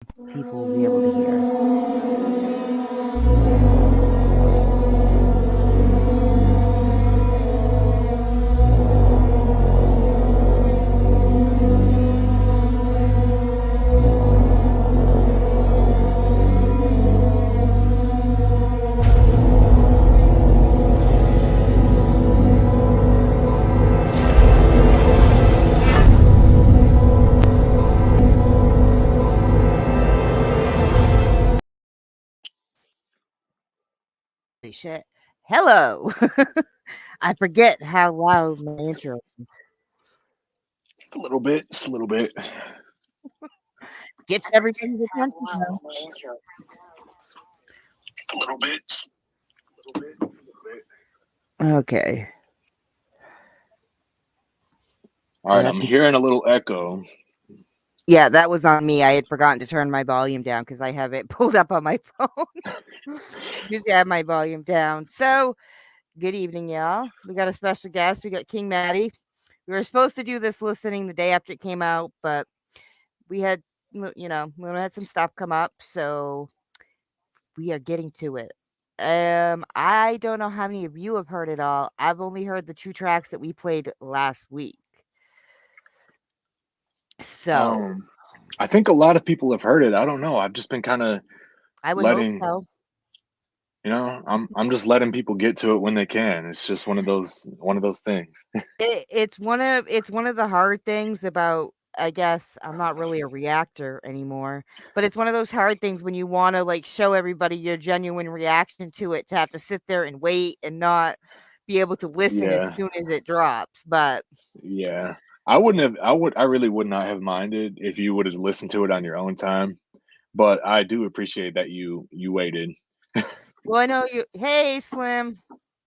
people will be able to hear. Holy shit. Hello. I forget how loud my intro is. Just a little bit. Just a little bit. Gets everybody's attention though. Just a little bit. Just a little bit. Just a little bit. Okay. All right, I'm hearing a little echo. Yeah, that was on me. I had forgotten to turn my volume down because I have it pulled up on my phone. Usually I have my volume down. So, good evening, y'all. We got a special guest. We got King Madi. We were supposed to do this listening the day after it came out, but we had, Luna had some stuff come up, so we are getting to it. I don't know how many of you have heard it all. I've only heard the 2 tracks that we played last week. So I think a lot of people have heard it. I don't know. I've just been kind of I would letting, hope so. you know, I'm just letting people get to it when they can. It's just one of those things. It's one of the hard things about, I guess I'm not really a reactor anymore, but it's one of those hard things when you want to like show everybody your genuine reaction to it, to have to sit there and wait and not be able to listen as Yeah. soon as it drops. But Yeah. I really would not have minded if you would have listened to it on your own time, but I do appreciate that you waited. well, I know you. Hey, Slim,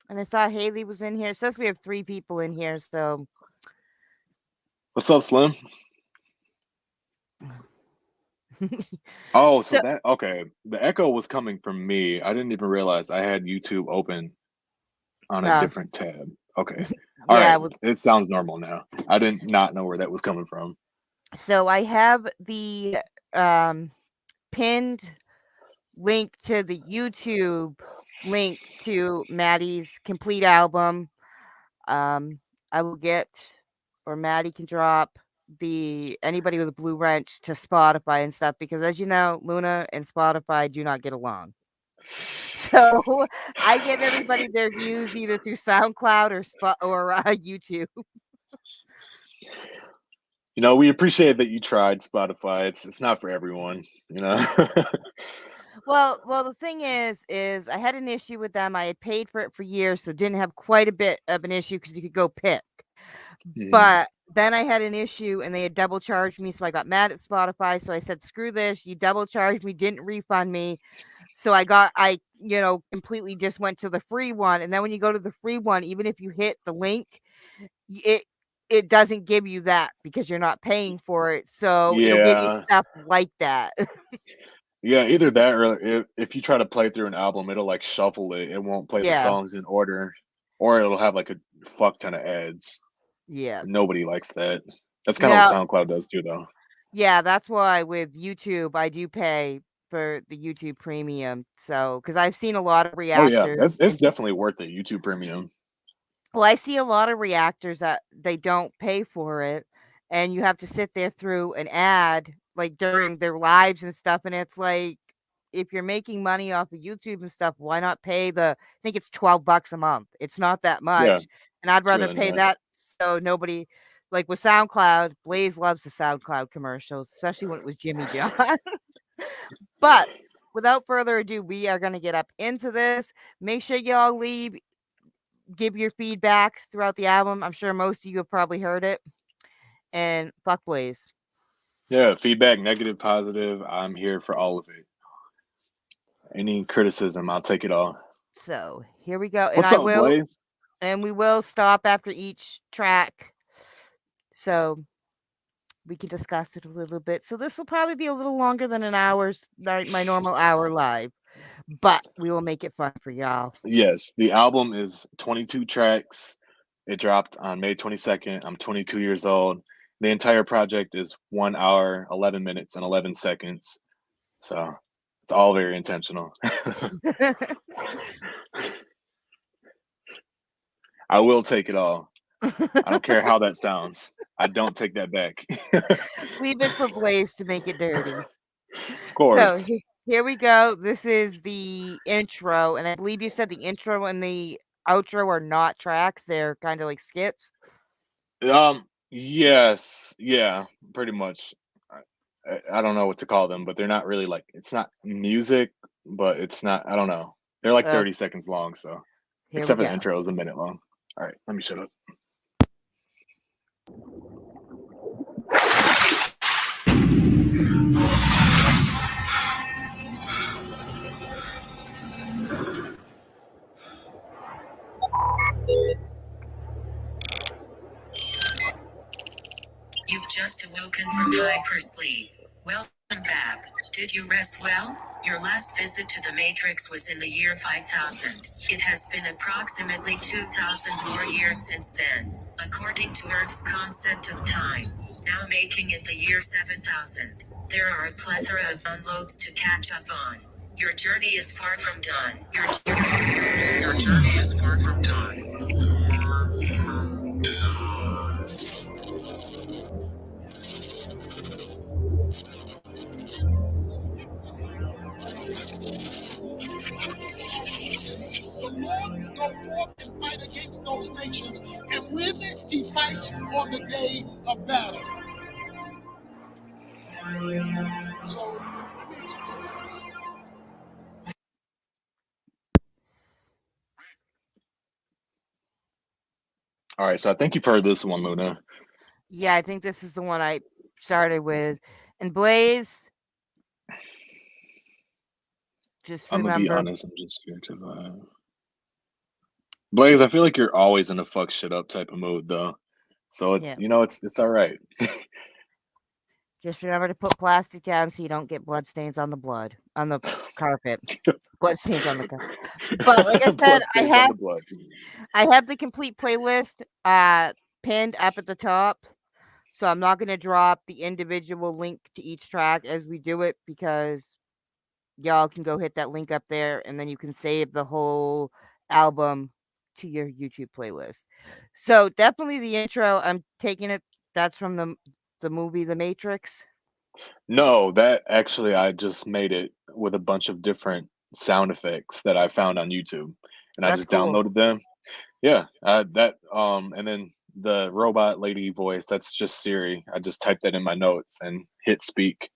and I saw Haley was in here. It says we have 3 people in here, so What's up, Slim? Oh, so so that okay. The echo was coming from me. I didn't even realize I had YouTube open on a different tab. Okay. All yeah. right. It sounds normal now. I didn't not know where that was coming from. So I have the pinned link to the YouTube link to Maddie's complete album. I will get, or Maddie can drop anybody with a blue wrench to Spotify and stuff, because as you know, Luna and Spotify do not get along. So I give everybody their views either through SoundCloud or YouTube. You know, we appreciate that you tried Spotify. It's not for everyone, you know. Well, the thing is I had an issue with them. I had paid for it for years, so didn't have quite a bit of an issue because you could go pick. But then I had an issue and they had double charged me, so I got mad at Spotify. So I said, "Screw this! You double charged me, didn't refund me." So I completely just went to the free one. And then when you go to the free one, even if you hit the link, it doesn't give you that because you're not paying for it. So it'll give you Yeah. stuff like that. Yeah, either that or if you try to play through an album, it'll like shuffle it. It won't play the Yeah. songs in order, or it'll have like a fuck ton of ads. Yeah. Nobody likes that. That's kind of what SoundCloud does too, though. Yeah, that's why with YouTube, I do pay for the YouTube Premium. So, because I've seen a lot of Oh yeah, reactors, it's definitely worth it. YouTube Premium. well, I see a lot of reactors that they don't pay for it, and you have to sit there through an ad like during their lives and stuff. And it's like, if you're making money off of YouTube and stuff, why not pay I think it's $12 a month. It's not that Yeah, much. And I'd it's rather really pay not. that so nobody, like with SoundCloud, Blaze loves the SoundCloud commercials, especially when it was Jimmy John. But without further ado, we are going to get up into this. Make sure y'all give your feedback throughout the album. I'm sure most of you have probably heard it. And fuck Blaze. Yeah, feedback, negative, positive. I'm here for all of it. Any criticism, I'll take it all. So here we go. What's up, Blaze? And we will stop after each track, so we can discuss it a little bit. So this will probably be a little longer than an hour's my normal hour live, but we will make it fun for y'all. Yes, the album is 22 tracks. It dropped on May 22nd. I'm 22 years old. The entire project is 1 hour, 11 minutes, and 11 seconds. So it's all very intentional. I will take it all. I don't care how that sounds. I don't take that back. Leave it for Blaze to make it dirty. Of course. So here we go. This is the intro, and I believe you said the intro and the outro are not tracks. They're kind of like skits. Yes, yeah, pretty much. I don't know what to call them, but they're not really like, it's not music, but it's not, I don't know. They're like 30 seconds long, so Here except we for the go. intro is a minute long. All right, let me shut up. You've just awoken from hypersleep. Welcome back. Did you rest well? Your last visit to the Matrix was in the year 5000. It has been approximately 2000 more years since then, according to Earth's concept of time, now making it the year 7000. There are a plethora of downloads to catch up on. Your journey is far from done. Your journey is far from done. The Lord will go forth and fight against those nations, and when he fights on the day of battle. So let me explain this. All right, so I think you've heard this one, Luna. Yeah, I think this is the one I started with. And Blaze, just I'm gonna be remember. honest, I'm just scared to Blaze, I feel like you're always in a fuck shit up type of mood though. So it's, Yeah. you know, it's all right. Just remember to put plastic down so you don't get blood stains on the carpet. Blood stains on the carpet. But like I said, I have the complete playlist pinned up at the top. So I'm not going to drop the individual link to each track as we do it, because y'all can go hit that link up there and then you can save the whole album to your YouTube playlist. So definitely the intro, I'm taking it, that's from the movie The Matrix. No, that actually, I just made it with a bunch of different sound effects that I found on YouTube, and I That's just cool. downloaded them. Yeah, and then the robot lady voice, that's just Siri. I just typed that in my notes and hit speak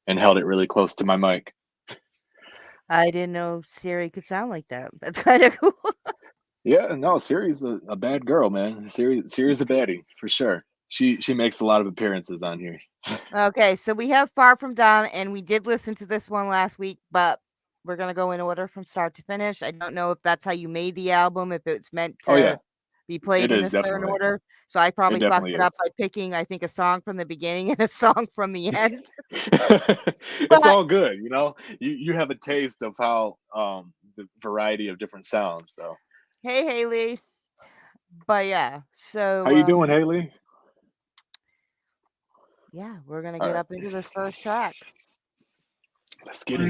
and held it really close to my mic. I didn't know Siri could sound like that. That's kind of cool. Yeah, no, Siri's a bad girl, man. Siri's a baddie for sure. She makes a lot of appearances on here. Okay, so we have Far From Done, and we did listen to this one last week, but we're going to go in order from start to finish. I don't know if that's how you made the album, if it's meant to Oh yeah, be played it in is a certain definitely. order. So I probably fucked definitely it up is. by picking, I think, a song from the beginning and a song from the end. It's all good, you know. You have a taste of how the variety of different sounds. So Hey, Haley. But yeah, so how you doing, Haley? yeah, we're gonna All get right, up into this first track. let's get it.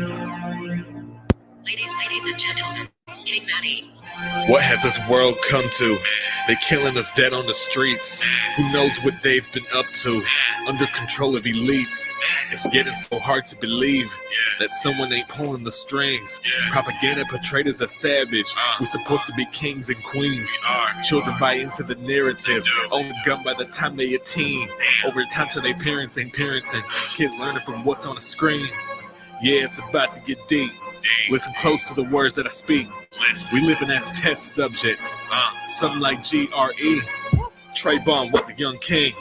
Ladies and gentlemen, meeting Madi. What has this world come to? They killing us dead on the streets. Who knows what they've been up to? Under control of elites. It's getting so hard to believe that someone ain't pulling the strings. Propaganda portrayed as a savage. We're supposed to be kings and queens. Children buy into the narrative. Own a gun by the time they a teen. Over time till their parents ain't parenting. Kids learning from what's on the screen. Yeah, it's about to get deep. Listen close to the words that I speak. We living as test subjects. Something like GRE. Trayvon was a young king.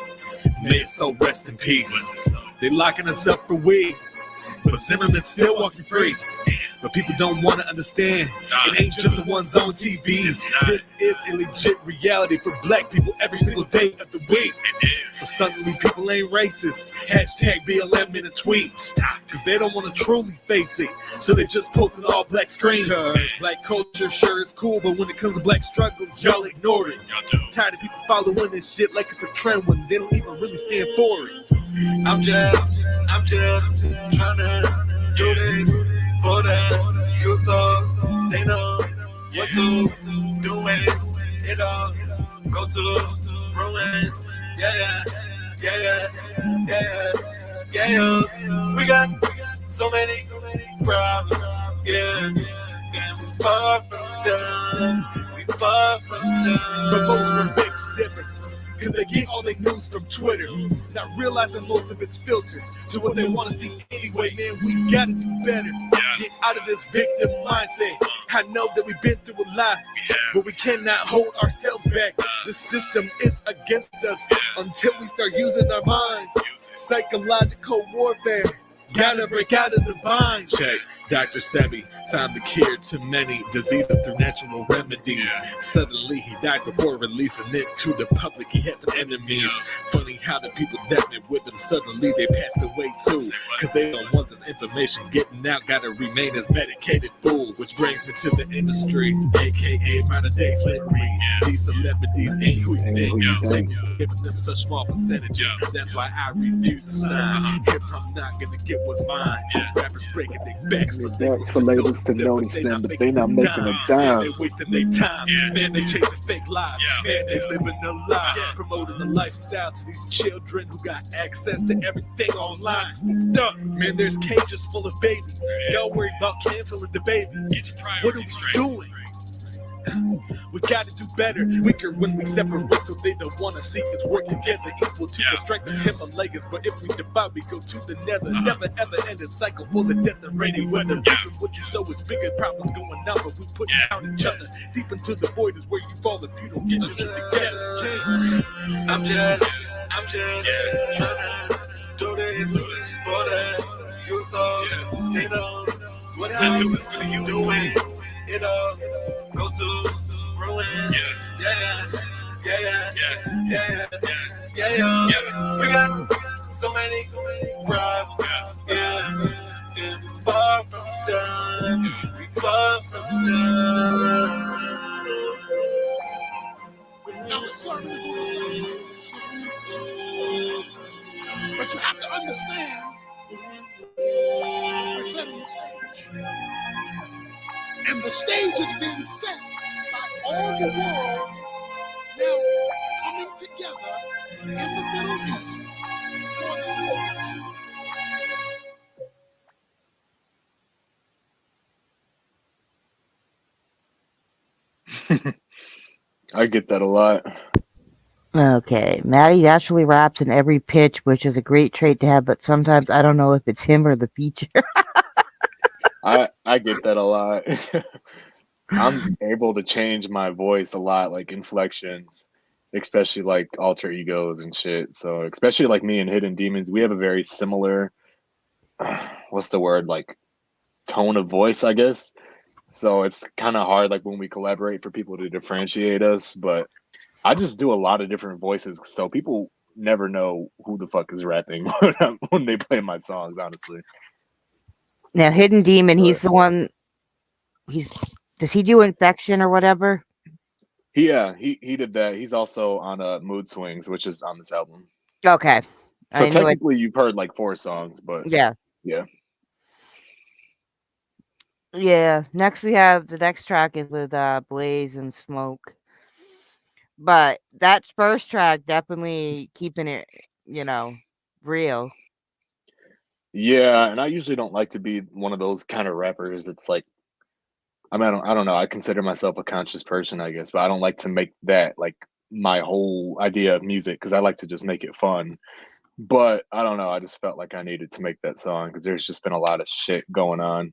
May his soul rest in peace. They locking us up for weed, but Zimmerman's still walking free. But people don't want to understand. It ain't just the ones on TV. This is a legit reality for black people every single day of the week. So suddenly people ain't racist. Hashtag BLM in a tweet. Cause they don't want to truly face it. So they just post an all black screen. Cause black culture sure is cool, but when it comes to black struggles, y'all ignore it. Tired of people following this shit like it's a trend when they don't even really stand for it. I'm just trying to do to doing it all goes to ruin. Yeah. We got so many problems. Yeah. And we far from done. But most were mixed different. Cause they get all their news from Twitter, not realizing most of it's filtered to what they want to see anyway. Man, we gotta do better. Get out of this victim mindset. I know that we've been through a lot, but we cannot hold ourselves back. The system is against us until we start using our minds. Psychological warfare. Gotta break out of the bind. Check. Dr. Sebi found the cure to many diseases through natural remedies. Suddenly he dies before releasing it to the public. He had some enemies. Funny how the people that met with him suddenly they passed away too. Cause they don't want this information getting out. Gotta remain as medicated fools. Which brings me to the industry, aka modern day slavery. These celebrities ain't who you think. Labels giving them such small percentages. That's why I refuse to sign. If I'm not gonna get what's mine, rappers breaking their backs for labels to notice them, but they not making a dime. They wasting their time, man. They chasing fake lives, man. They living a lie, promoting a lifestyle to these children who got access to everything online. Man, there's cages full of babies. Y'all worried about canceling the baby. What are we doing? We gotta do better, weaker when we separate, so they don't wanna see us work together, equal to the strength of Himalayas. But if we divide, we go to the nether. Never ever ending cycle full of death and rainy weather. Even what you sow is bigger, problems going on, but we putting out each other. Deep into the void is where you fall if you don't get your shit together. I'm just trying to do this for the you so they know what I do is for you doing it all goes to ruin. Yeah. We got so many problems. And far from done. We far from done. Now the sermon is on the same. But you have to understand we're setting the stage. And the stage is being set by all the world now coming together in the Middle East for the launch. I get that a lot. Okay, Madi naturally raps in every pitch, which is a great trait to have, but sometimes I don't know if it's him or the feature. I get that a lot. I'm able to change my voice a lot, like inflections, especially like alter egos and shit. So especially like me and Hidden Demons, we have a very similar, what's the word, like tone of voice, I guess. So it's kind of hard like when we collaborate for people to differentiate us. But I just do a lot of different voices, so people never know who the fuck is rapping when they play my songs, honestly. Now, Hidden Demon, he's the one. Does he do Infection or whatever? Yeah, he did that. He's also on Mood Swings, which is on this album. Okay. So technically, you've heard like 4 songs, but yeah. Next, we have the next track is with Blaze and Smoke, but that first track definitely keeping it, real. Yeah, and I usually don't like to be one of those kind of rappers. It's like, I mean, I don't know. I consider myself a conscious person, I guess, but I don't like to make that like my whole idea of music because I like to just make it fun. But I don't know. I just felt like I needed to make that song because there's just been a lot of shit going on.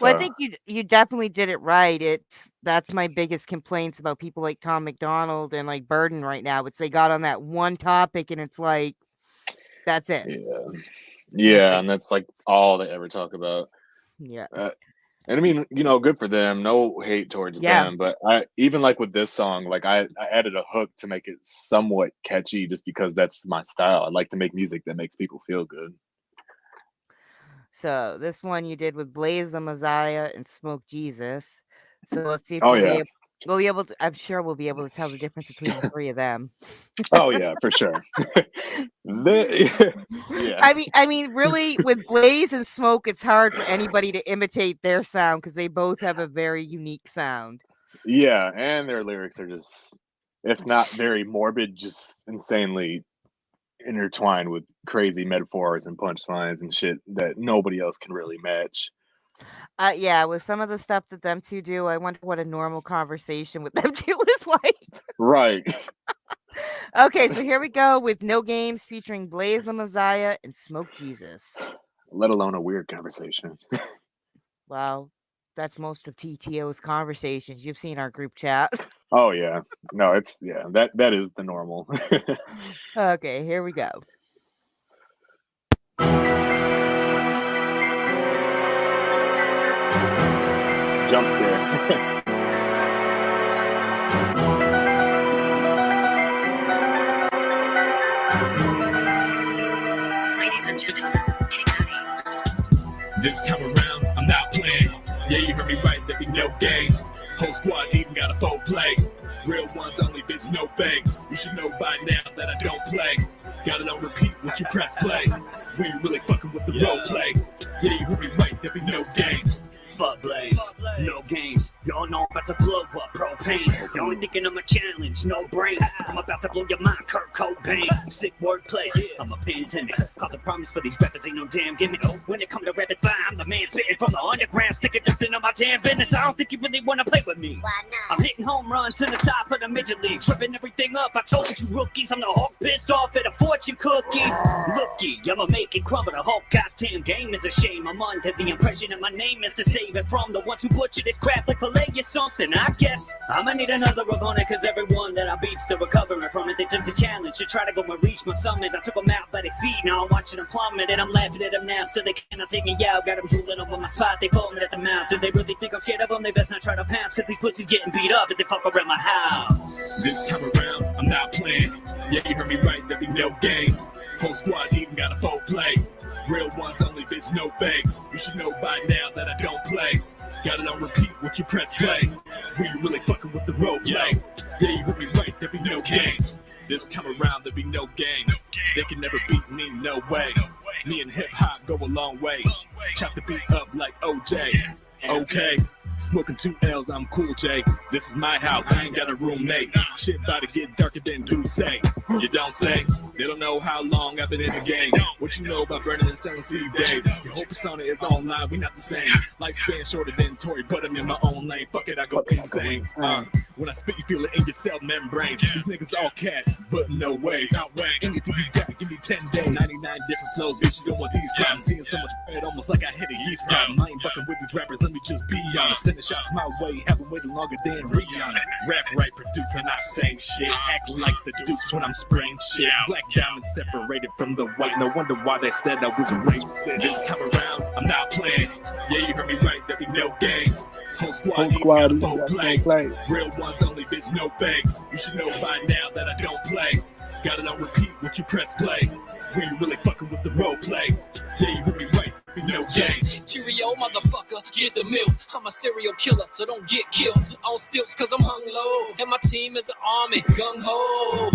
Well, I think you definitely did it right. That's my biggest complaints about people like Tom McDonald and like Burden right now. It's they got on that one topic and it's like, that's it. Yeah, and that's like all they ever talk about. Yeah. And I mean, good for them. No hate towards them. But I even like with this song, like I added a hook to make it somewhat catchy just because that's my style. I like to make music that makes people feel good. So this one you did with Blaze the Messiah and Smoke Jesus. So let's see if we'll be able to, I'm sure we'll be able to tell the difference between the 3 of them. Oh yeah, for sure. Yeah. I mean, really, with Blaze and Smoke, it's hard for anybody to imitate their sound because they both have a very unique sound. Yeah, and their lyrics are just, if not very morbid, just insanely intertwined with crazy metaphors and punchlines and shit that nobody else can really match. Yeah, with some of the stuff that them two do, I wonder what a normal conversation with them two is like. Right. Okay, so here we go with No Games featuring Blaze the Messiah and Smoke Jesus. Let alone a weird conversation. Wow, that's most of TTO's conversations. You've seen our group chat. Oh yeah. No, it's that is the normal. Okay, here we go. Jump scare. Ladies and gentlemen, King Madi. This time around, I'm not playing. Yeah, you heard me right, there be no games. Whole squad even got a full play. Real ones only, bitch, no thanks. You should know by now that I don't play. Got it on repeat, once you press play. We ain't really fucking with the role play. Yeah, you heard me right, there be no games. Fuck Blaze, no games. Y'all know I'm about to blow up propane. Y'all ain't thinking I'm a challenge, no brains. I'm about to blow your mind, Kurt Cobain. Sick wordplay, I'm a pandemic. Cause a promise for these rappers ain't no damn gimmick. When it come to rapid fire, I'm the man spitting from the underground, sticking nothing on my damn business. I don't think you really wanna play with me. Why not? I'm hitting home runs to the top of the midget league, tripping everything up. I told you rookies, I'm the Hulk pissed off at a fortune cookie. Looky, I'ma make it crumble. The whole goddamn game is a shame. I'm under the impression that my name is to save it from the ones who butcher this crap like filet or something. I guess I'ma need another rub on it, cause everyone that I beat's still recovering from it. They took the challenge to try to go and reach my summit. I took them out by their feet, now I'm watching them plummet. And I'm laughing at them now, still they cannot take me out. Got them drooling over my spot, they foaming at the mouth. Do they really think I'm scared of them? They best not try to pounce, cause these pussies getting beat up if they fuck around my house. This time around, I'm not playing. Yeah, you heard me right, there be no games. Whole squad even got a full play. Real ones only, bitch, no thanks. You should know by now that I don't play. Got it on repeat, once you press play. We ain't really fucking with the role play. Yeah, you heard me right, there be no games. This time around, there be no games. They can never beat me, no way. Me and hip hop go a long way. Chop the beat up like OJ. Okay. Smoking 2 L's, I'm Cool J. This is my house, I ain't got a roommate. Shit about to get darker than do say. You don't say? They don't know how long I've been in the game. What you know about burning and selling seed days? Your whole persona is online, we not the same. Lifespan shorter than Tory, but I'm in my own lane. Fuck it, I go insane. When I spit, you feel it in your cell membranes. These niggas all cat, but no way. Anything you got, give me 10 days. 99 different flows, bitch, you don't want these problems. Seeing so much bread, almost like I hit a yeast problem. I ain't fucking with these rappers, let me just be honest. Sending shots my way, haven't waited longer than Rihanna. Rap right, produce, and I say shit. Act like the dukes when I'm spraying shit. Black diamonds separated from the white. No wonder why they said I was racist. This time around, I'm not playing. Yeah, you heard me right, there be no games. Whole squad got a full play. Real ones only, bitch, no thanks. You should know by now that I don't play. Got it on repeat, once you press play. We ain't really fucking with the role play. Yeah, you heard me right. No games. Cheerio, motherfucker, get the milk. I'm a serial killer, so don't get killed on stilts, cause I'm hung low. And my team is an army, gung ho.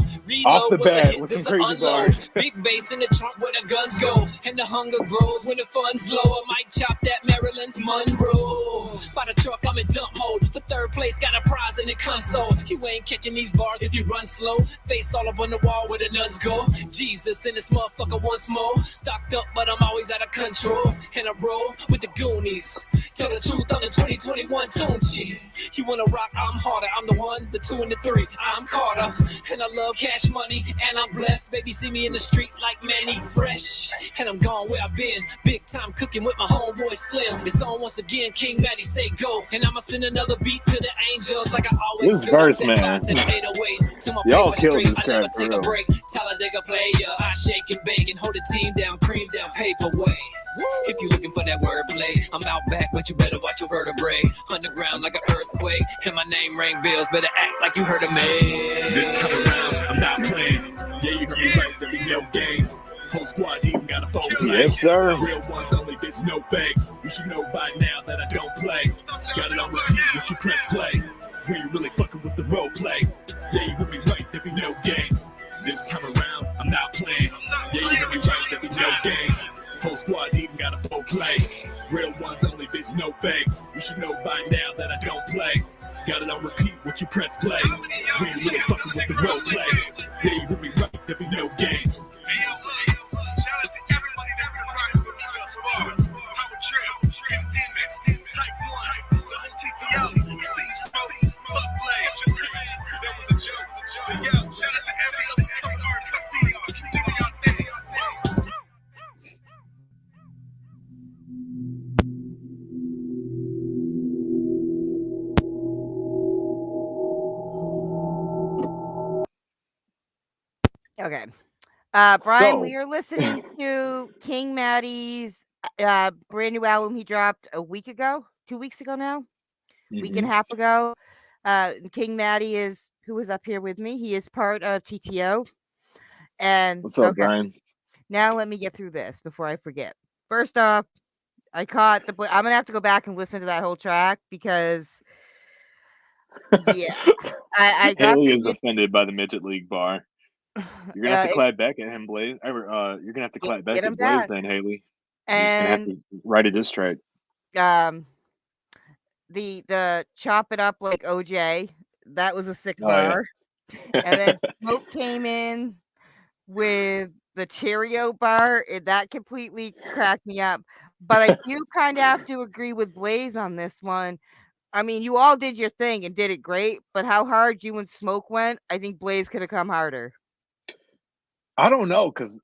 Off the Reload with a bat hit, with this some a crazy unload. bars. Big bass in the trunk where the guns go. And the hunger grows when the fun's low. I might chop that Marilyn Monroe. By the truck, I'm in dump mode. For third place, got a prize in the console. You ain't catching these bars if you run slow. Face all up on the wall where the nuns go. Jesus in this motherfucker once more. Stocked up, but I'm always out of control. And I roll with the Goonies. Tell the truth, I'm the 2021 Tunchi. You wanna rock, I'm harder. I'm the 1, the 2, and the 3. I'm Carter. And I love cash money, and I'm blessed. Baby, see me in the street like Manny Fresh. And I'm gone where I've been. Big time cooking with my homeboy Slim. It's on once again, King Madi say go. And I'ma send another beat to the angels like I always This do. verse, Set man. fire to the 808. To my Y'all paper killed straight. this I never track, for take a real. break. Talladega player. I shake and bake and hold the team down, cream down, paperweight. If you looking for that wordplay, I'm out back, but you better watch your vertebrae. Underground like an earthquake, and my name ring bells. Better act like you heard of me. This time around, I'm not playing. Yeah, you heard me right, there be no games. Whole squad even got a full play. Yes, sir. Real ones only, bitch, no thanks. You should know by now that I don't play. Got it on repeat, once you press play. We ain't really fucking with the role play. Yeah, you heard me right, there be no games. This time around, I'm not playing. Yeah, you heard me right, there be no games. Whole squad even got a full play. Real ones only, bitch, no thanks. You should know by now that I don't play. Got it on repeat, what you press play. We ain't really fucking with the role play. Yeah, you heard me right, there be no games. Hey, yo, shout out to everybody that's been rocking with me thus far. Power Trip, Demons, Type 1, the whole TTO, See Smoke, Fuck Blaze. That was a joke. But yo, shout out to every other coming artist I see y'all. Keep doing y'all thing. Okay. Brian, So- we are listening to King Madi's brand new album he dropped a week ago, 2 weeks ago now, week and a half ago. King Madi is, who is up here with me, he is part of TTO. And What's up, Brian? Now let me get through this before I forget. First off, I caught the. I'm gonna have to go back and listen to that whole track because, yeah, I got. Haley is offended by the Midget League bar. You're gonna have to clap back at him, Blaze. You're gonna have to clap back at Blaze then, Haley. You're just gonna have to write a diss track. The chop it up like OJ, that was a sick bar. Yeah. And then Smoke came in with the Cheerio bar, that completely cracked me up. But I do kind of have to agree with Blaze on this one. I mean, you all did your thing and did it great, but how hard you and Smoke went, I think Blaze could have come harder. I don't know, because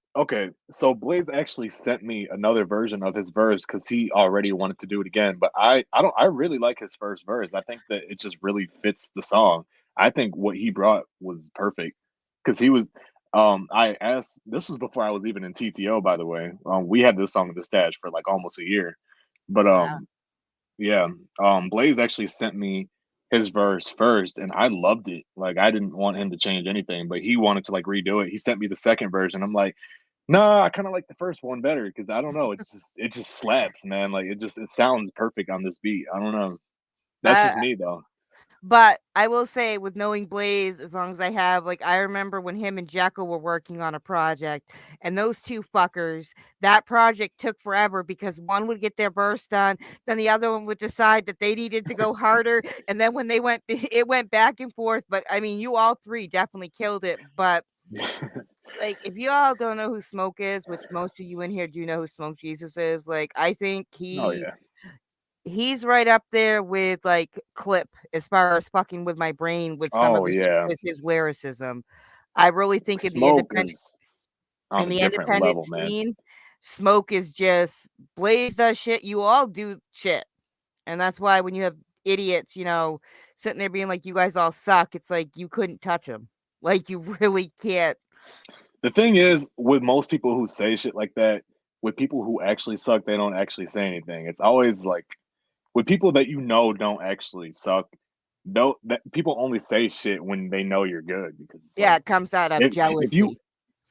so Blaze actually sent me another version of his verse because he already wanted to do it again. But I really like his first verse. I think that it just really fits the song. I think what he brought was perfect because he was. I asked. This was before I was even in TTO, by the way. We had this song in the stash for like almost a year, but Blaze actually sent me his verse first, and I loved it. Like, I didn't want him to change anything, but he wanted to like redo it. He sent me the second version. I'm like, nah, I kind of like the first one better because I don't know, it just slaps, man. Like it sounds perfect on this beat. I don't know. That's just me though. But I will say, with knowing Blaze, as long as I have, like, I remember when him and Jekyll were working on a project, and those two fuckers, that project took forever because one would get their verse done, then the other one would decide that they needed to go harder, and then when it went back and forth. But I mean, you all three definitely killed it. But like, if you all don't know who Smoke is, which most of you in here do know who Smoke Jesus is, like, I think he's right up there with like Clip as far as fucking with my brain with some of his lyricism. I really think in the independent scene, Smoke is just, Blaze does shit, you all do shit. And that's why when you have idiots, sitting there being like, you guys all suck, it's like you couldn't touch them. Like, you really can't. The thing is, with most people who say shit like that, with people who actually suck, they don't actually say anything. It's always like, with people that don't actually suck, that people only say shit when they know you're good because it comes out of jealousy.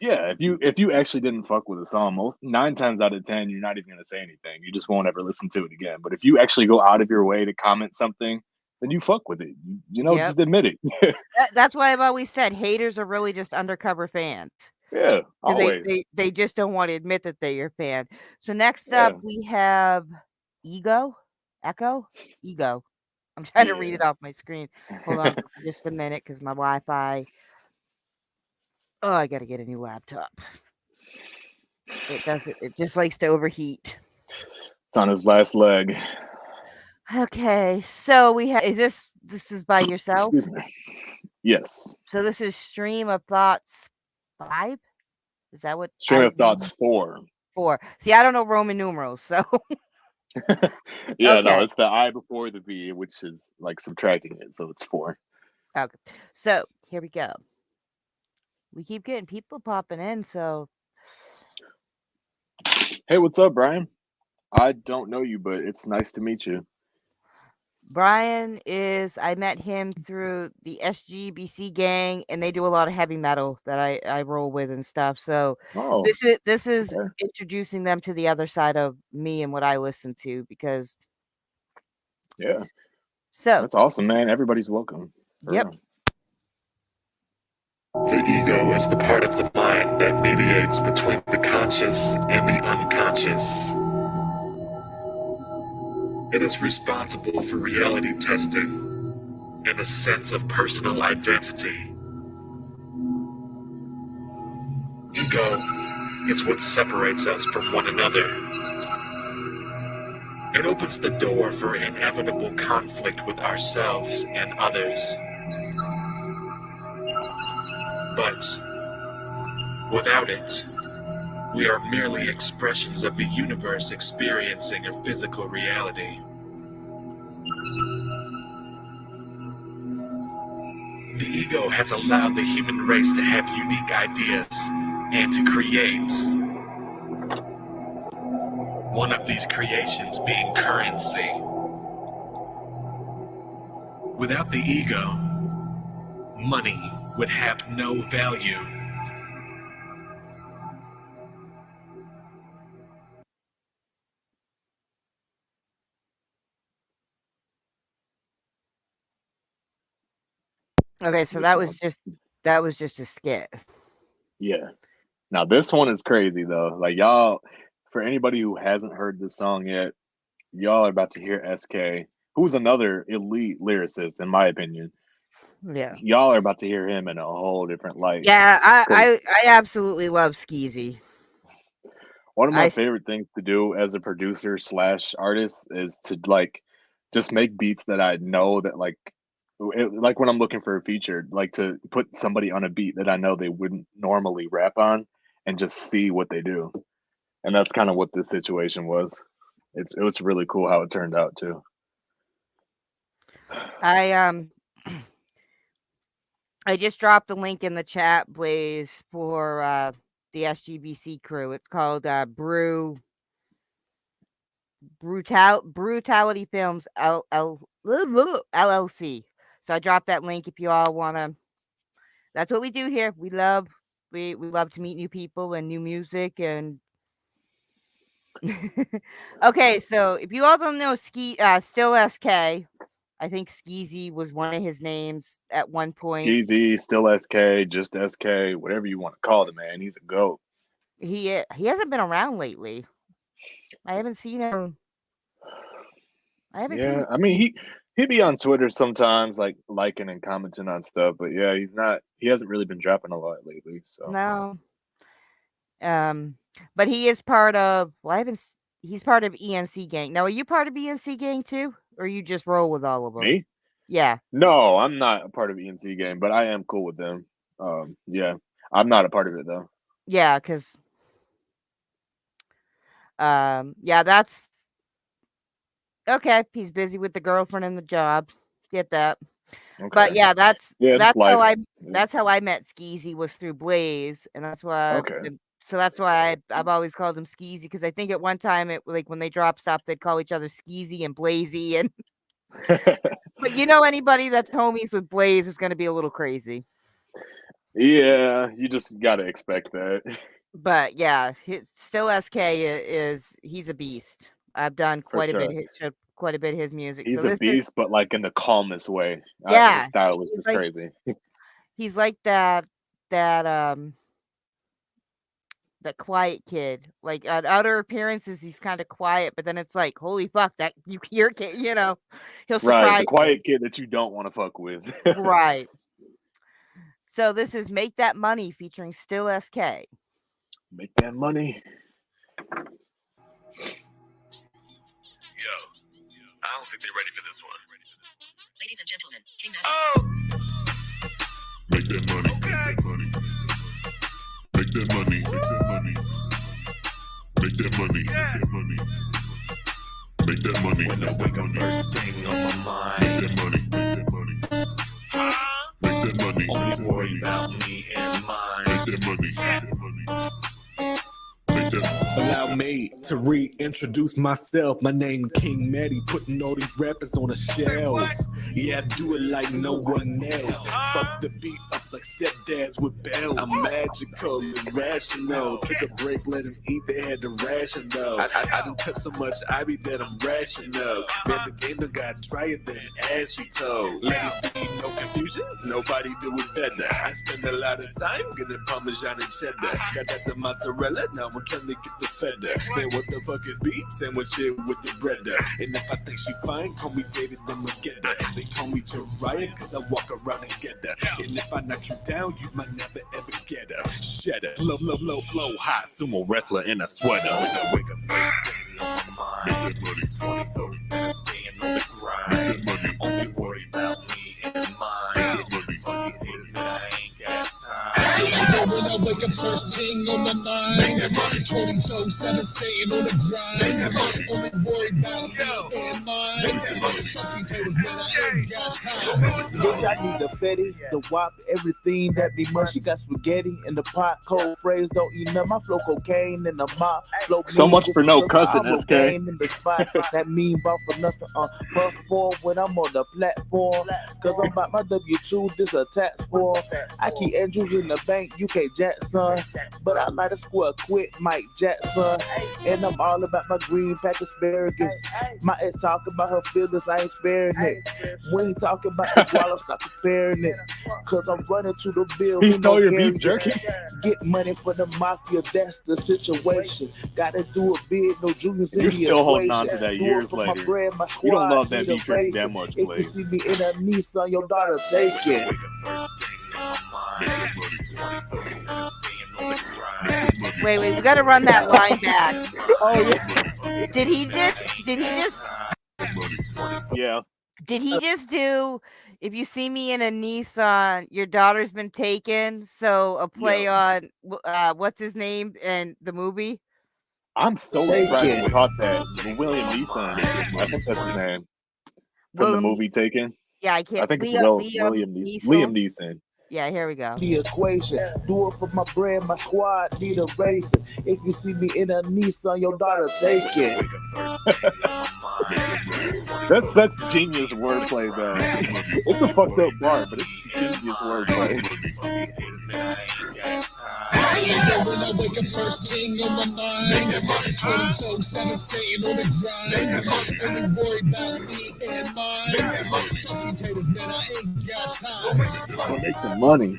If you actually didn't fuck with a song, 9 times out of 10, you're not even gonna say anything. You just won't ever listen to it again. But if you actually go out of your way to comment something, then you fuck with it. Just admit it. That's why I've always said haters are really just undercover fans. Yeah, always. They just don't want to admit that they're your fan. So next up we have Ego. I'm trying to read it off my screen. Hold on for just a minute because my Wi-Fi. Oh, I gotta get a new laptop. It just likes to overheat. It's on his last leg. Okay, so we have, this is by yourself? Excuse me. Yes. So this is Stream of Thoughts 5? Is that what? Stream of Thoughts 4. 4. See, I don't know Roman numerals, so. No, it's the I before the V, which is like subtracting it, so it's 4. Okay, so here we go. We keep getting people popping in, so. Hey, what's up, Brian? I don't know you, but it's nice to meet you. Brian I met him through the SGBC gang, and they do a lot of heavy metal that I roll with and stuff. So this is introducing them to the other side of me and what I listen to, because so that's awesome, man. Everybody's welcome. Yep. The ego is the part of the mind that mediates between the conscious and the unconscious. It is responsible for reality testing and a sense of personal identity. Ego is what separates us from one another. It opens the door for inevitable conflict with ourselves and others. But without it, we are merely expressions of the universe experiencing a physical reality. The ego has allowed the human race to have unique ideas and to create. One of these creations being currency. Without the ego, money would have no value. Okay, so that was just a skit. Yeah. Now this one is crazy though. Like y'all, for anybody who hasn't heard this song yet, y'all are about to hear SK, who's another elite lyricist in my opinion. Yeah. Y'all are about to hear him in a whole different light. Yeah, I absolutely love Skeezy. One of my favorite things to do as a producer / artist is to like just make beats that I know that like when I'm looking for a feature, like to put somebody on a beat that I know they wouldn't normally rap on and just see what they do. And that's kind of what this situation was. It was really cool how it turned out too. I just dropped the link in the chat, Blaze, for the SGBC crew. It's called Brutality Films LLC. So I dropped that link if you all want to. That's what we do here. We love to meet new people and new music and okay, so if you all don't know Still SK, I think Skeezy was one of his names at one point. Skeezy, Still SK, just SK, whatever you want to call the man. He's a GOAT. He hasn't been around lately. I haven't seen him. I mean, he'd be on Twitter sometimes, like liking and commenting on stuff, but yeah, he hasn't really been dropping a lot lately. So no. But he is part of. Well, he's part of ENC Gang. Now, are you part of ENC Gang too, or you just roll with all of them? Me? Yeah. No, I'm not a part of ENC Gang, but I am cool with them. Yeah, I'm not a part of it though. Yeah, because yeah, that's okay. He's busy with the girlfriend and the job. Get that. Okay. But yeah, that's how I met Skeezy was through Blaze, and that's why. Okay. So that's why I've always called him Skeezy, because I think at one time it like when they drop stuff they'd call each other Skeezy and Blazy, and but you know anybody that's homies with Blaze is going to be a little crazy. Yeah, you just got to expect that. But yeah, Still SK he's a beast. I've done quite a bit of his music. He's a beast, but like in the calmest way. Yeah, his style was just like, crazy. He's like that quiet kid. Like at outer appearances, he's kind of quiet, but then it's like, holy fuck, that your kid, he'll surprise the quiet kid that you don't want to fuck with. Right. So this is Make That Money featuring Still SK. Make that money. Yo, I don't think they're ready for this one. Ladies and gentlemen, King Madi. Make that money. Okay. Make that money. Make that money. Yeah. Make that money. When I wake up, first thing on my mind. Make that money. Make that money. Only worry about me and mine. Make that money. Allow me to reintroduce myself. My name King Madi, putting all these rappers on a shelf. Yeah, I do it like no one else. Fuck the beat up like stepdads with bells. I'm magical and rational. Take a break, let them eat, they had to ration though. I done took so much Ivy that I'm rational. Man, the game done got drier than ashy toes. Let it be no confusion, nobody do it better. I spend a lot of time getting Parmesan and cheddar. Got the mozzarella, now I'm trying to get the fender. Man, what the fuck is beef? Sandwich it with the breader. And if I think she fine, call me David the Magenda. They call me Jiraiya cause I walk around and get her. And if I knock you down, you might never ever get her. Shedder, low, flow, high, sumo wrestler in a sweater. When I wake up first thing on my mind, make that money, 24/7, staying on the grind. Only worry about me and mine. Fuck these haters, man, I ain't got time. When I wake up first thing on my mind, 24/7, staying on the grind. Only worry about me and mine. Fuck these haters, man, I ain't got time. Bitch, I need the fetty, the wop, everything that be much. She got spaghetti in the pot, cold phrase, don't eat none. My flow cocaine in the mop. Flow So much for no cussing, SK. In the spot, that mean ball for nothing. Puff for when I'm on the platform. Cause I'm about my W2, this a tax form. I keep Andrews in the bank, UK Jackson. But I like a square quick, Mike Jackson. And I'm all about my green pack asparagus. My ex talking about her feelings, I ain't sparing it. We ain't talking about the guala, stop comparing it. Cause I'm running to the bill. He stole your beef jerky. Get money for the mafia, that's the situation. Gotta do it big, no juniors in You're the still holding equation. on to that Do years it for later. my bread, my You don't squad, love that need a beef jerky raise. that much, If you Blaze. see me in a Nissan, your daughter take it. Wake up first thing on my mind. 24/7, staying on the grind. Wait, we gotta run that line back. Oh yeah. Did he just do if you see me in a Nissan, your daughter's been taken? So a play on what's his name and the movie? I'm so surprised you caught that. William Neeson. I think that's his name. From the movie Taken. Yeah, I can't. I think it's William Neeson. Liam Neeson. Yeah, here we go. The equation. Do it for my bread, my squad need a racer. If you see me in a Nissan, your daughter take it. That's genius wordplay, though. It's a fucked up bar, but it's genius wordplay. When I wake up first thing on my mind, 24/7, staying on the grind. Only worry about me and mine. Fuck these haters, man, I ain't got time. I'll make some money.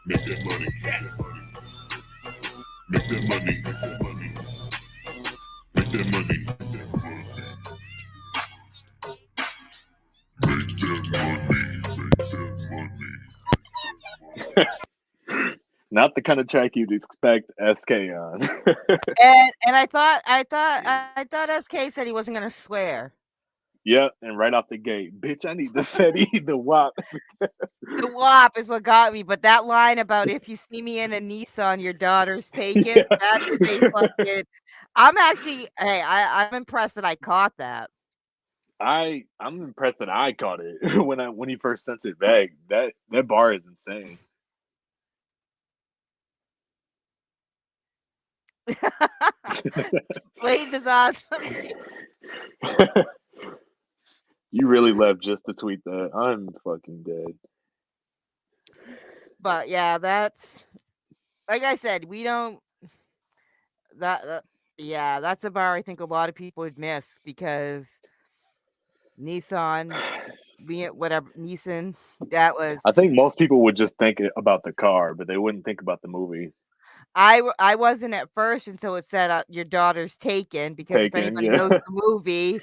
Make that money. Make that money. Make that money. Not the kind of track you'd expect SK on. and I thought SK said he wasn't gonna swear. Yeah, and right off the gate, bitch, I need the fetty, the wop. The WAP is what got me, but that line about if you see me in a Nissan, your daughter's taken. Yeah. That is a fucking. I'm actually, I'm impressed that I caught that. I'm impressed that I caught it when he first sent it back. That bar is insane. Blaze is awesome. You really left just to tweet that. I'm fucking dead. But yeah, that's like I said, we don't yeah, that's a bar I think a lot of people would miss because Nissan, Nissan, that was. I think most people would just think about the car, but they wouldn't think about the movie. I wasn't at first until it said your daughter's taken because if anybody knows the movie.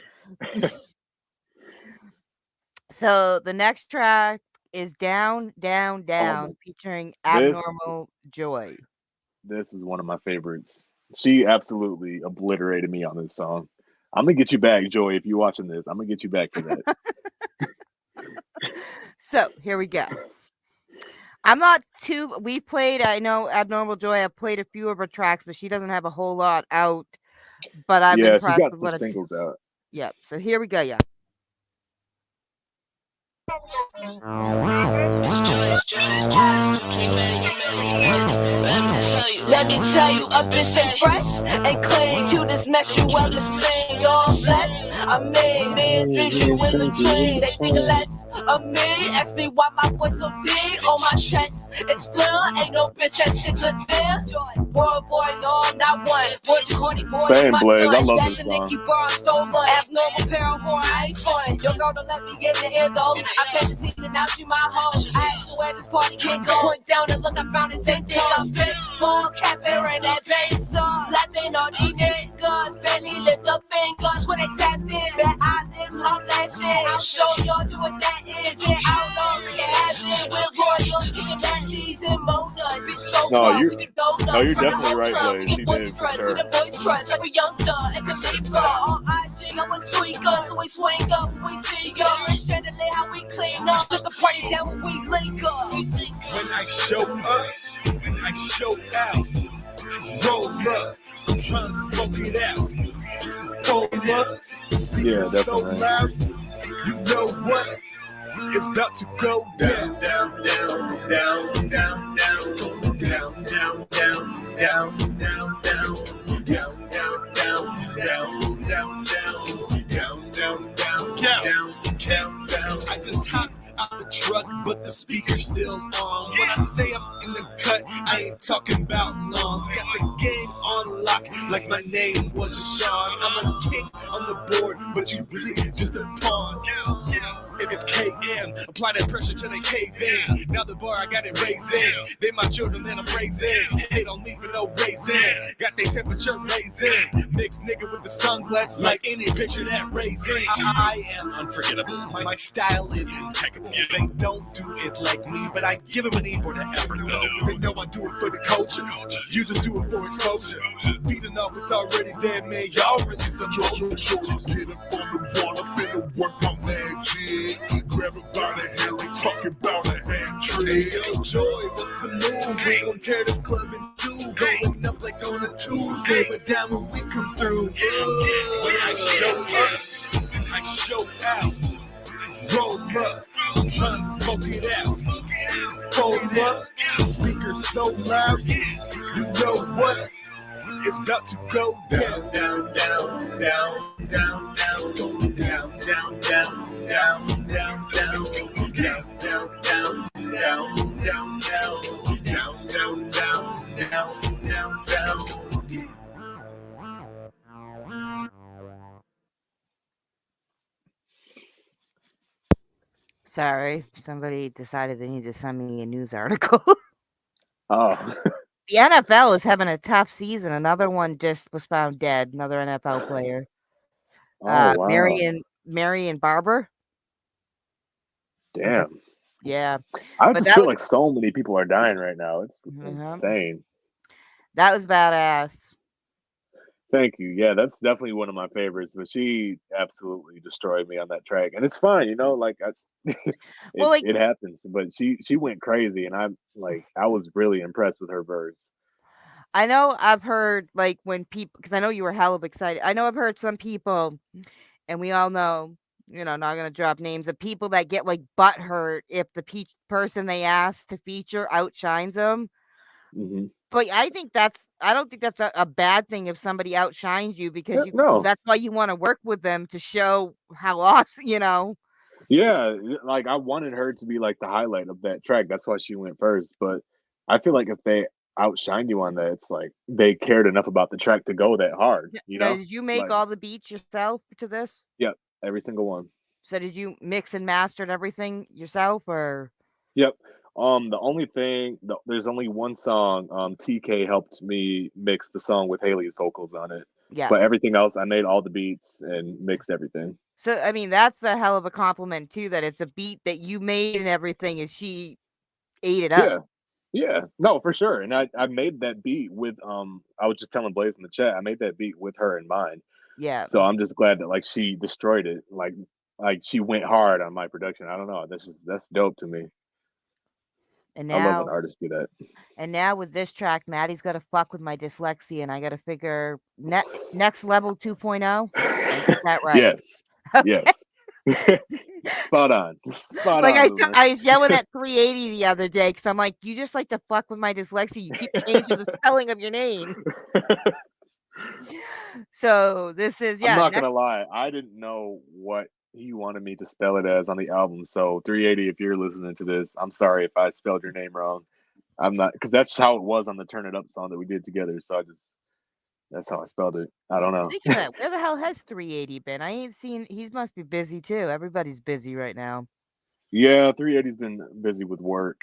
So the next track is Down, Down, Down, featuring Abnormal Joy. This is one of my favorites. She absolutely obliterated me on this song. I'm gonna get you back, Joy. If you're watching this, I'm gonna get you back for that. So here we go. We played, I know Abnormal Joy, I've played a few of her tracks, but she doesn't have a whole lot out. But I've been impressed she got with some singles out. Yep. So here we go, yeah. Let me tell you, up and say fresh and clean, cutest mess you ever seen. God bless, I mean, me and you in between. They think less of me. Ask me why my voice so deep on my chest. It's fluent, ain't no bitch that shit good there. Boy, no, I'm not one. Boy, corny boy, Same, my Blaze. son. I love That's this a song. Nicky Bar stolen. Abnormal parahorn, I ain't fun. Your girl don't let me get in here though. I pay the scene and now she my hoe. I had to wear this party can't go. Point down and look, I found it. Take I'm baseball cap wearing that bass on. Laughing on these niggas, barely lift up fingers when they tapped in. Bad eyelids, I'm last shit. I'll show y'all do what that is. And outlaw, we can have it. We're royals, kicking back these and monas. Be so far, we do donuts. No, you're Run the definitely whole right, club, we Blaze. get She boys did for trust. We sure. the boys trust, like a young thug and believe on IG, I was tweaker, so we swing up when we see ya. And chandelier, how we clean up. Let the party down when we link up. When I show up, I show out. Roll up, I'm trying to smoke it out. Pull up, speaker so loud. You know what? It's about to go down, down, down, down, down, down. It's going down, down, down, down, down, down, down, down, down, down, down, down, down, down, down, down. I just hopped out the truck, but the speaker's still on. When I say I'm in the cut, I ain't talking about lawns. Got the game on lock, like my name was Sean. I'm a king on the board, but you really just a pawn. It's KM, apply that pressure till they cave in. Now the bar, I got it raising. They my children and I'm raising. They don't leave with no raisin. Got their temperature raising. Mixed nigga with the sunglasses, like any picture that raising. I am unforgettable. My style is impeccable. They don't do it like me, but I give them an E for the effort though. They know I do it for the culture. You just do it for exposure. Beating up, it's already dead, man. Y'all really some motion. Get up on the wall, I'm finna work my magic. Grab it by the hair, we talking about a hand trick. Hey, yo, Joy, what's the move? We gon' tear this club in two. Going up like on a Tuesday, but down when we come through. When I show up, I show out. Roll up, I'm trying to smoke it out. Pull up, the speaker's so loud. You know what? It's about to go down, down, down, down, down, down. It's going down, down, down, down, down, down. It's going down, down, down, down, down, down. It's going down, down, down, down, down, down. Sorry, somebody decided they need to send me a news article. Oh. The NFL is having a tough season. Another one just was found dead. Another NFL player. Oh, wow. Marion Barber. Damn. Yeah. I just feel like so many people are dying right now. It's insane. That was badass. Thank you. Yeah, that's definitely one of my favorites. But she absolutely destroyed me on that track, and it's fine, you know. Like, it happens. But she went crazy, and I was really impressed with her verse. I know I've heard like when people, because I know you were hella excited. I know I've heard some people, and we all know, you know, not gonna drop names of people that get like butthurt if the person they asked to feature outshines them. Mm-hmm. But I don't think that's a bad thing if somebody outshines you, because that's why you want to work with them, to show how awesome, you know. Yeah, like I wanted her to be like the highlight of that track. That's why she went first. But I feel like if they outshine you on that, it's like they cared enough about the track to go that hard. You know? Did you make all the beats yourself to this? Yep, every single one. So did you mix and master everything yourself, or? Yep. The only thing, there's only one song. TK helped me mix the song with Haley's vocals on it. Yeah. But everything else, I made all the beats and mixed everything. So I mean, that's a hell of a compliment too. That it's a beat that you made and everything, and she ate it up. Yeah. No, for sure. And I made that beat with I was just telling Blaze in the chat, I made that beat with her in mind. Yeah. So I'm just glad that like she destroyed it. Like she went hard on my production. I don't know. That's dope to me. And now, I love when artists do that. And now with this track, Maddie's got to fuck with my dyslexia, and I got to figure next level 2.0. Is that right? Yes. Okay. Yes. Spot on. Like I was yelling at 380 the other day because I'm like, you just like to fuck with my dyslexia. You keep changing the spelling of your name. So this is, I'm not gonna lie, I didn't know what he wanted me to spell it as on the album. So 380, if you're listening to this, I'm sorry if I spelled your name wrong. I'm not, because that's how it was on the Turn It Up song that we did together. So that's how I spelled it. I don't know. Speaking of that, where the hell has 380 been? I ain't seen. He must be busy too. Everybody's busy right now. Yeah, 380's been busy with work,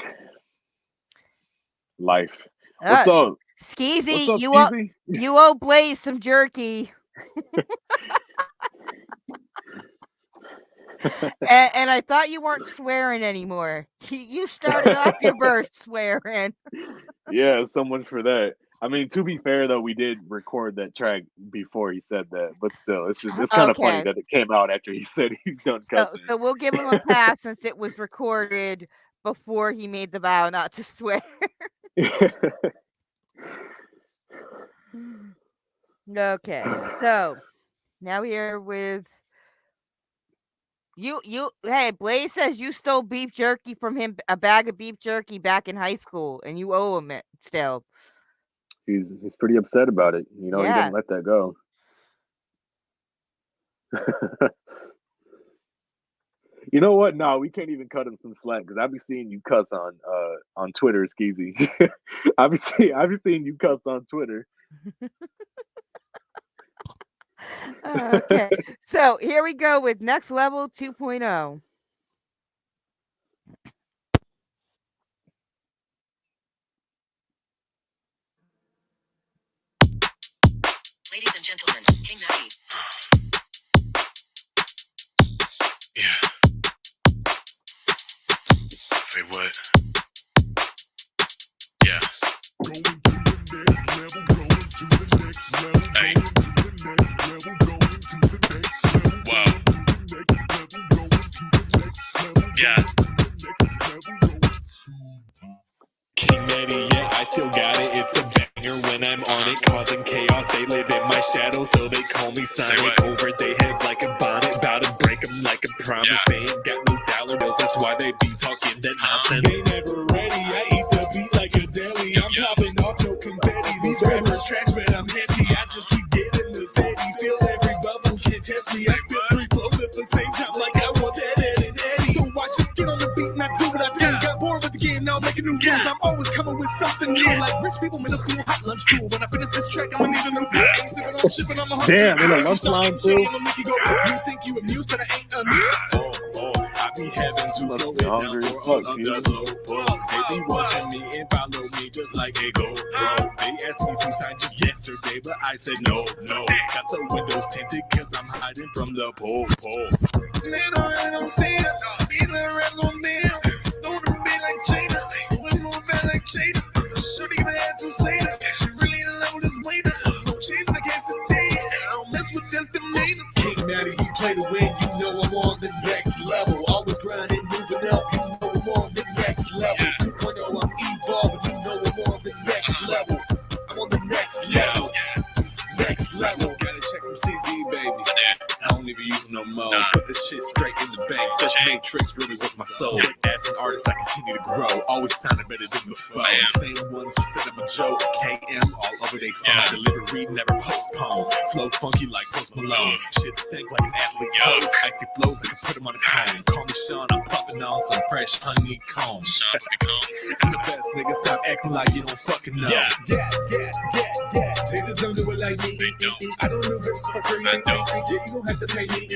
life. What's up, Skeezy? What's up, Skeezy? You owe Blaze some jerky. And I thought you weren't swearing anymore. You started off your verse swearing. Yeah, so much for that. I mean, to be fair though, we did record that track before he said that, but still, it's kind of funny Okay. that it came out after he said he's done So cussing. we'll give him a pass since it was recorded before he made the vow not to swear. Okay, so now we are with you. Hey, Blaze says you stole beef jerky from him, a bag of beef jerky back in high school, and you owe him it still. He's pretty upset about it. You know, he Yeah. didn't let that go. You know what? No, we can't even cut him some slack because I be seeing you cuss on Twitter, Skeezy. I be seeing you cuss on Twitter. Okay, so here we go with Next Level 2.0. Ladies and gentlemen, King Madi. Yeah. Say what? Yeah. Going to the next level, going to the next level, Hey. going to the next level, going to the next level, Wow. going to the next level, going to the next level, Yeah. going to the next level, going to King Madi, yeah, I still got it. It's a banger when I'm on it, causing chaos. They live in my shadow, so they call me Sonic. Over their heads like a bonnet, bout to break them like a promise. Yeah. They ain't got no dollar bills, that's why they be talking that nonsense. They never ready, I eat the beat like a deli. I'm popping off no confetti. These rappers trash, man, I'm heavy. I just keep getting the fatty. Feel every bubble, can't test me. I spit 3 flows at the same time like I want that Ed and Eddie. So I just get on the beat and I do what I do. Got bored with the game, now I'm making new rules. I'm always coming with something new. Like rich people, middle school, hot lunch crew. When I finish this track, I'ma need a new beat. Ain't sipping, I'm shipping, I'm a hungry. Damn, in a lunch line too. You think you amused, but I ain't amused. I be having to Must flow be it down hungry as for fuck, all of Caesar. the slow bugs. They be watching me and follow me just like a GoPro. They asked me to sign just yesterday, but I said no. Got the windows tinted cause I'm hiding from the pole. Man, I really don't see it. Either rap on me. Don't be like Jada. We move back like Jada. Shouldn't even have to say that. She really in love with this waiter. No change in the case today. I don't mess with this demeanor. King Madi, he play to win, you know I'm on the next level. Always grinding, moving up, you know I'm on the next level. 2.0, I'm evolving, you know I'm on the next level. I'm on the next level. Next level. Gotta check them CD, baby. I don't even use them no more. Put this shit straight in the bank. Just Matrix really was my soul. As an artist, I continue to grow. Always sounded better than before. Same ones who said I'm a joke. KM all over they phone. Delivery never postpone. Flow funky like Post Malone. Shit stink like an athlete toes. Icy flows, I can put them on a cone. Call me Sean, I'm puffing on some fresh honeycomb. And the best nigga, stop acting like you don't fucking know. Yeah. They just don't do it like me. I don't do this for free. Yeah, you gon' have to pay me.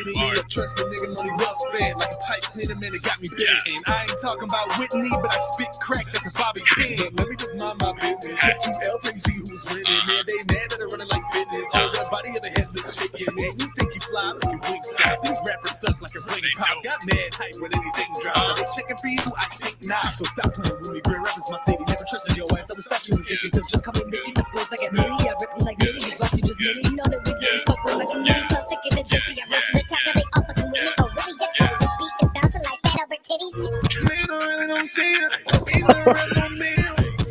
Trust me, nigga, money well spent. Like a pipe cleaner, man, it got me big. And I ain't talking about Whitney, but I spit crack, that's a Bobby Pin. But let me just mind my business. Check 2 L's and see who's winning. Man, they mad that I'm running like fitness. Hold the body of the head that's shaking. Man, you think you fly, make you wing stop. These rappers stuck like a ring pop. Got mad hype when anything drops. Are they checking for you? I think not. So stop playing with me. Great rappers, my city. Never trusted your ass. I was thought you was iffy. So just come and make it the flows like a mini. I rip them like mini. You watch you just mini. You know that we get fuck with like a mini. So sick in the Jesse. I rip to the top of they all fucking with me. Oh, really? Get this beat is bouncing like that over titties. Man, I really don't see it. Either rap on me.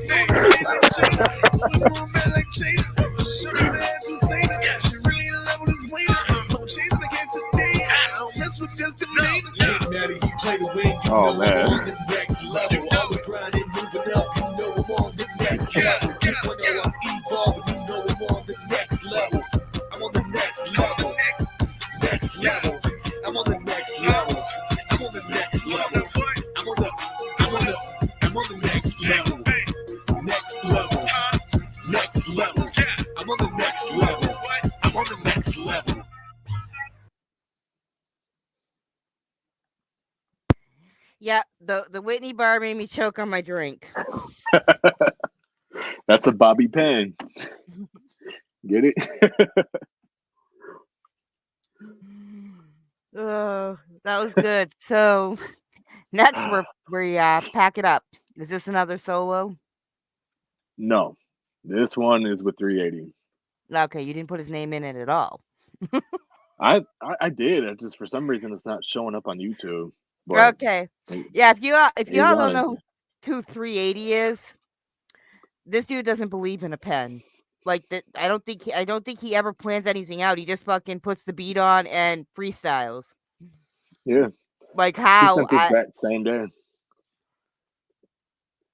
Don't be like Jada. We move back like Jada. Shouldn't even have to say that. She really in love with this waiter. No change in the case today. I don't mess with this demeanor. King Madi, he play to win, you Oh, know man. I'm on the next level. Always grinding, moving up, you know I'm on the next level. 2.0, I'm evolving, you know I'm on the next level. I'm on the next level. Next level. I'm on the next level. I'm on the next level. I'm on the next level. Next level. Next level. I'm on the next level. I'm on the next level. Yeah, the Whitney bar made me choke on my drink. That's a Bobby Pin. Get it? That was good. So next we pack it up. Is this another solo? No, this one is with 380. Okay, you didn't put his name in it at all. I did. I just for some reason it's not showing up on YouTube. But Okay. Yeah, if you all don't wanted know who 380 is, this dude doesn't believe in a pen. Like that, I don't think he ever plans anything out. He just fucking puts the beat on and freestyles. Yeah. Like He how sent this that same day.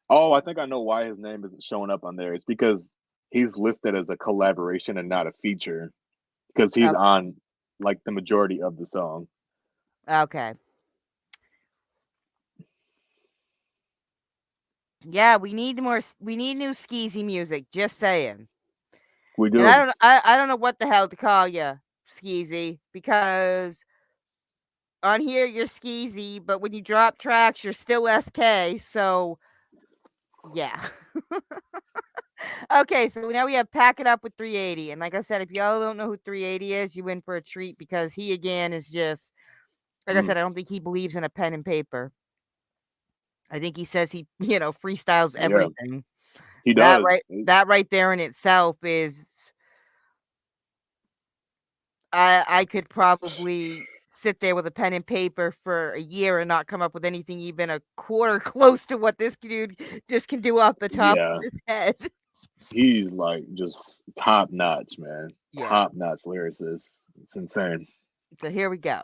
Oh, I think I know why his name isn't showing up on there. It's because he's listed as a collaboration and not a feature. Because he's on like the majority of the song. Okay. Yeah, we need new skeezy music. Just saying. We do. And I don't know what the hell to call you, skeezy, because on here you're skeezy, but when you drop tracks, you're still SK. So, yeah. Okay, so now we have Pack It Up with 380. And like I said, if y'all don't know who 380 is, you in for a treat because he, again, is just, like I said, I don't think he believes in a pen and paper. I think he says he, freestyles everything. He does. That right there in itself is, I could probably sit there with a pen and paper for a year and not come up with anything even a quarter close to what this dude just can do off the top of his head. He's like just top notch, man. Yeah. Top notch lyricist. It's insane. So here we go.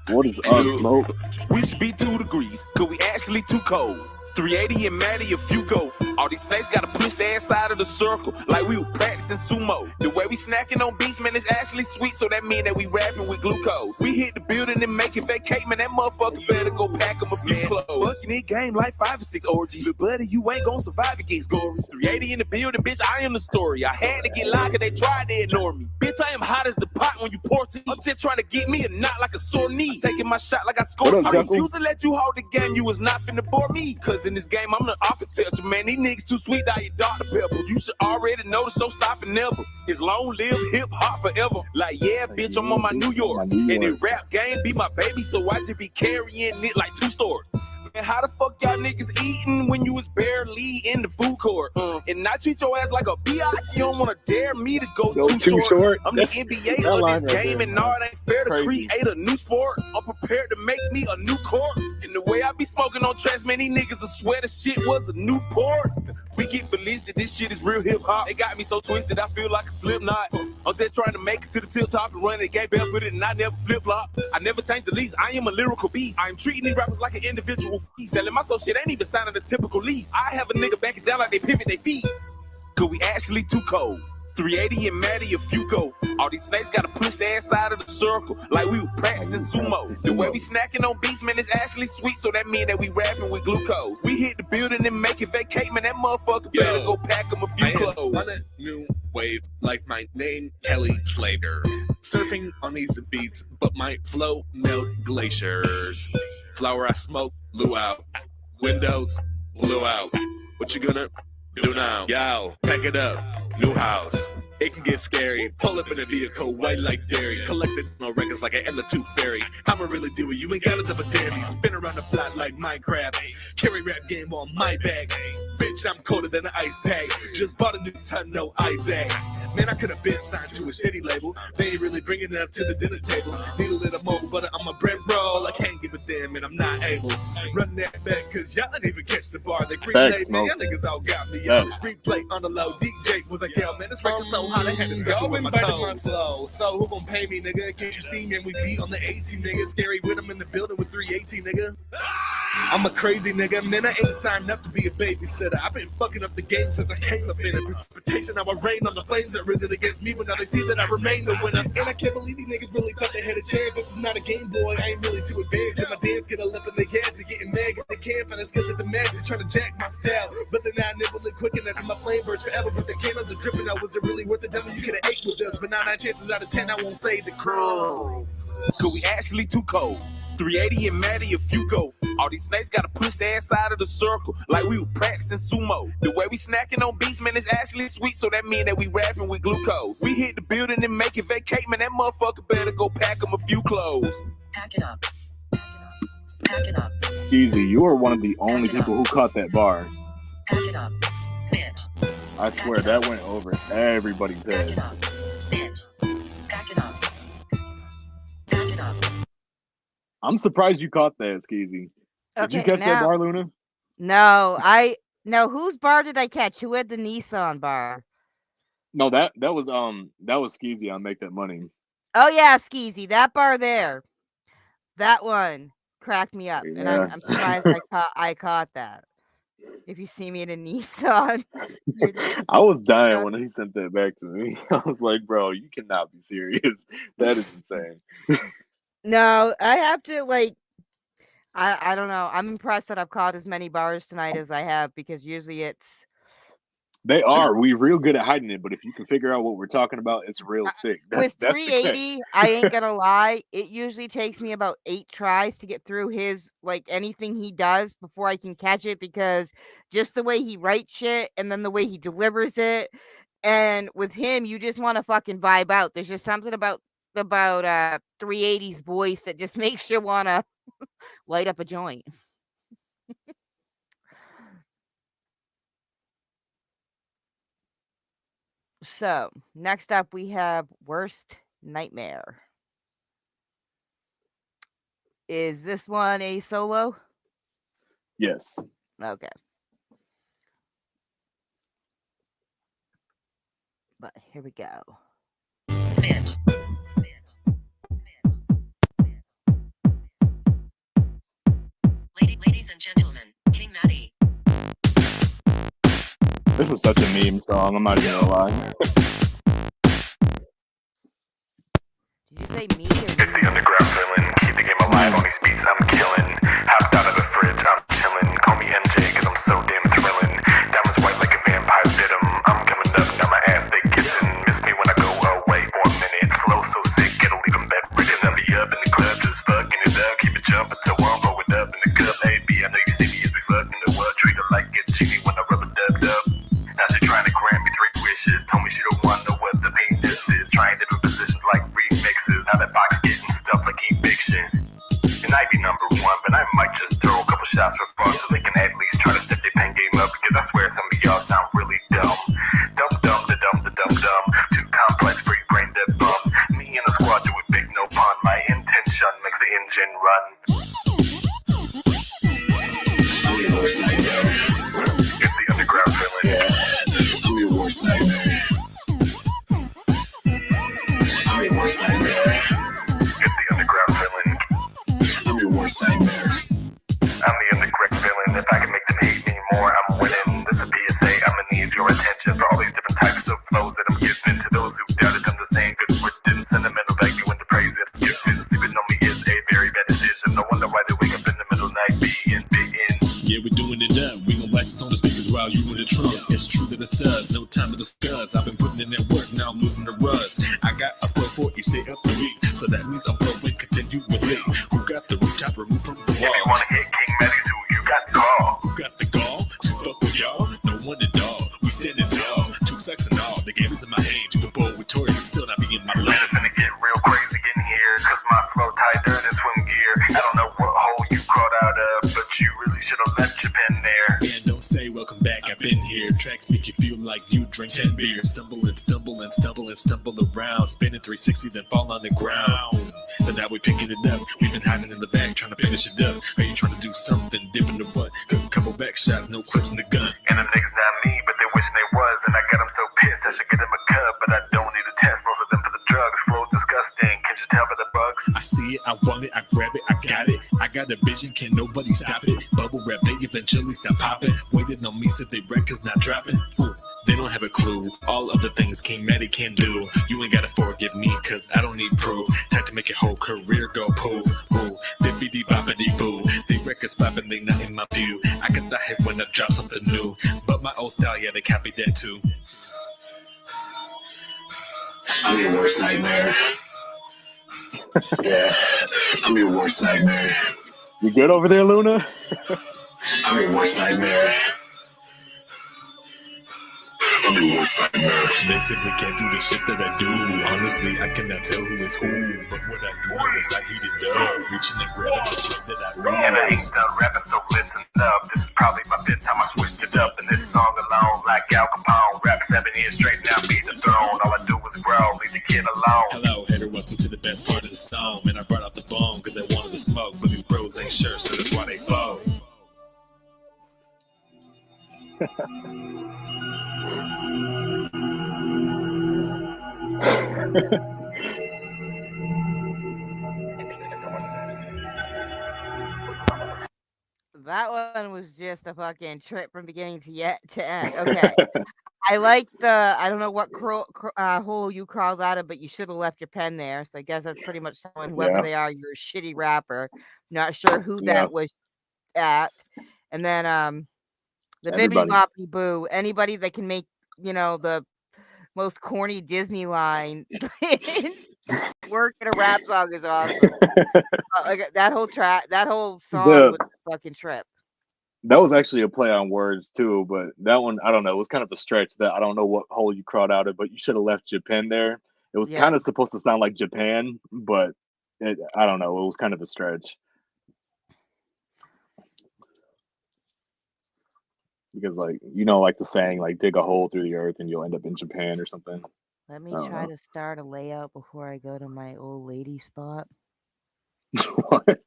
What is up, Smoke? We should be 2 degrees, cause we actually too cold. 380 and Madi, a few goats. All these snakes gotta push their ass out of the circle, like we were practicing sumo. The way we snacking on beats, man, it's actually sweet, so that mean that we rapping with glucose. We hit the building and make it vacate, man, that motherfucker better go pack him a few clothes. Fuck, you need game like 5 or 6 orgies. But buddy, you ain't gonna survive against Gory. 380 in the building, bitch, I am the story. I had to get locked cause they tried to ignore me. Bitch, I am hot as the pot when you pour tea. I'm just trying to get me a knot like a sore knee. Taking my shot like I scored. I refuse to let you hold the game, you was not finna bore me. Cause in this game, I'm the architecture, man. These niggas too sweet, I eat Dr. Pepper. You should already know the show stopping never. It's long live hip hop forever. Like, yeah, bitch, I'm on my New York. And the rap game be my baby, so I just be carrying it like 2 stories. Man, how the fuck y'all niggas eating when you was barely in the food court? And I treat your ass like a biatch. You don't wanna dare me to go too short. I'm the NBA of this game, and no, it ain't fair to create a new sport. I'm prepared to make me a new corpse. And the way I be smoking on tracks, man, these niggas will swear the shit was a new port. We get believed that this shit is real hip hop. It got me so twisted, I feel like a slip knot. I'm just trying to make it to the tip top and run the game barefooted, and I never flip flop. I never change the lease. I am a lyrical beast. I'm treating these rappers like an individual fee. Selling my soul shit ain't even signing the typical lease. I have a nigga backing down like they pivot they feet. Cause we actually too cold. 380 and Madi, a few goats. All these snakes gotta push their ass out of the circle, like we were practicing sumo. The way we snacking on beats, man, it's actually sweet, so that mean that we rapping with glucose. We hit the building and make it vacate, man, that motherfucker better go pack him a few clothes. On a new wave, like my name, Kelly Slater. Surfing on easy beats, but my flow melt glaciers. Flower I smoke, blew out. Windows, blew out. What you gonna do now? Yo, pack it up. NutHouze. It can get scary. Pull up in a vehicle, white like dairy. Collected my records like I am the tooth fairy. I'ma really do it, you ain't gotta double dare me. Spin around the block like Minecraft. Carry rap game on my back. Bitch, I'm colder than an ice pack. Just bought a new Nintendo Isaac. Man, I could've been signed to a shitty label. They ain't really bringing it up to the dinner table. Need a little more butter on my bread roll. I can't give a damn and I'm not able. Run that back cause y'all didn't even catch the bar. The green play, man, y'all niggas all got me up. Replay on the low. DJ was like, yo, man, this record so hot I had to scratch with my toes. So who gon' pay me, nigga? Can't you see, man? We be on the 18, nigga. Scary with them in the building with 318, nigga. I'm a crazy nigga, man, I ain't signed up to be a babysitter. I've been fucking up the game since I came up in it. Precipitation, I will rain on the flames that risen against me, but now they see that I remain the winner. And I can't believe these niggas really thought they had a chance. This is not a game, boy, I ain't really too advanced. And my dance get a lip in the gas, they getting mad, get they can't find the skills at the masses, trying to jack my style. But they're not nibbling quick enough, and my flame burns forever, but the candles are dripping out. Was it really worth the devil? You could have ate with us, but now 9 chances out of 10, I won't say the crew. Cause we actually too cold. 380 and Madi, a few goals. All these snakes gotta push their ass out of the circle, like we were practicing sumo. The way we snacking on beats, man, is actually sweet, so that mean that we rapping with glucose. We hit the building and make it vacate, man, that motherfucker better go pack him a few clothes. Pack it up. Pack it up. Easy, you are one of the only people who caught that bar. Pack it up. Bitch. I swear that went over everybody's head. Pack it up. Bitch. Pack it up. Pack it up. I'm surprised you caught that, Skeezy. Did you catch that bar, Luna? No, whose bar did I catch? Who had the Nissan bar? No, that was Skeezy on Make That Money. Oh yeah, Skeezy, that bar there. That one cracked me up. Yeah. And I'm surprised I caught that. If you see me in a Nissan. I was dying when he sent that back to me. I was like, bro, you cannot be serious. That is insane. No, I have to I don't know. I'm impressed that I've caught as many bars tonight as I have, because usually it's They are. We real good at hiding it, but if you can figure out what we're talking about, it's real sick. with That's the catch. 380, I ain't gonna lie. It usually takes me about 8 tries to get through his anything he does before I can catch it, because just the way he writes shit and then the way he delivers it. And with him, you just want to fucking vibe out. There's just something about 380's voice that just makes you want to light up a joint. So, next up we have Worst Nightmare. Is this one a solo? Yes. Okay. But here we go. Bitch. Ladies and gentlemen, King Madi. This is such a meme song, I'm not even gonna lie. Did you say me or It's the underground villain. Keep the game alive on these beats I'm killing. Hopped out of the fridge, I'm chilling. Call me MJ, cause I'm so damn thrilling. Diamonds white like a vampire bit 'em. I'm coming up, now my ass they kissing. Miss me when I go away for a minute. Flow so sick, it'll leave 'em bedridden. I'll be up in the club, just fucking it up. Keep it jumping till one, roll it up in the cup. Hey, B, I know you see me as we fucking the what? Treat her like get jiggy when I rub a dub. Now she trying to grant me 3 wishes. Told me she don't want to know what the penis is. Trying different positions like remixes. Now that box getting stuff like eviction. And I be number 1, but I might just throw a couple shots for fun, so they can at least try to step their pen game up. Because I swear some of y'all sound really dumb. Dumb. Too complex for your brain dead bums. Me and the squad do it big, no pun. My intention makes the engine run. It's the underground villain. I'm your worst nightmare. I'm your worst nightmare. It's the underground villain. I'm your worst nightmare. I'm the underground villain. If I can make them hate me more, I'm winning. This is a PSA. I'ma need your attention for all these different types of flows that I'm giving to those who doubted. I'm the same good written, sentimental value and the praise that I'm giving. Sleeping on me is a very bad decision. No wonder why they wake up in the middle of the night being bitten. Yeah, we're doing it up. We gon' blast this on the speakers while you in the trunk. It's true that it's us, no time to discuss. I've been putting in that work, now I'm losing the rust. I got a flow for each day of the week, so that means I'm flowing continuously. Who got the rooftop removed from the If you walls? wanna hit King Madi's, who you got to call? Who got the gall to fuck with y'all? No one at all. We standing tall, 2 sex and all. The game is in my hand. You can bowl with Tori and still not be in my Man, it's gonna lane. get real crazy in here, cause my flow tighter than swim gear. I don't know what hole you crawled out of, but you really should've left your pen there. And don't say welcome back, I've been here. Tracks make you feel like you drink 10 beers. Stumble around. Spinning 360, then fall on the ground. But now we picking it up. We've been hiding in the back, trying to finish it up. Are you trying to do something different or what? Couple back shots, no clips in the gun. And them niggas not me, but they wishing they was. And I got them so pissed, I should get them a cup. But I don't need a test, most of them for the drugs. Flow's disgusting, can't you tell by the bugs? I see it, I want it, I grab it, I got it. I got a vision, can't nobody stop it. Bubble wrap, they eventually stop popping. Waiting on me, so they records not dropping. Ooh. They don't have a clue. All other things King Madi can do. You ain't gotta forgive me, cause I don't need proof. Time to make your whole career go poof. Ooh, bippity boppity boo. The records flopping, they not in my view. I get the hype when I drop something new. But my old style, yeah, they copied that too. I'm your worst nightmare. Yeah, I'm your worst nightmare. You good over there, Luna? I'm your worst nightmare. They simply can't do the shit that I do. Honestly, I cannot tell who is who. But what I do is I heat it up, reaching and grabbing the string that I lose. And I ain't done rapping, so listen up. This is probably my fifth time I switched it up. And this song alone, like Al Capone, rap 7 years straight, now beat the throne. All I do is grow, leave the kid alone. Hello, hater, welcome to the best part of the song. Man, I brought out the bone, cause I wanted to smoke. But these bros ain't sure, so that's why they fall. That one was just a fucking trip from beginning to end. Okay. I like the, I don't know what hole you crawled out of, but you should have left your pen there. So I guess that's pretty much someone, whoever they are, you're a shitty rapper. Not sure who that was at. And then the bibbidi boppity boo, anybody that can make, you know, the most corny Disney line work in a rap song is awesome. Like that whole song was a fucking trip. That was actually a play on words too, but that one, I don't know, it was kind of a stretch. That I don't know what hole you crawled out of, but you should have left Japan there. It was kind of supposed to sound like Japan, but I don't know, it was kind of a stretch. Because, like, you know, like the saying, like, dig a hole through the earth and you'll end up in Japan or something. Let me try to start a layout before I go to my old lady spot. What?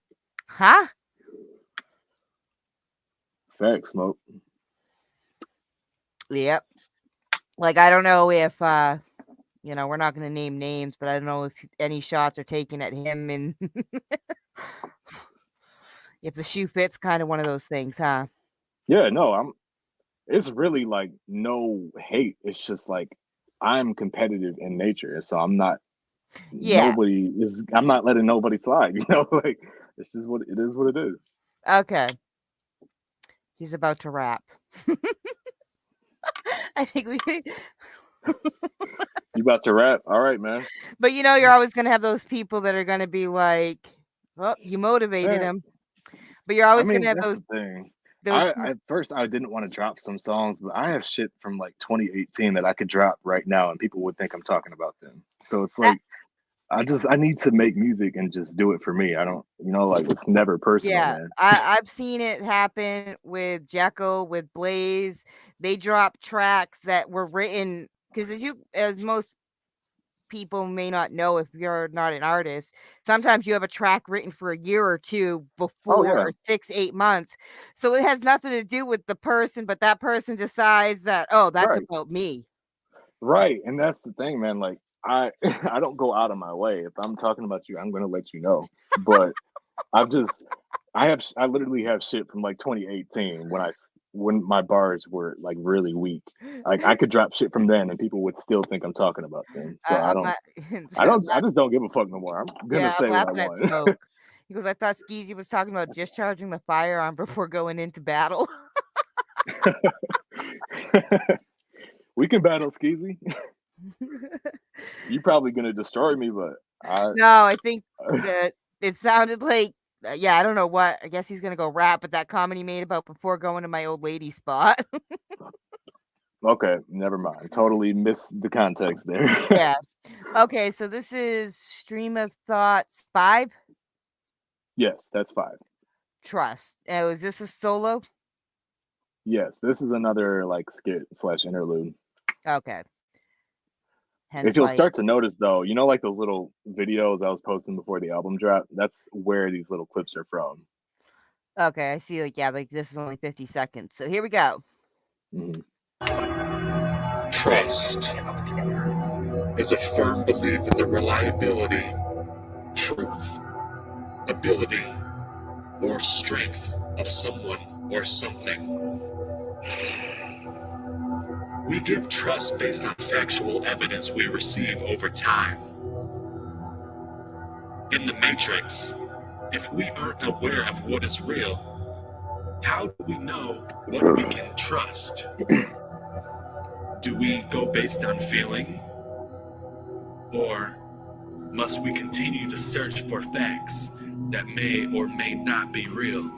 Huh? Facts, smoke. Yep. Like, I don't know if, you know, we're not going to name names, but I don't know if any shots are taken at him and if the shoe fits, kind of one of those things, huh? Yeah, no, it's really like no hate. It's just like I'm competitive in nature, so I'm not. Yeah. I'm not letting nobody slide. You know, like it's just what it is. What it is. Okay. He's about to rap. I think we. You about to rap? All right, man. But you know, you're always gonna have those people that are gonna be like, "Oh, you motivated him," but you're always gonna have those. Thing. At first, I didn't want to drop some songs, but I have shit from like 2018 that I could drop right now, and people would think I'm talking about them. So it's like, I need to make music and just do it for me. I don't, you know, like it's never personal. Yeah, man. I've seen it happen with Jekyll, with Blaze. They drop tracks that were written because, as most people may not know, if you're not an artist, sometimes you have a track written for a year or two before, or 6-8 months. So it has nothing to do with the person, but that person decides that, oh, that's about me. Right. And that's the thing, man. Like I don't go out of my way. If I'm talking about you, I'm going to let you know. But I literally have shit from like 2018 when my bars were like really weak. Like I could drop shit from then and people would still think I'm talking about them. So I just don't give a fuck no more. I'm gonna say what I want. Smoke. He goes, I thought Skeezy was talking about discharging the firearm before going into battle. We can battle, Skeezy. You're probably gonna destroy me, but no, I think that it sounded like I don't know what. I guess he's gonna go rap, but that comment he made about before going to my old lady spot. Okay, never mind. Totally missed the context there. Yeah. Okay, so this is Stream of Thoughts 5? Yes, that's 5. Trust. Is this a solo? Yes, this is another like skit / interlude. Okay. If you'll start to notice, though, you know, like those little videos I was posting before the album drop, that's where these little clips are from. Okay, I see. Like this is only 50 seconds. So here we go. Mm-hmm. Trust is a firm belief in the reliability, truth, ability, or strength of someone or something. We give trust based on factual evidence we receive over time. In the Matrix, if we aren't aware of what is real, how do we know what we can trust? Do we go based on feeling? Or must we continue to search for facts that may or may not be real?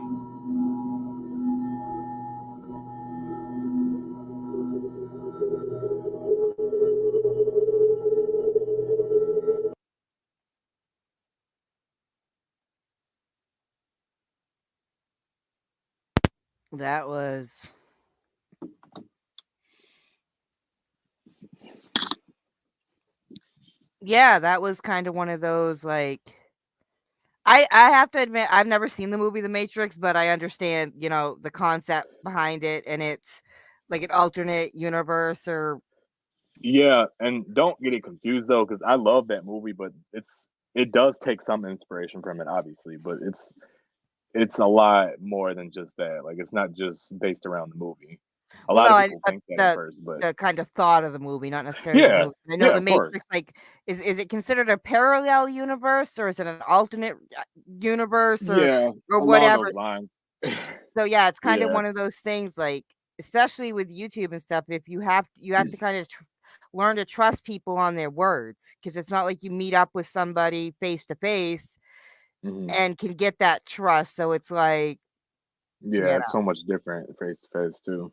That was that was kind of one of those, like, I have to admit I've never seen the movie The Matrix, but I understand, the concept behind it, and it's like an alternate universe or Yeah, and don't get it confused though, because I love that movie, but it does take some inspiration from it, obviously, but it's a lot more than just that. Like, it's not just based around the movie. A well, lot no, of people think that at the first, but the kind of thought of the movie, not necessarily the yeah, movie. I know The of course. Matrix, like, is it considered a parallel universe, or is it an alternate universe, or Yeah, along whatever? those lines. So yeah, it's kind of Yeah. one of those things, like, especially with YouTube and stuff. If you have to kind of learn to trust people on their words, because it's not like you meet up with somebody face to face Mhm. and can get that trust. So it's like, Yeah, it's so much different face to face too.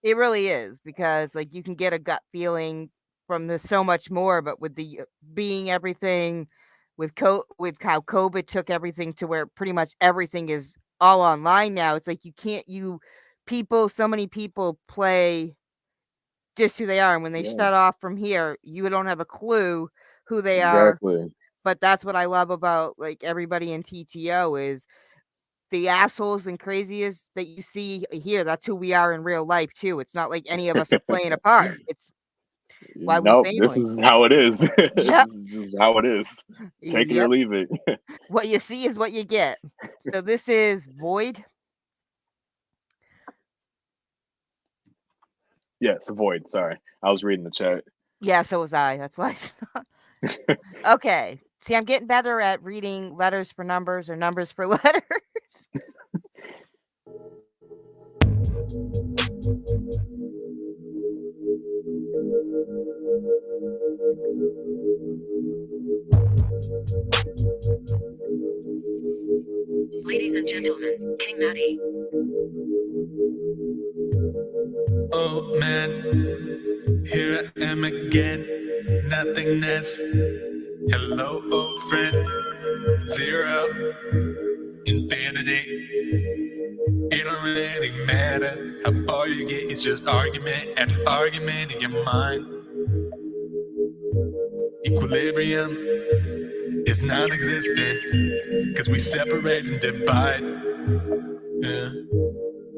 it really is, because like you can get a gut feeling from this so much more, but with the being everything with with how COVID took everything to where pretty much everything is all online now. It's like so many people play just who they are, and when they Yeah, shut off from here, you don't have a clue who they are. exactly. But that's what I love about like everybody in TTO is the assholes and craziest that you see here. That's who we are in real life too. It's not like any of us are playing a part. It's why we Nope, this family. is how it is. This Yep. is just how it is. Take it or Yep. leave it. What you see is what you get. So this is Void. Yeah, it's a void. Sorry, I was reading the chat. Yeah, so was I. That's why it's not. Okay. See, I'm getting better at reading letters for numbers or numbers for letters. Ladies and gentlemen, King Madi. Oh man, here I am again. Nothingness. Hello, old friend. Zero. Infinity. It don't really matter how far you get. It's just argument after argument in your mind. Equilibrium is non-existent, cause we separate and divide. Yeah.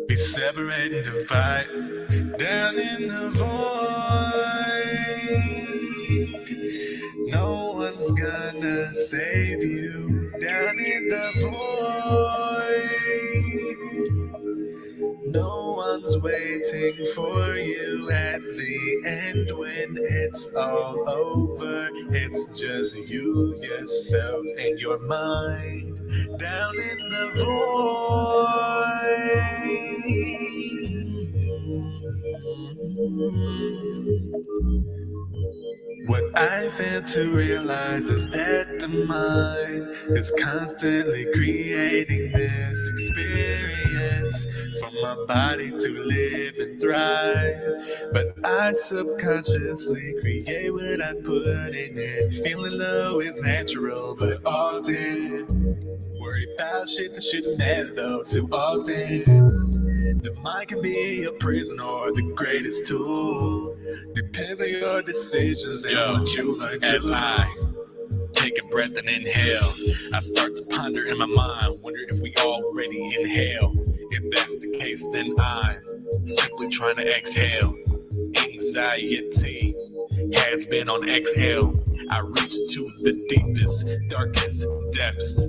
We separate and divide. Down in the void, no one's gonna save you. Down in the void, no one's waiting for you. At the end, when it's all over, it's just you, yourself, and your mind. Down in the void. What I fail to realize is that the mind is constantly creating this experience for my body to live and thrive. But I subconsciously create what I put in it. Feeling low is natural, but often worry about shit that shouldn't matter though too often. The mind can be a prison or the greatest tool. Depends on your decisions and what you learn to as I take a breath and inhale, I start to ponder in my mind, wonder if we already inhale. If that's the case, then I'm simply trying to exhale. Anxiety has been on exhale. I reach to the deepest, darkest depths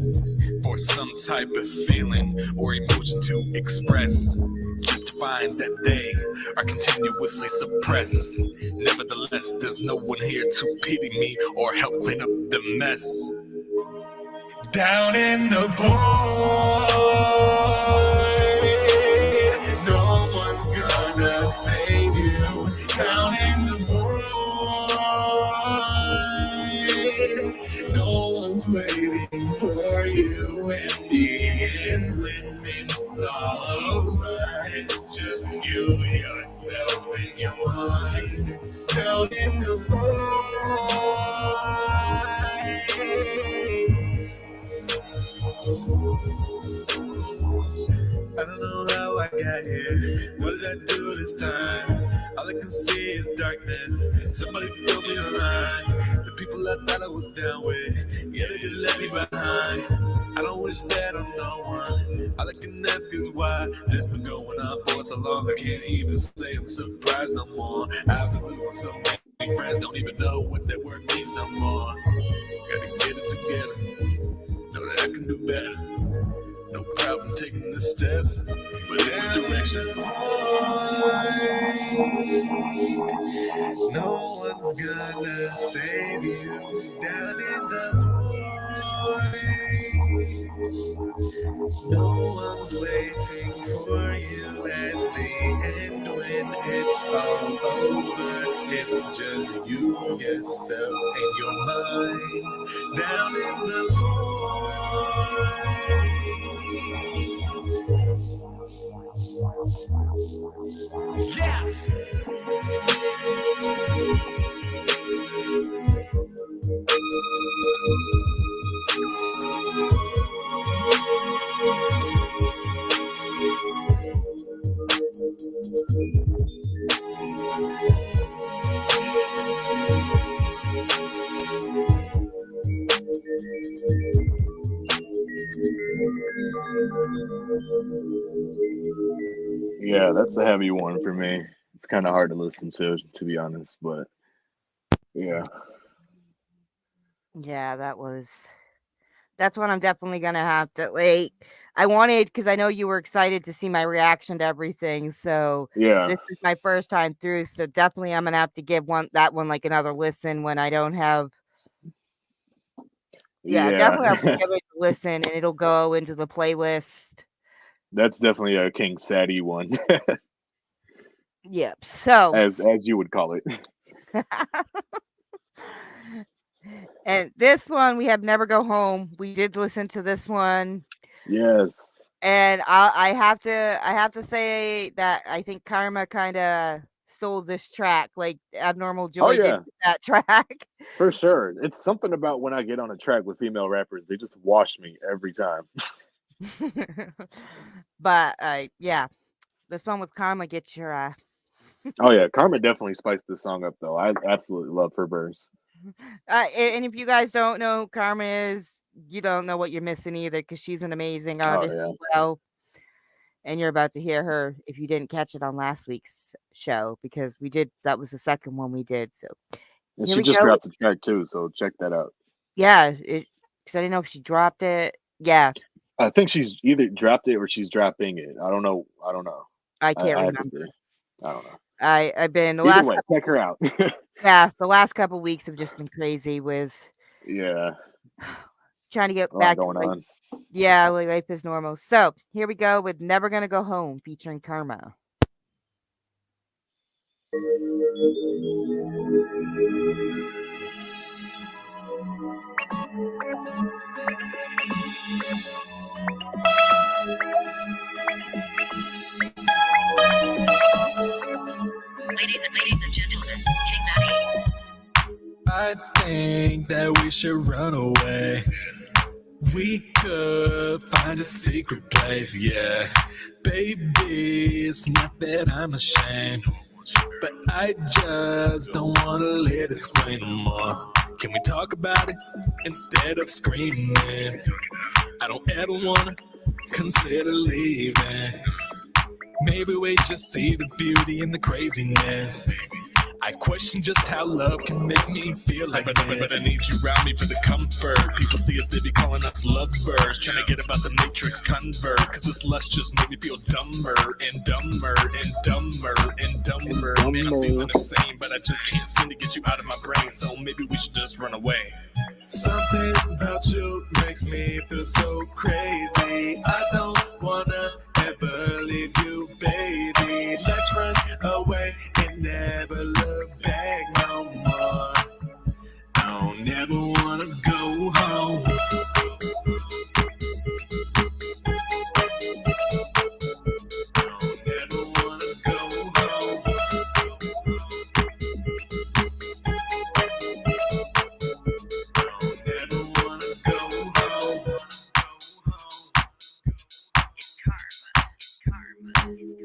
for some type of feeling or emotion to express, just to find that they are continuously suppressed. Nevertheless, there's no one here to pity me or help clean up the mess. Down in the void, no one's gonna save you. Down in the void, no one's waiting for you. In the end, when it's all over, it's just you, yourself, and your mind. Down in the void. I don't know how I got here. What did I do this time? All I can see is darkness. Somebody throw me a line. The people I thought I was down with, yeah, they just left me behind. I don't wish that on no one. All I can ask is why this been going on for so long. I can't even say I'm surprised no more. I've been losing so many friends, don't even know what that word means no more. Gotta get it together. Know that I can do better. No problem taking the steps, but in this direction. No one's gonna save you down in the void. No one's waiting for you at the end when it's all over. It's just you, yourself, and your mind down in the void. Yeah. Yeah, that's a heavy one for me. It's kind of hard to listen to be honest, but yeah. Yeah, that's one I'm definitely gonna have to I wanted, because I know you were excited to see my reaction to everything, so Yeah. this is my first time through, so definitely I'm gonna have to give that one like another listen when I don't have. Yeah, definitely have to give it a listen, and it'll go into the playlist. That's definitely a King Sadie one. Yep. So as you would call it. And this one, we have Never Go Home. We did listen to this one. Yes. And I have to say that I think Karma kind of stole this track, like Abnormal Joy did with that track. For sure. It's something about when I get on a track with female rappers, they just wash me every time. But yeah, this one with Karma gets your Oh yeah, Karma definitely spiced this song up though. I absolutely love her verse. And if you guys don't know who Karma is, you don't know what you're missing either, because she's an amazing artist as well. And you're about to hear her if you didn't catch it on last week's show, because that was the second one we did. So and she just dropped the track too, so check that out. Yeah, because I didn't know if she dropped it. Yeah. I think she's either dropped it or she's dropping it. I don't know. I can't remember. I don't know. I've been Either way, check her out. Yeah, the last couple of weeks have just been crazy with trying to get back going on. Yeah, like life is normal. So here we go with Never Gonna Go Home featuring Karma. Ladies and gentlemen, King Madi. I think that we should run away. We could find a secret place, yeah. Baby, it's not that I'm ashamed, but I just don't wanna let it sway no more. Can we talk about it instead of screaming? I don't ever wanna consider leaving. Maybe we just see the beauty in the craziness. I question just how love can make me feel like but I need you around me for the comfort. People see us, they be calling us lovebirds, trying to get about the matrix convert. Cause this lust just made me feel dumber and dumber and dumber and dumber. Man, I'm feeling the same, but I just can't seem to get you out of my brain. So maybe we should just run away. Something about you makes me feel so crazy. I don't wanna ever leave you, baby. Let's run away and never look back no more. I don't never wanna go home.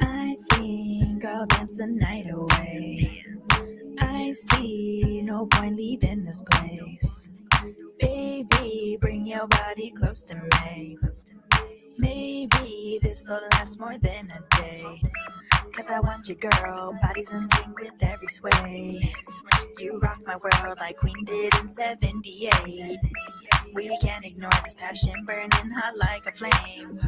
I think I'll dance the night away. I see no point leaving this place. Baby, bring your body close to me. Maybe this'll last more than a day. Cause I want your girl, bodies in sync with every sway. You rock my world like Queen did in 78. We can't ignore this passion burning hot like a flame.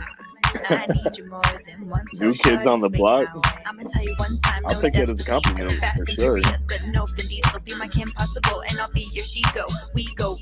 I need you more than once. So New Kids on the Block. I'ma tell you one time, I'll take that as a compliment fast for and sure. furious, but no, Vin Diesel be my Kim Possible, and I'll be your she-go. We go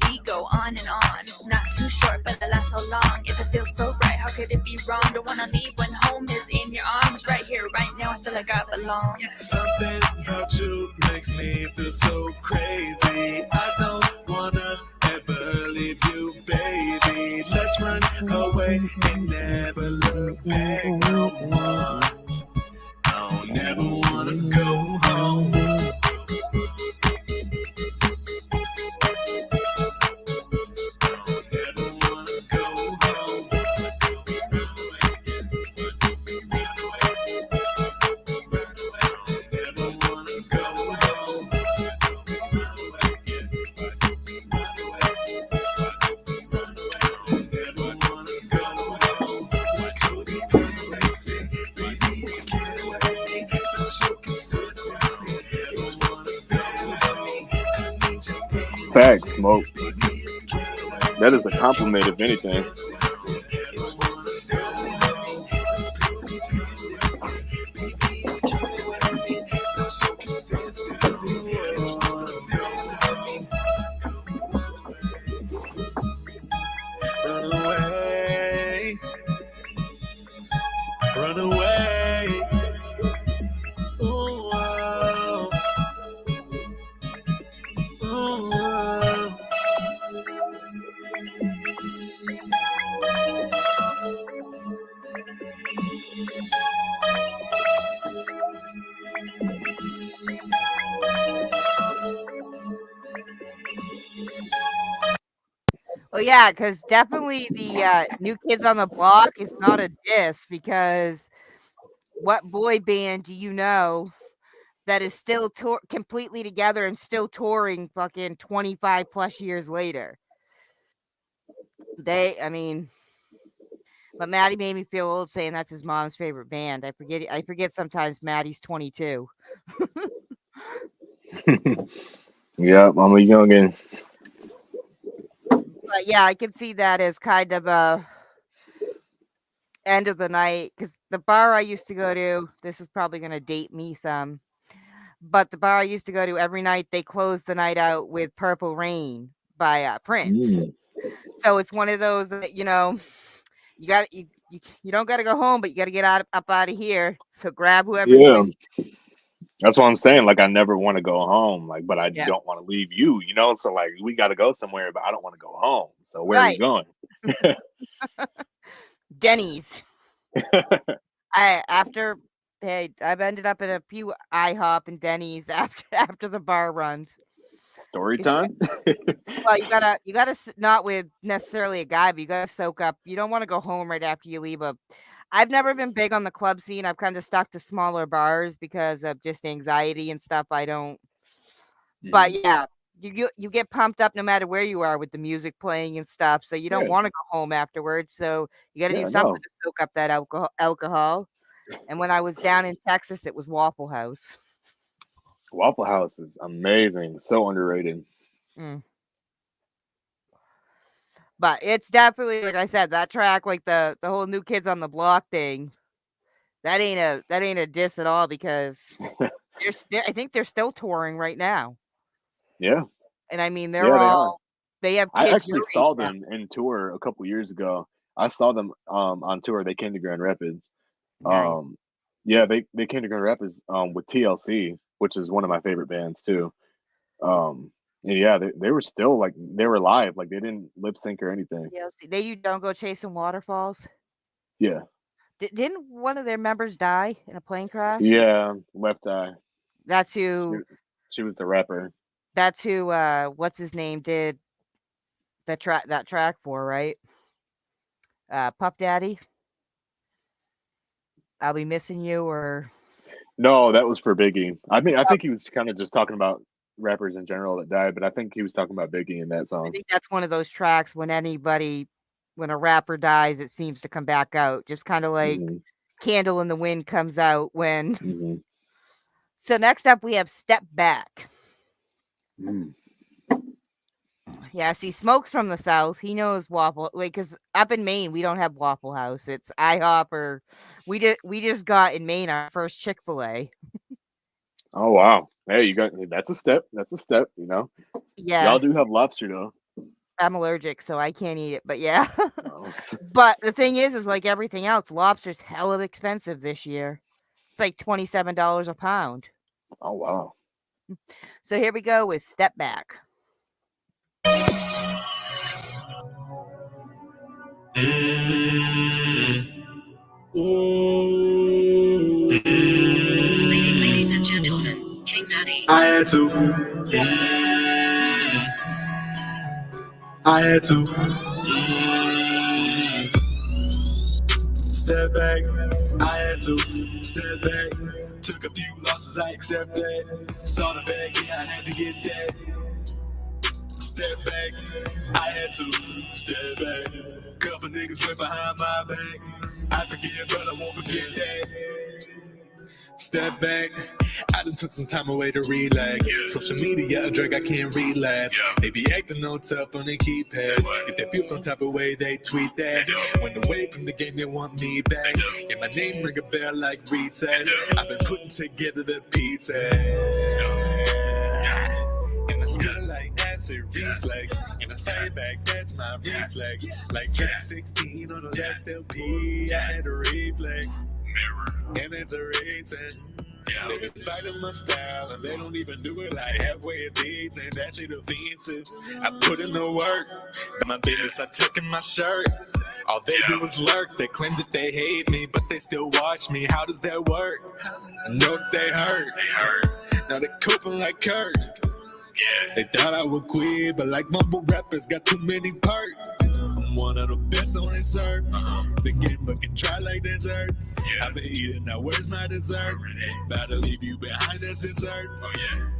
on and on. Not too short, but it lasts so long. If it feels so right, how could it be wrong? Don't wanna leave when home is in your arms. Right here, right now, I feel like I belong. Something about you makes me feel so crazy. I don't wanna ever leave you, baby. Let's run away and never look back no more. I don't never wanna go home. Facts, Smoke. That is a compliment, if anything. Run away. Run away. Ooh, oh. Ooh, oh. Well, yeah, because definitely the New Kids on the Block is not a diss, because what boy band do you know that is still completely together and still touring fucking 25 plus years later? I mean, but Maddie made me feel old saying that's his mom's favorite band. I forget sometimes Maddie's 22. Yep, I'm a youngin'. But yeah, I can see that as kind of a end of the night, because the bar I used to go to, this is probably going to date me some, but the bar I used to go to every night, they closed the night out with Purple Rain by Prince. So it's one of those that, you don't got to go home, but you got to get up out of here. So grab whoever. Yeah. That's what I'm saying. Like, I never want to go home, like, but I don't want to leave you, So, like, we got to go somewhere, but I don't want to go home. So, where are we going? Denny's. I've ended up at a few IHOP and Denny's after the bar runs. Story time. Well, you gotta not with necessarily a guy, but you gotta soak up. You don't want to go home right after you leave. I've never been big on the club scene. I've kind of stuck to smaller bars because of just anxiety and stuff. I don't. But yeah, you get pumped up no matter where you are with the music playing and stuff. So you don't want to go home afterwards. So you got to do something to soak up that alcohol. And when I was down in Texas, it was Waffle House. Waffle House is amazing. So underrated. Mm. But it's definitely, like I said, that track, like the whole New Kids on the Block thing. That ain't a diss at all because I think they're still touring right now. Yeah. And I mean, Yeah, they are. they have I kids actually your age saw now. them in tour a couple years ago. I saw them on tour. They came to Grand Rapids. Nice. Yeah, they came to Grand Rapids with TLC, which is one of my favorite bands too. And yeah, they were still like they were live, like they didn't lip sync or anything. Yeah, they do Don't Go Chasing Waterfalls. Yeah. Didn't one of their members die in a plane crash? Yeah, Left Eye. That's who. She was the rapper. That's who. What's his name did that track for, right? Puff Daddy. I'll Be Missing You, or No, that was for Biggie. I mean, I think he was kind of just talking about rappers in general that died, but I think he was talking about Biggie in that I song. think that's one of those tracks when a rapper dies, it seems to come back out, just kind of like Candle in the Wind comes out when. So next up we have Step Back. Yeah, see, Smoke's from the South. He knows Waffle, like, because up in Maine we don't have Waffle House. It's IHOP, or we just got in Maine our first Chick-fil-A. Oh wow! Hey, that's a step. That's a step. You know. Yeah. Y'all do have lobster though. I'm allergic, so I can't eat it. But yeah. But the thing is like everything else, lobster's hella expensive this year. It's like $27 a pound. Oh wow! So here we go with Step Back. Ladies and gentlemen, King Madi. I had to. Step back. I had to step back. Took a few losses, I accept that. Started back, yeah, I had to get that. Step back. I had to step back. Couple niggas went behind my back. I forget, but I won't forget that. Step back, I done took some time away to relax. Social media a drug, I can't relapse. They be acting all tough on their keypads. If they feel some type of way, they tweet that. When away from the game, they want me back. And my name ring a bell like recess. I've been putting together the pizza. And I smell like acid reflex. And I fight back, that's my reflex. Like track 16 on the last LP, I had a reflex. And it's a reason. They been fighting my style, and they don't even do it like halfway it's easy. That shit offensive. I put in the work, my business, I tuck in my shirt. All they do is lurk. They claim that they hate me, but they still watch me. How does that work? I know that they hurt. Now they coping like Kurt. They thought I would quit, but like mumble rappers got too many perks. I'm one of the best on this earth. The game looking dry like dessert. I've been eating, now where's my dessert? About to leave you behind as dessert.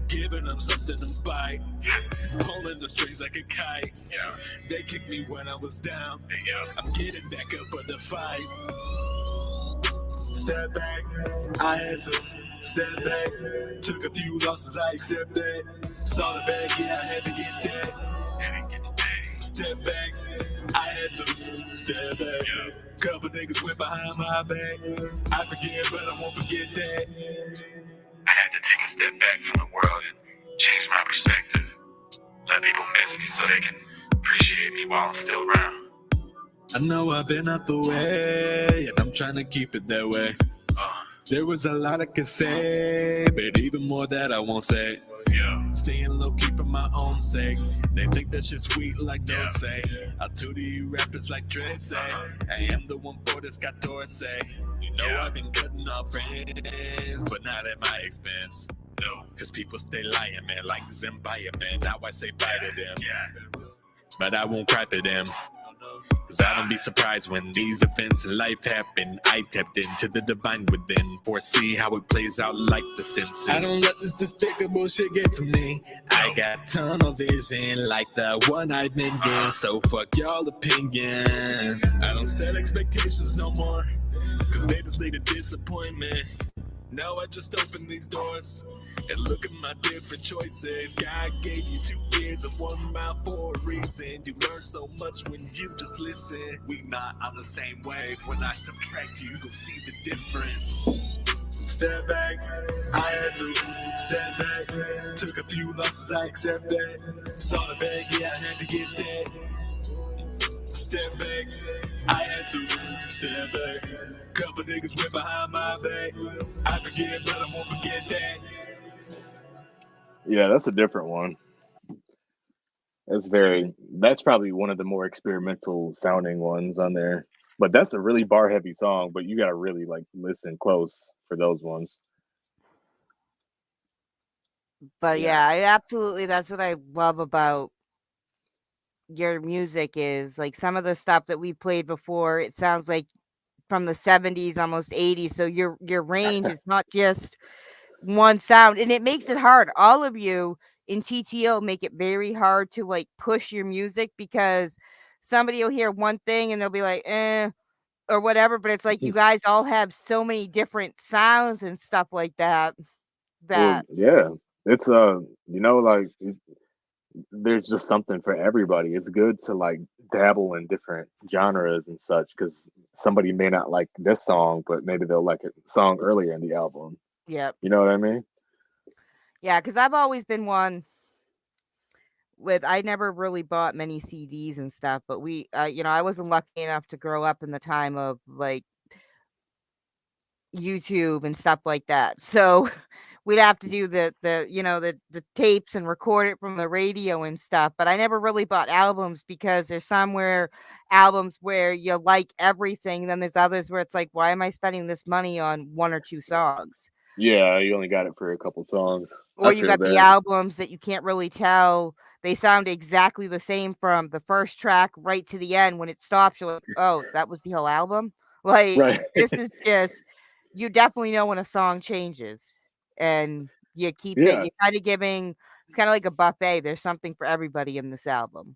Giving them something to bite. Pulling the strings like a kite. They kicked me when I was down. I'm getting back up for the fight. Step back, I had to step back. Took a few losses, I accept that. Started back, yeah, I had to get that. Step back, I had to step back. Couple niggas went behind my back. I forget, but I won't forget that. I had to take a step back from the world and change my perspective. Let people miss me so they can appreciate me while I'm still around. I know I've been out the way, and I'm trying to keep it that way. There was a lot I could say, but even more that I won't say. Staying low-key for my own sake. They think that shit's sweet like Dose. I'll do to you rappers like Dre say. I am the one for this got Dorsey. You know I've been cutting off friends, but not at my expense. No, cause people stay lying, man, like Zimbabwe, man. Now I say bye to them. But I won't cry for them. Cause I don't be surprised when these events in life happen. I tapped into the divine within, foresee how it plays out like The Simpsons. I don't let this despicable shit get to me. I got tunnel vision like the one-eyed minion. So fuck y'all opinions. I don't set expectations no more, cause they just lead to disappointment. Now I just open these doors and look at my different choices. God gave you 2 ears and 1 mouth for a reason. You learn so much when you just listen. We not on the same wave. When I subtract you, you gon' see the difference. Step back, I had to step back. Took a few losses, I accept that. Saw the bag, yeah, I had to get that. Step back, I had to step back. Couple niggas went behind my back. I forget, but I won't forget that. Yeah, that's a different one. That's probably one of the more experimental sounding ones on there. But that's a really bar heavy song, but you gotta really like listen close for those ones. But Yeah. I absolutely, that's what I love about your music is like some of the stuff that we played before. It sounds like from the 70s, almost 80s. So your range is not just one sound, and it makes it hard. All of you in TTO make it very hard to like push your music because somebody will hear one thing and they'll be like, or whatever. But it's like you guys all have so many different sounds and stuff like that. Well, That yeah. It's like there's just something for everybody. It's good to like dabble in different genres and such because somebody may not like this song, but maybe they'll like a song earlier in the album. Yep. You know what I mean? Yeah, because I've always been one with I never really bought many CDs and stuff, but I wasn't lucky enough to grow up in the time of like YouTube and stuff like that. So we'd have to do the tapes and record it from the radio and stuff. But I never really bought albums because there's albums where you like everything, and then there's others where it's like, why am I spending this money on 1 or 2 songs? Yeah, you only got it for a couple songs. Or I you feel got the that. albums that you can't really tell. They sound exactly the same from the first track right to the end. When it stops, you're like, oh, that was the whole album? Like, Right. this is just, you definitely know when a song changes. And you keep it, Yeah. you're kind of giving, it's kind of like a buffet. There's something for everybody in this album.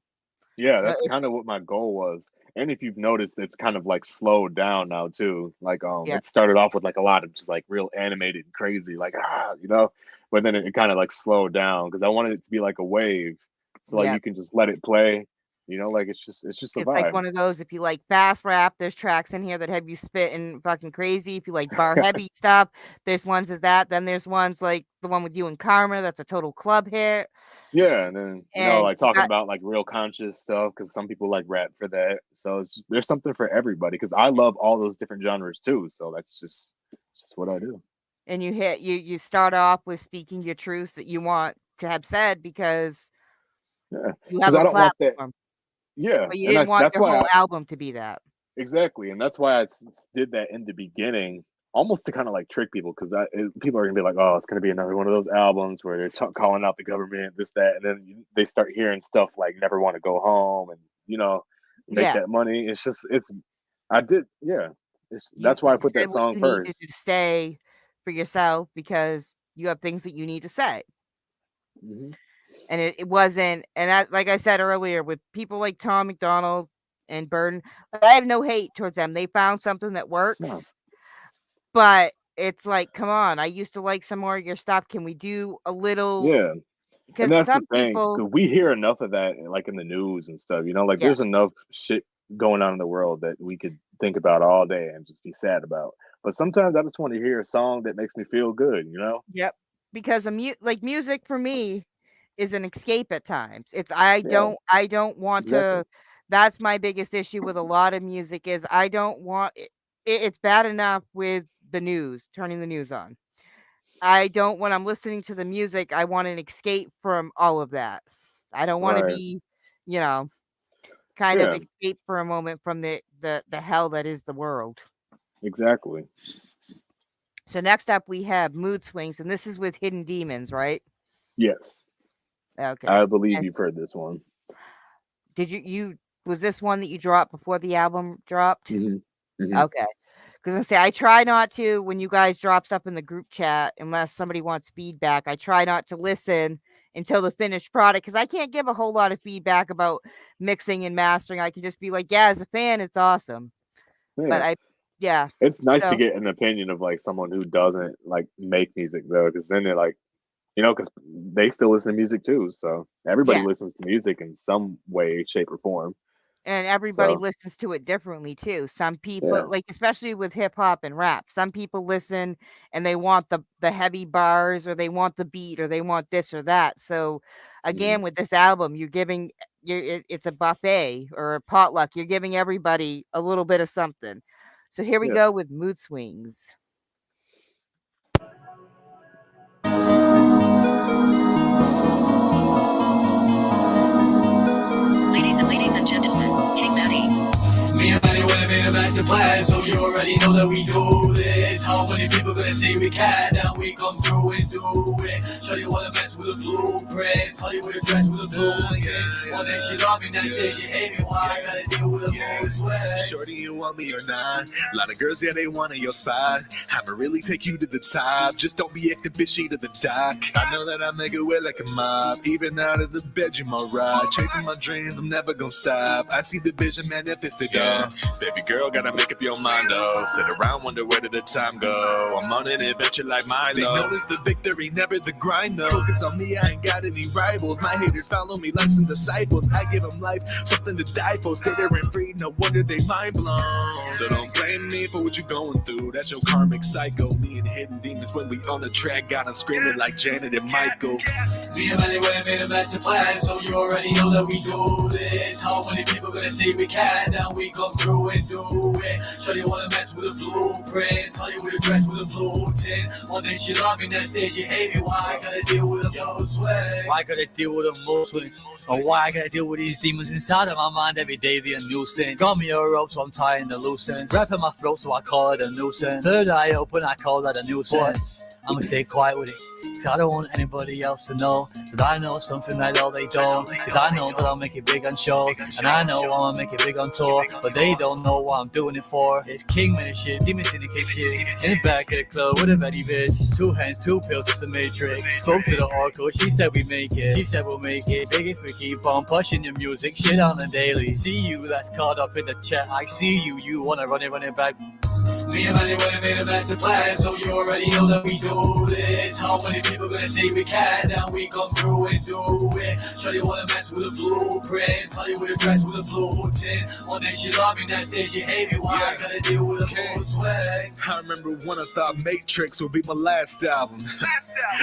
Yeah, But that's kind of what my goal was. And if you've noticed, it's kind of like slowed down now too. Like Yeah. it started off with like a lot of just like real animated and crazy, like but then it kind of like slowed down because I wanted it to be like a wave. So like Yeah. you can just let it play, like it's just a It's like vibe. one of those, if you like fast rap, there's tracks in here that have you spitting fucking crazy. If you like bar heavy stuff, there's ones of that. Then there's ones like the one with you and Karma, that's a total club hit. Yeah, and then And like you talking got, about like real conscious stuff because some people like rap for that. So there's something for everybody because I love all those different genres too. So that's just what I do. and you start off with speaking your truths that you want to have said because Yeah, you have because a I don't want that. platform, Yeah, but you and didn't want that's your why whole album to be that. exactly, and that's why I did that in the beginning, almost to kind of like trick people because people are gonna be like, oh, it's gonna be another one of those albums where they're calling out the government, this, that, and then they start hearing stuff like "Never Want to Go Home" and make Yeah. that money. I did, yeah. You That's why I put said that what song you needed first. to say for yourself because you have things that you need to say. Hmm. And it wasn't, and that, like I said earlier, with people like Tom McDonald and Burden, I have no hate towards them. They found something that No. works, but it's like, come on, I used to like some more of your stuff. Can we do a little? Yeah. And Because that's the some thing, people, because we hear enough of that, like in the news and stuff. Like yeah, there's enough shit going on in the world that we could think about all day and just be sad about. But sometimes I just want to hear a song that makes me feel good. yep. Because like music for me is an escape at times. I don't want Exactly. to. That's my biggest issue with a lot of music is I don't want it. It's bad enough with the news, turning the news on. I don't, when I'm listening to the music, I want an escape from all of that. I don't want to Right. be, you know, kind of Yeah. escape for a moment from the hell that is the world. Exactly. So next up we have Mood Swings, and this is with Hidden Demons, right? Yes. Okay. I believe And you've heard this one. did you was this one that you dropped before the album dropped? Hmm. Hmm. Okay. Because I try not to, when you guys drop stuff in the group chat, unless somebody wants feedback, I try not to listen until the finished product because I can't give a whole lot of feedback about mixing and mastering. I can just be like, yeah, as a fan, it's awesome. Yeah. But Yeah. It's nice to So get an opinion of like someone who doesn't like make music though, because then they're like, because they still listen to music too. So everybody yeah, listens to music in some way, shape, or form. and everybody So listens to it differently too. Some yeah. people, like especially with hip hop and rap, some people listen and they want the heavy bars, or they want the beat, or they want this or that. So again, with this album, you're giving it's a buffet or a potluck. You're giving everybody a little bit of something. So here we Yeah. go with Mood Swings. Ladies and gentlemen, King Madi. Me and Madi wanna make a master plan, so you already know that we do this. How many people gonna say we can? Now we come through and do it. Sure you wanna mess with the blueprints, Hollywood dress with the blues. One day she love me, next day she hate me. Why I gotta deal with a mood swing? Shorty, you want me or not? A lot of girls, yeah, they want your spot. I'ma really take you to the top. Just don't be acting fishy to the dock. I know that I make it wet like a mob. Even out of the bedroom, I'll ride. Chasing my dreams, I'm never gonna stop. I see the vision manifested, baby girl, gotta make up your mind, though. Sit around, wonder where did the time go. I'm on an adventure like Milo. They notice the victory, never the grind, though. Focus on me, I ain't got any rivals. My haters follow me like some disciples. I give them life, something to die for. Stay there and free, no wonder they mind blown. So don't blame me for what you're going through. That's your karmic cycle. Me and hidden demons when we on the track. Got them screaming like Janet and Michael. Me and Madi wanna make a master plan, so you already know that we do this. How many people gonna say we can? Now we come through and do it. Sure you wanna mess with the blueprints, Hollywood dress with a blue tint. One day she love me, next day she hate me. Why I gotta deal with a mood swing? Why I gotta deal with a mood swings? Or why I gotta deal with these demons inside of my mind every day? They a nuisance. Got me a rope, so I'm tying the loose ends. Wrapping my throat, so I call it a nuisance. Third eye open, I call that a nuisance. I'ma stay quiet with it, cause I don't want anybody else to know that I know something that all they don't. Cause I know that I'll make it big on show, and I know I'ma make it big on tour, but they don't know what I'm doing it for. It's King Mini shit, Demon Syndicate shit. In the back of the club with a Betty bitch. 2 hands, 2 pills, it's a matrix. Spoke to the oracle, she said we make it. She said we'll make it big if we keep on pushing the music. Shit on the daily. See you that's caught up in the chat. I see you, you wanna run it back. Me and Madi wanna make a master plan, so you already know that we do this. How many people gonna say we can? Now we come through and do it. Sure you wanna mess with the blueprints, Hollywood dress with a blue tint. One day she love me, next day she hate me. Why I gotta deal with a mood swing? I remember when I thought Matrix would be my last album.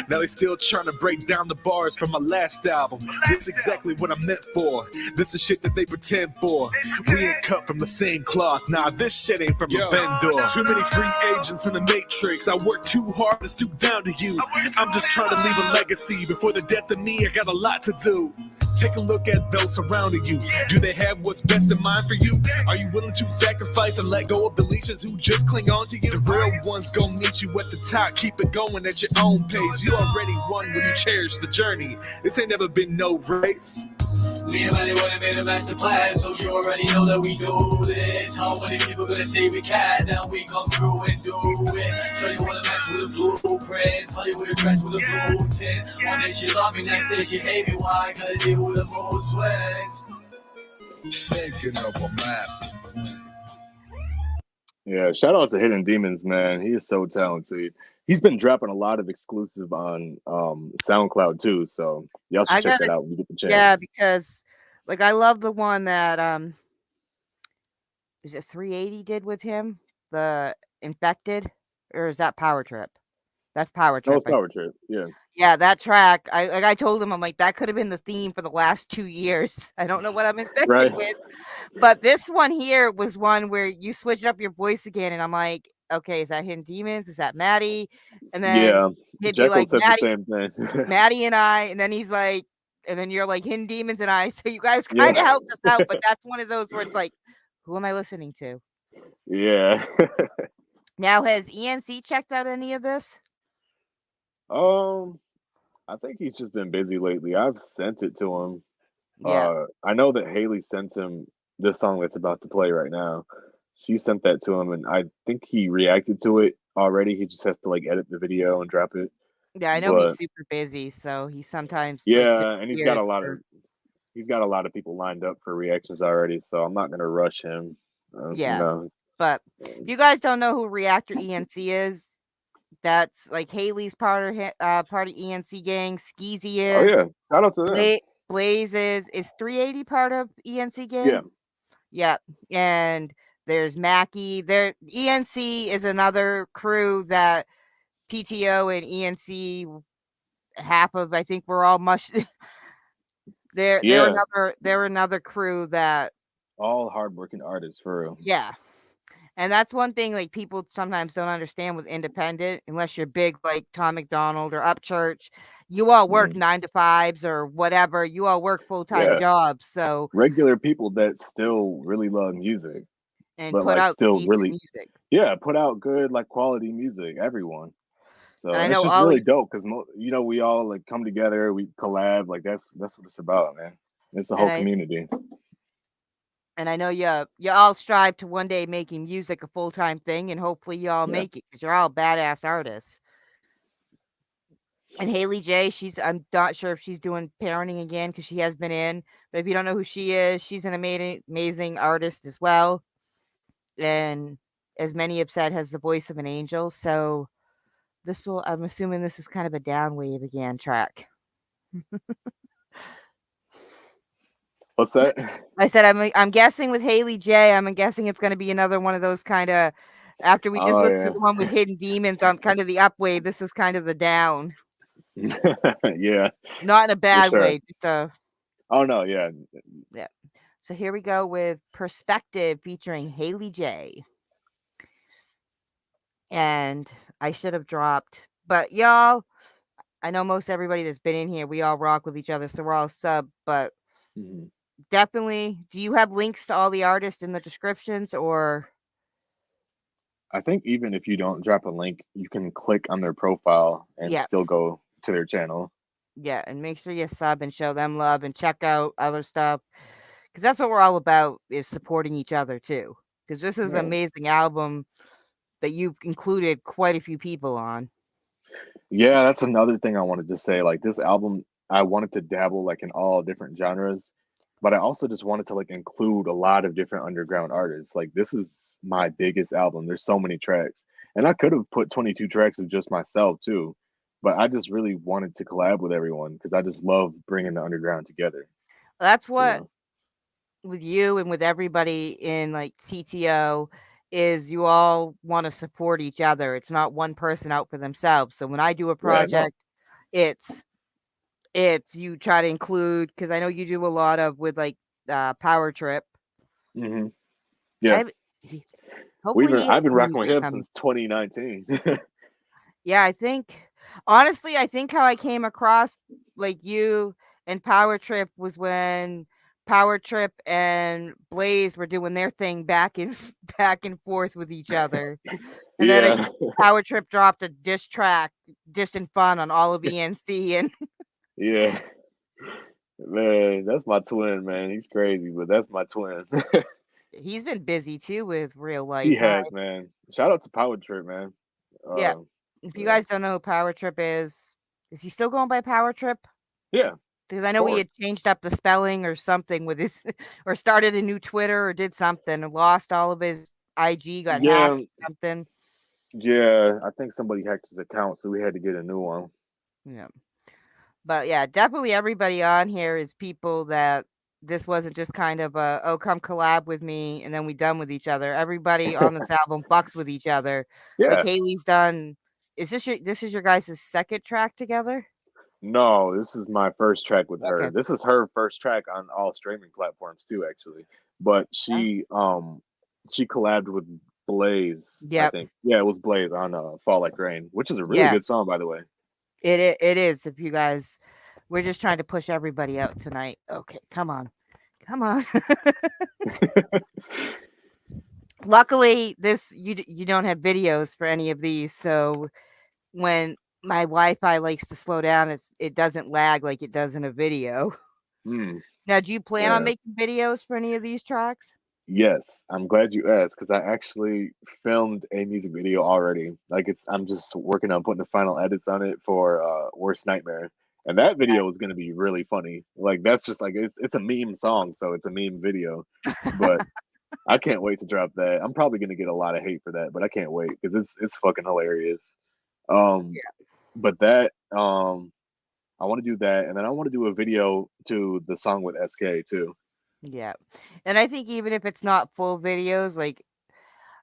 Now they still trying to break down the bars from my last album. This is exactly what I'm meant for. This is shit that they pretend for. We ain't cut from the same cloth. Nah, this shit ain't from a vendor. Too many free agents in the Matrix. I work too hard to stoop down to you. I'm just trying to leave a legacy. Before the death of me, I got a lot to do. Take a look at those surrounding you. Do they have what's best in mind for you? Are you willing to sacrifice and let go of the leeches who just cling on to you? The real ones gon' meet you at the top. Keep it going at your own pace. You already won when you cherish the journey. This ain't never been no race. Me and Madi wanna make a master plan, so you already know that we do this. How many people gonna say we can? Now we come through and do it. Sure you wanna mess with the blueprints, Hollywood dress with a blue tint. One day she love me, next day she hate me. Why I gotta deal with the mood swings? Thinking of a master. Yeah, shout out to Hidden Demons, man. He is so talented. He's been dropping a lot of exclusive on SoundCloud too, so y'all should check that out when you get the chance. Yeah, because like I love the one that is it 380 did with him, the Infected, or is that Power Trip? That's Power Trip. That was Power Trip, yeah. Yeah, that track. I told him, I'm like, that could have been the theme for the last 2 years. I don't know what I'm infected with, but this one here was one where you switched up your voice again, and I'm like, okay, is that Hidden Demons? Is that Maddie? And then he'd be like, said Maddie, the same thing. Maddie and I, and then he's like, and then you're like Hidden Demons and I. So you guys kind of helped us out, but that's one of those where it's like, who am I listening to? Yeah. Now, has ENC checked out any of this? I think he's just been busy lately. I've sent it to him. Yeah. I know that Haley sent him this song that's about to play right now. She sent that to him, and I think he reacted to it already. He just has to like edit the video and drop it. Yeah, I know he's super busy, so he sometimes and he's got a lot of people lined up for reactions already. So I'm not gonna rush him. Yeah. But if you guys don't know who Reactor ENC is, that's like Haley's part of ENC gang. Skeezy is. Oh yeah, shout out to them. Blaze is 380 part of ENC gang. Yeah. Yep. And there's Mackie. There ENC is another crew that TTO and ENC half of. I think we're all mush. they're another crew that all hardworking artists for real. Yeah. And that's one thing like people sometimes don't understand with independent, unless you're big like Tom McDonald or Upchurch. You all work 9 to 5s or whatever. You all work full-time jobs. So regular people that still really love music and but put like out still really music. Yeah, put out good like quality music. Everyone. So I and know it's just really dope because we all like come together, we collab. Like that's what it's about, man. It's the whole community. And I know you all strive to one day making music a full-time thing, and hopefully you all make it because you're all badass artists. And Haley J, I'm not sure if she's doing parenting again because she has been in. But if you don't know who she is, she's an amazing artist as well. And as many have said, has the voice of an angel. So I'm assuming this is kind of a down wave again track. What's that? I said I'm guessing with Haley J. I'm guessing it's going to be another one of those kind of after we just listened to the one with Hidden Demons on kind of the up wave. This is kind of the down. Yeah. Not in a bad way. Just Oh no, yeah. Yeah. So here we go with Perspective featuring Haley J. And I should have dropped, but y'all, I know most everybody that's been in here, we all rock with each other, so we're all sub, but definitely, do you have links to all the artists in the descriptions or? I think even if you don't drop a link, you can click on their profile and still go to their channel. Yeah, and make sure you sub and show them love and check out other stuff. Because that's what we're all about, is supporting each other too. Because this is an amazing album that you've included quite a few people on. Yeah, that's another thing I wanted to say. Like this album, I wanted to dabble like in all different genres, but I also just wanted to like include a lot of different underground artists. Like this is my biggest album. There's so many tracks. And I could have put 22 tracks of just myself too, but I just really wanted to collab with everyone because I just love bringing the underground together. That's what with you and with everybody in like TTO is you all want to support each other. It's not one person out for themselves. So when I do a project, it's you try to include, because I know you do a lot of with like Power Trip. Yeah. I've been rocking with him since 2019. Yeah, I think honestly, how I came across like you and Power Trip was when Power Trip and Blaze were doing their thing back and forth with each other. And then Power Trip dropped a diss track, Distant Fun on all of ENC. And yeah, man, that's my twin, man. He's crazy, but that's my twin. He's been busy too with real life. He has, man. Shout out to Power Trip, man. Yeah. If you guys don't know who Power Trip is he still going by Power Trip? Yeah. Because I know he had changed up the spelling or something with his, or started a new Twitter or did something and lost all of his IG, got hacked or something. Yeah, I think somebody hacked his account, so we had to get a new one. Yeah. But yeah, definitely everybody on here is people that this wasn't just kind of come collab with me and then we done with each other. Everybody on this album fucks with each other. Yeah. Like Haley's done. Is this your guys' second track together? No, this is my first track with her. This is her first track on all streaming platforms too, actually. But she collabed with Blaze. I think. Yeah, it was Blaze on Fall Like Rain, which is a really good song, by the way. It is. If you guys, we're just trying to push everybody out tonight. Okay, come on. Luckily, you don't have videos for any of these, so when my Wi-Fi likes to slow down, it doesn't lag like it does in a video. Now, do you plan on making videos for any of these tracks? Yes, I'm glad you asked because I actually filmed a music video already. Like I'm just working on putting the final edits on it for Worst Nightmare, and that video is going to be really funny. Like that's just like it's a meme song, so it's a meme video, but I can't wait to drop that. I'm probably gonna get a lot of hate for that, but I can't wait because it's fucking hilarious. But that I want to do that, and then I want to do a video to the song with SK too. Yeah. And I think even if it's not full videos, like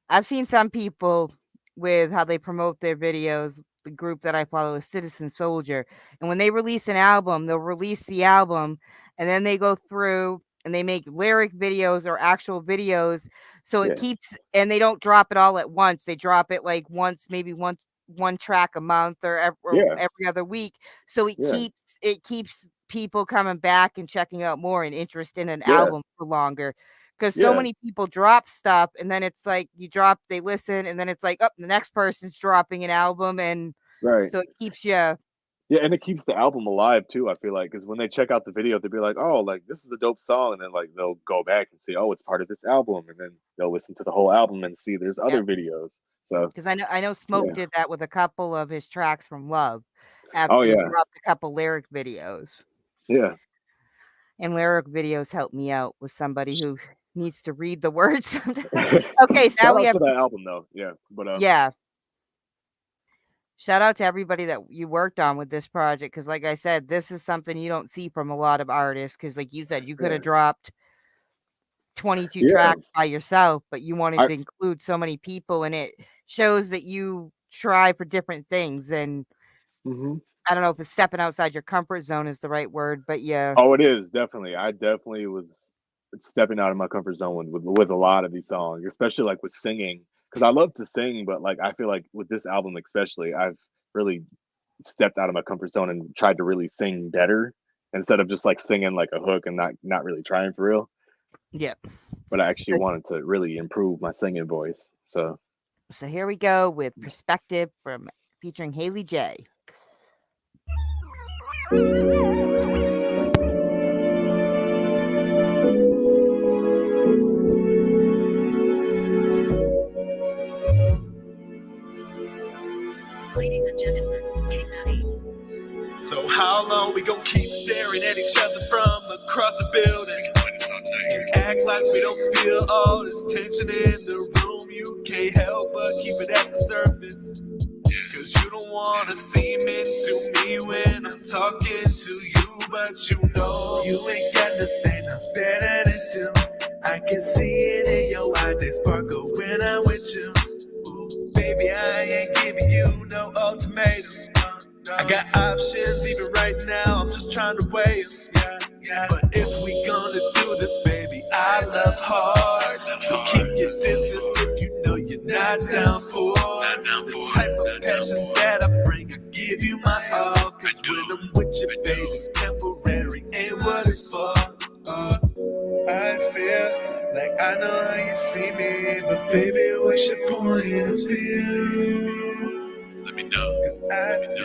I've seen some people with how they promote their videos. The group that I follow is Citizen Soldier. And when they release an album, they'll release the album and then they go through and they make lyric videos or actual videos. So it keeps, and they don't drop it all at once. They drop it like once, maybe one track a month or every other week. So it keeps people coming back and checking out more and interest in an album for longer. Because so many people drop stuff and then it's like you drop, they listen, and then it's like, oh, the next person's dropping an album. And so it keeps you. Yeah, and it keeps the album alive too, I feel like, because when they check out the video, they'll be like, oh, like this is a dope song. And then like they'll go back and see, oh, it's part of this album. And then they'll listen to the whole album and see there's other videos. So because I know Smoke did that with a couple of his tracks from Love. After he dropped a couple lyric videos. Yeah. And lyric videos help me out with somebody who needs to read the words. Okay, so now we have to that album though. Yeah. But yeah. Shout out to everybody that you worked on with this project, because like I said, this is something you don't see from a lot of artists, because like you said, you could have dropped 22 tracks by yourself, but you wanted to include so many people, and it shows that you try for different things. And I don't know if it's stepping outside your comfort zone is the right word, but yeah. Oh, it is, definitely. I definitely was stepping out of my comfort zone with a lot of these songs, especially like with singing, because I love to sing, but like I feel like with this album especially, I've really stepped out of my comfort zone and tried to really sing better instead of just like singing like a hook and not really trying for real. Yeah. But I actually wanted to really improve my singing voice. So here we go with Perspective from featuring Haley J. Ladies and gentlemen, Madi. So how long we gon' keep staring at each other from across the building and act like we don't feel all this tension in the room? You can't help but keep it at the surface, cause you don't wanna seem into me when I'm talking to you, but you know you ain't got nothing else better to do. I can see it in your eyes, they sparkle when I'm with you. Ooh, baby, I ain't giving you no ultimatum. I got options even right now, I'm just trying to weigh them. But if we gonna do this, baby, I love hard. So keep your distance if you know you're not down for the type of passion that I bring. I give you my all, cause when I'm with you, baby, temporary ain't what it's for. I feel like I know how you see me, but baby, what's your point of view? Let me know. Cause I've been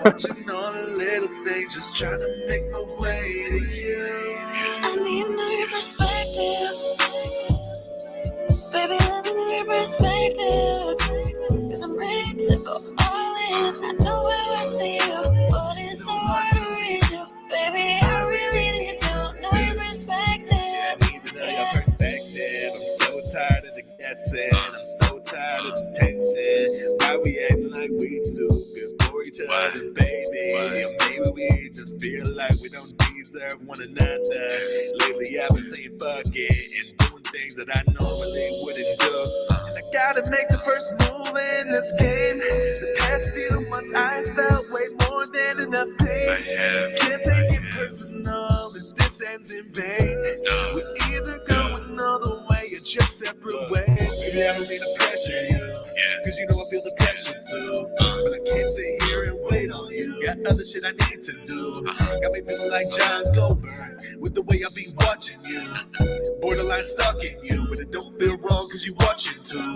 watching all the little things, just trying to make my way to you. I need to know your perspective. Baby, let me know your perspective. Cause I'm ready to go all in. I know where I see you, but it's so hard to reach you. Baby, I really need to know your perspective. I need to know your perspective. I'm so tired of the guessing. I'm so tired of the tension. Why we acting like we too good for each other, baby? Or maybe we just feel like we don't deserve one another. Lately I've been saying fuck it and doing things that I normally wouldn't do. And I gotta make the first move in this game. The past few months I felt way more than enough pain. So can't take it personal if this ends in vain. We're either going all the way or just separate ways. Baby, I don't mean to pressure you, cause you know I feel the pressure too. But I can't sit here and wait on you. Got other shit I need to do. Got me feeling like John Goldberg with the way I be watching you. Borderline stuck in you, but it don't feel wrong cause you watching too.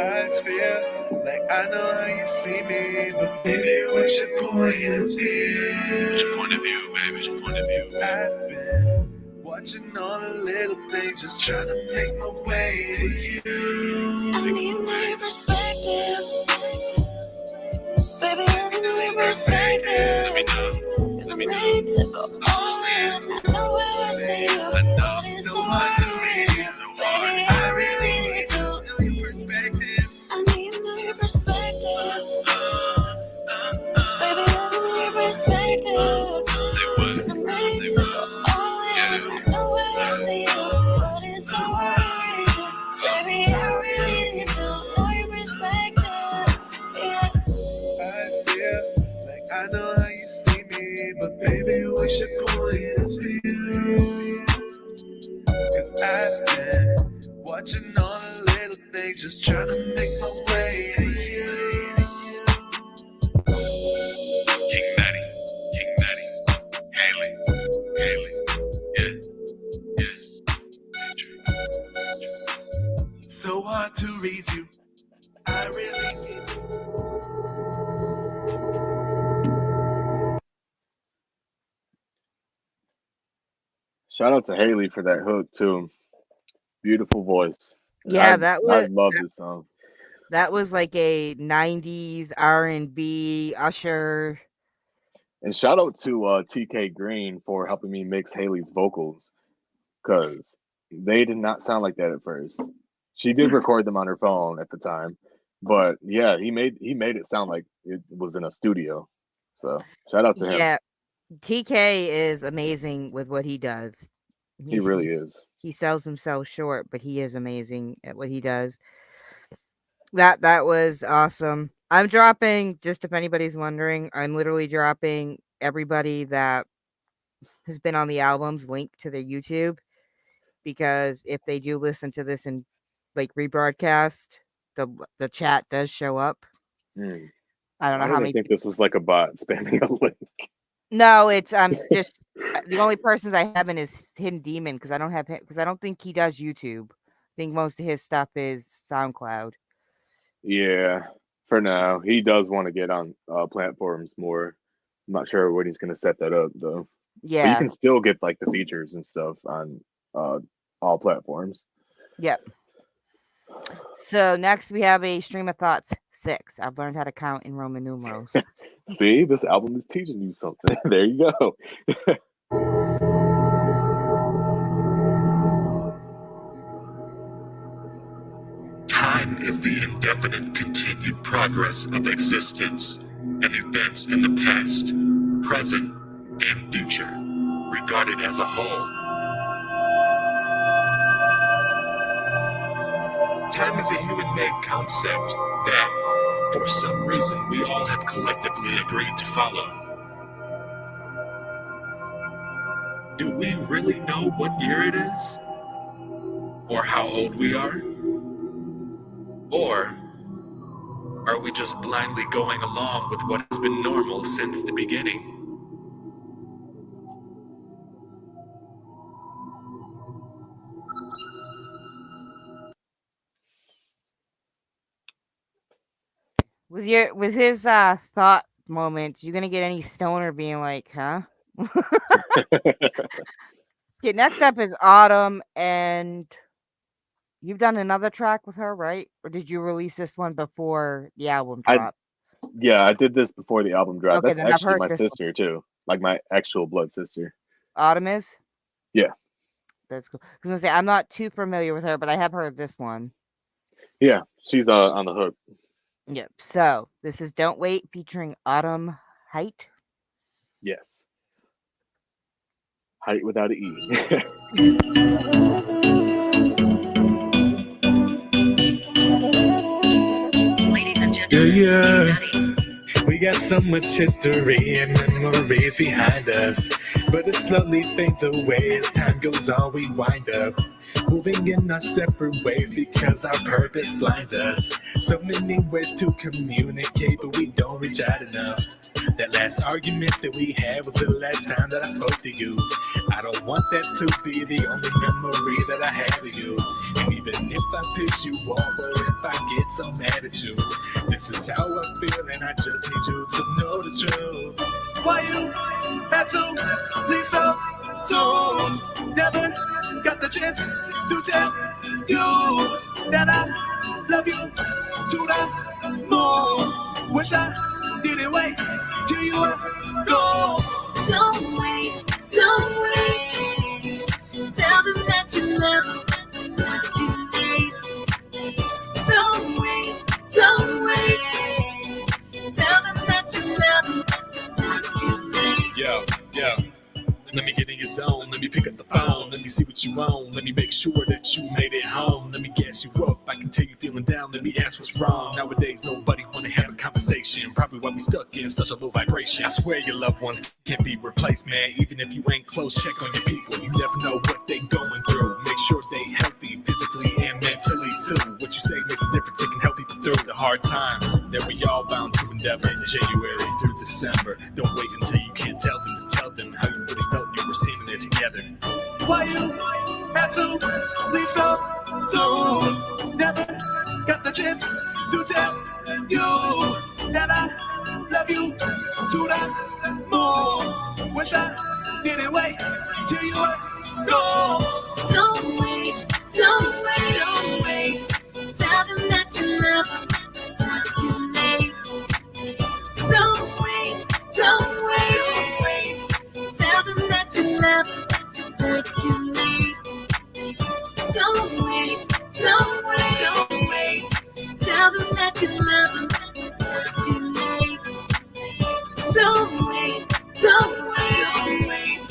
I feel like I know how you see me, but baby, what's your point of view? What's your point of view, baby? What's your point of view? I've been watching all the little things, just trying to make my way to you. I need to know your perspective. Baby, let me know your perspective. Cause I'm ready to go all in. I know where I see you, but it's so hard to reach you. just trying to make my way to you. King Madi, Haley, yeah. So hard to read you. I really need you. Shout out to Haley for that hook too. Beautiful voice. Yeah, I love this song. That was like a 90s R&B Usher. And shout out to TK Green for helping me mix Haley's vocals, because they did not sound like that at first. She did record them on her phone at the time, but yeah, he made it sound like it was in a studio. So shout out to him. Yeah, TK is amazing with what he does. He really is. He sells himself short, but he is amazing at what he does. That was awesome. I'm dropping, just if anybody's wondering, I'm literally dropping everybody that has been on the albums link to their YouTube, because if they do listen to this in like rebroadcast, the chat does show up. I don't know how many. think this was like a bot spamming a link. No, it's just the only persons I have in is Hidden Demon, because I don't have him, because I don't think he does YouTube. I think most of his stuff is SoundCloud. Yeah, for now. He does want to get on platforms more. I'm not sure when he's going to set that up, though. Yeah. But you can still get like the features and stuff on all platforms. Yep. So next we have a Stream of Thoughts 6. I've learned how to count in Roman numerals. See, this album is teaching you something. There you go. Time is the indefinite continued progress of existence and events in the past, present, and future, regarded as a whole. Time is a human-made concept that, for some reason, we all have collectively agreed to follow. Do we really know what year it is? Or how old we are? Or are we just blindly going along with what has been normal since the beginning? With his thought moment, you gonna get any stoner being like, huh? Okay, next up is Autumn, and you've done another track with her, right? Or did you release this one before the album dropped? Yeah, I did this before the album dropped. Okay, That's then I've actually heard my this sister too, like my actual blood sister. Autumn is? Yeah. That's cool. I was gonna say I'm not too familiar with her, but I have heard this one. Yeah, she's on the hook. Yep. So this is Don't Wait featuring Autumn Height. Yes. Height without an E. Ladies and gentlemen, Yeah. We got so much history and memories behind us, but it slowly fades away as time goes on. We wind up moving in our separate ways because our purpose blinds us. So many ways to communicate, but we don't reach out enough. That last argument that we had was the last time that I spoke to you. I don't want that to be the only memory that I have of you. And even if I piss you off or if I get so mad at you, this is how I feel and I just need you to know the truth. Why you had to leave so soon? Never got the chance to tell you that I love you to the moon. Wish I didn't wait till you were gone. Don't wait, don't wait. Tell them that you love them. It's too late. Don't wait, don't wait. Tell them that you love them. It's too late. Yeah. Let me get in your zone. Let me pick up the phone. Let me see what you want. Let me make sure that you made it home. Let me gas you up. I can tell you feeling down. Let me ask what's wrong. Nowadays, nobody wanna have a conversation. Probably why we stuck in such a low vibration. I swear your loved ones can't be replaced, man. Even if you ain't close, check on your people. You never know what they going through. Make sure they healthy physically and mentally. mentally too. What you say makes a difference. It can help people through the hard times that we all bound to endeavor. January through December. Don't wait until you can't tell them to tell them how you really felt you were standing there together. Why you had to leave so soon? Never got the chance to tell you that I love you to the moon. Wish I didn't wait till you were gone. Don't wait, don't wait, don't wait. Tell them that you love them before it's too late. Don't wait, don't wait, don't wait. Tell them that you love them before it's too late. Don't wait, don't wait, don't wait. Tell them that you love them before it's too late. Don't wait, don't wait, don't wait.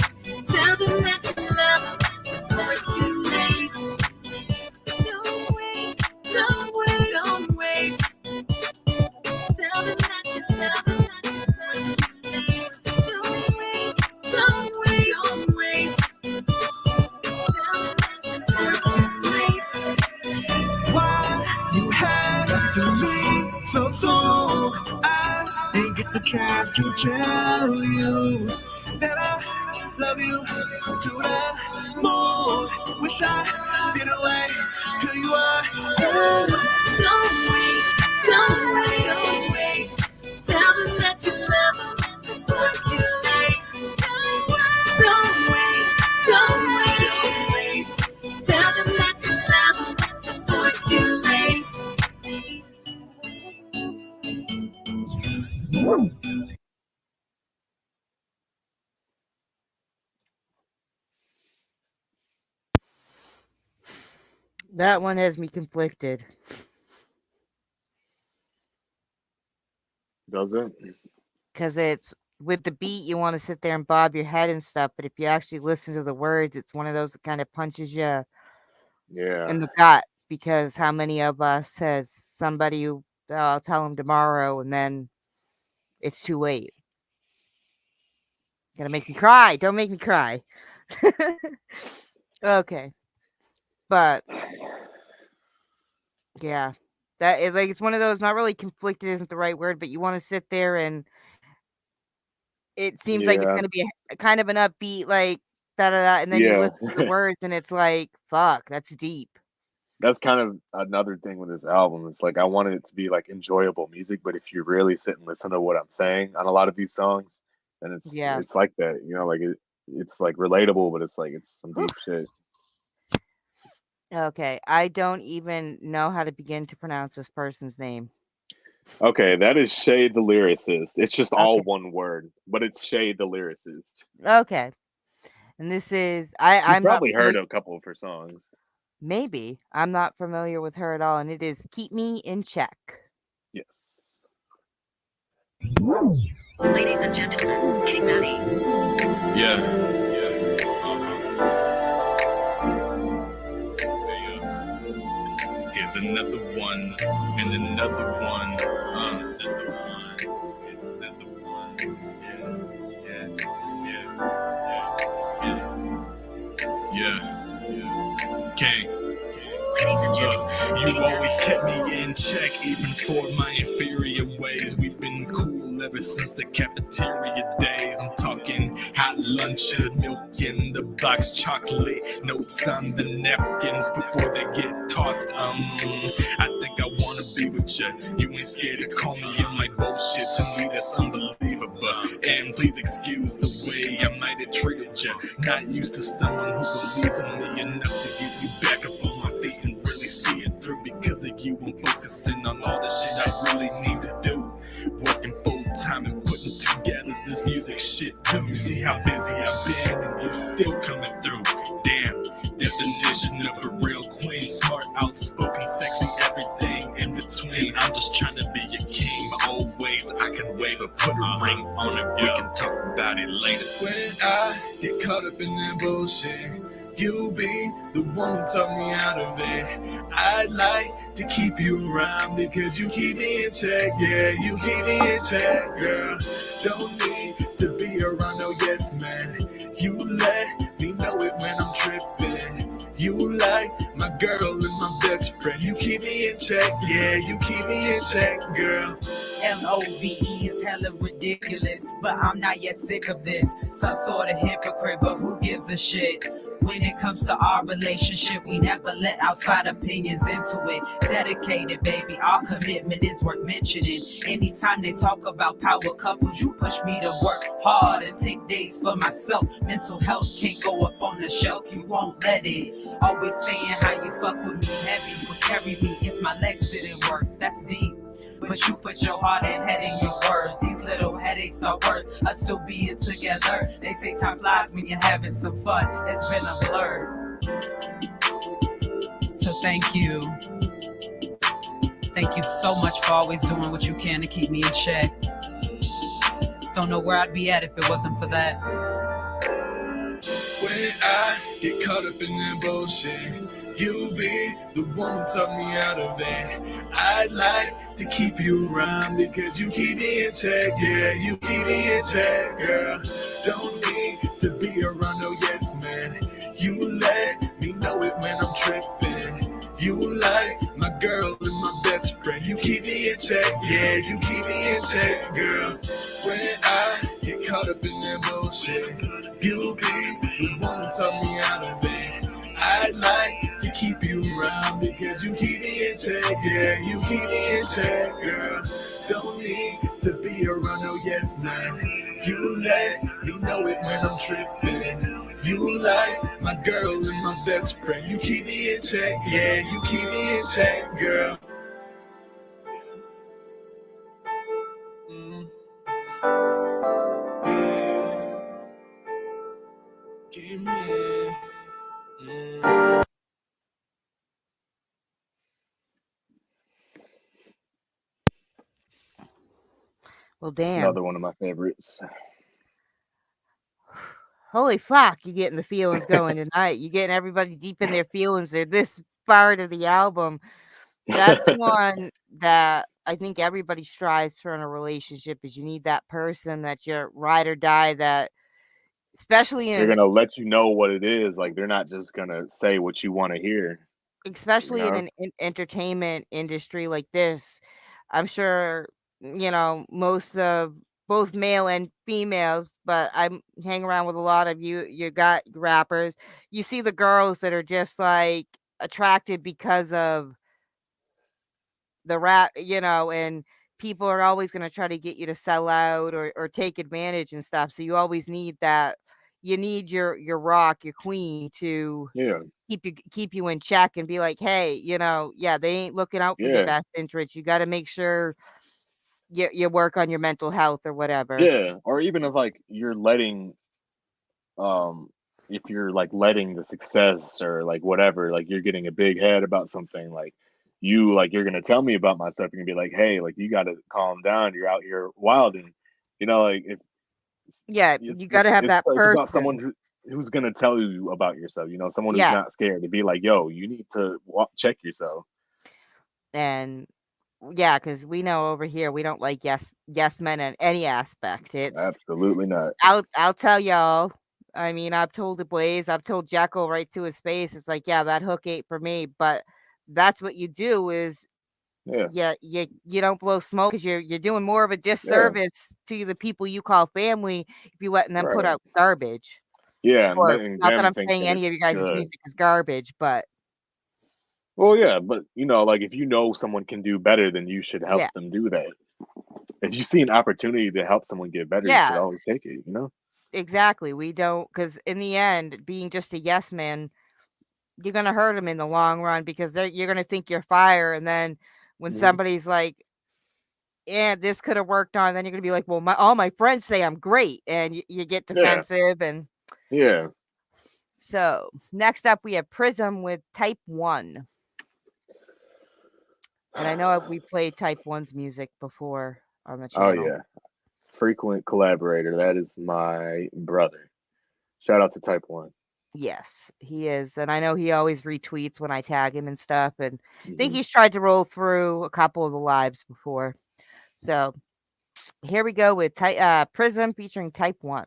Tell them that you love them before it's too late. Don't wait, don't wait, don't wait. Tell them that you love them before it's too late. Don't wait, don't wait, don't wait. Tell them that you love them before it's too late. Why you had to leave so soon? I ain't get the chance to tell you that I love you to the moon. Wish I didn't wait till you were gone. Don't wait, don't wait, don't wait. Tell them that you love them before it's too late. Don't wait, don't wait, don't wait. Tell them that you love them before it's too late. That one has me conflicted. Does it? Because it's with the beat, you want to sit there and bob your head and stuff. But if you actually listen to the words, it's one of those that kind of punches you in Yeah. the gut. Because how many of us has somebody who, I'll tell them tomorrow, and then it's too late. Gonna make me cry. Don't make me cry. Okay. But yeah, that is like, it's one of those, not really conflicted isn't the right word, but you want to sit there and it seems like it's Yeah. going to be a kind of an upbeat, like da da da, and then you Yeah. listen to the words and it's like, fuck, that's deep. That's kind of another thing with this album. It's like I wanted it to be like enjoyable music, but if you really sit and listen to what I'm saying on a lot of these songs, then Yeah. it's like that, you know, like it's like relatable, but it's like it's some deep shit. Okay, I don't even know how to begin to pronounce this person's name. Okay, that is Shay the lyricist. It's just all Okay. one word, but it's Shay the lyricist. Okay, and this is You've I'm not probably heard familiar, a couple of her songs. maybe I'm not familiar with her at all, and it is "Keep Me in Check." Yes. Ladies and gentlemen, King Madi. Yeah. Here's another one, and another one. Another one, and another one. Yeah. King. Ladies and gentlemen, You always kept me in check, even for my inferior ways. We've been cool ever since the cafeteria days. I'm talking hot lunches, milk in the box, chocolate notes on the napkins before they get tossed. I think I wanna be with you. You ain't scared to call me on my bullshit. To me, that's unbelievable. And please excuse the way I might have treated you. Not used to someone who believes in me enough to get you back up on my feet and really see it through. Because of you, I'm focusing on all the shit I really need to do. Working full time and putting together this music shit too. You see how busy I've been and you're still coming through. Damn, definition of a real queen. Smart, outspoken, sexy, everything in between. I'm just trying to be a king. My old ways I can wave or put a ring on it. We can talk about it later. When I get caught up in that bullshit, you be the one who took me out of it. I'd like to keep you around because you keep me in check. Yeah, you keep me in check, girl. Don't need to be around no yes man. You let me know it when I'm tripping. You like my girl and my best friend. You keep me in check, yeah, you keep me in check, girl. LOVE is hella ridiculous, but I'm not yet sick of this. Some sort of hypocrite, but who gives a shit? When it comes to our relationship, we never let outside opinions into it. Dedicated, baby, our commitment is worth mentioning. Anytime they talk about power couples, you push me to work hard and take days for myself. Mental health can't go up on the shelf, you won't let it. Always saying how you fuck with me, heavy would carry me if my legs didn't work. That's deep. But you put your heart and head in your words. These little headaches are worth us still being together. They say time flies when you're having some fun. It's been a blur. So thank you. Thank you so much for always doing what you can to keep me in check. Don't know where I'd be at if it wasn't for that. When I get caught up in that bullshit, you be the one who took me out of it. I'd like to keep you around because you keep me in check, yeah, you keep me in check, girl. Don't need to be around no yes man. You let me know it when I'm tripping. You like my girl and my best friend. You keep me in check, yeah, you keep me in check, girl. When I get caught up in that bullshit, you be the one who took me out of it. I'd like to keep you around because you keep me in check, yeah, you keep me in check, girl. Don't need to be around no yes man. You let me know it when I'm tripping. You like my girl and my best friend. You keep me in check, yeah, you keep me in check, girl. Give me. Well, damn. Another one of my favorites. Holy fuck, you're getting the feelings going tonight. You're getting everybody deep in their feelings. They're this part of the album. That's one that I think everybody strives for in a relationship is you need that person that you're ride or die that especially They're in gonna let you know what it is. Like they're not just gonna say what you want to hear. especially You in know? an entertainment industry like this. I'm sure, most of both male and females, but I'm hang around with a lot of you got rappers. You see the girls that are just like attracted because of the rap, and people are always going to try to get you to sell out or take advantage and stuff. So you always need that. You need your rock, your queen to Yeah. keep you in check and be like, hey, yeah, they ain't looking out for your Yeah. best interest. You got to make sure you work on your mental health or whatever. Yeah. Or even if like you're letting if you're like letting the success or like whatever, like you're getting a big head about something, like you're gonna tell me about myself, you're gonna be like, hey, like you gotta calm down, you're out here wilding. Like if Yeah, you got to have that it's about someone person. who's gonna tell you about yourself, someone who's Yeah, not scared to be like, yo, you need to check yourself. and yeah, because we know over here we don't like yes men in any aspect. It's Absolutely not. I'll tell y'all. I mean, I've told the Blaze, I've told Jekyll right to his face. It's like, yeah, that hook ain't for me. But that's what you do is Yeah. you don't blow smoke because you're doing more of a Yeah. disservice to the people you call family if you're letting them put Right. out garbage. Yeah, and Or letting not that them I'm think saying that any it's of you guys' good. music is garbage, but Well, yeah, but like if someone can do better, then you should help yeah, them do that. If you see an opportunity to help someone get better, you should yeah, always take it. exactly. We don't because in the end, being just a yes man, you're gonna hurt them in the long run because you're gonna think you're fire, and then when Mhm. somebody's like, "Yeah, this could have worked on," then you're gonna be like, "Well, all my friends say I'm great," and you get Yeah. defensive. And Yeah. so next up, we have Prism with Type 1. And I know we played Type 1's music before on the Oh channel. yeah. Frequent collaborator. That is my brother. Shout out to Type 1. Yes, he is. And I know he always retweets when I tag him and stuff. And I think Mhm. he's tried to roll through a couple of the lives before. So here we go with Prism featuring Type 1.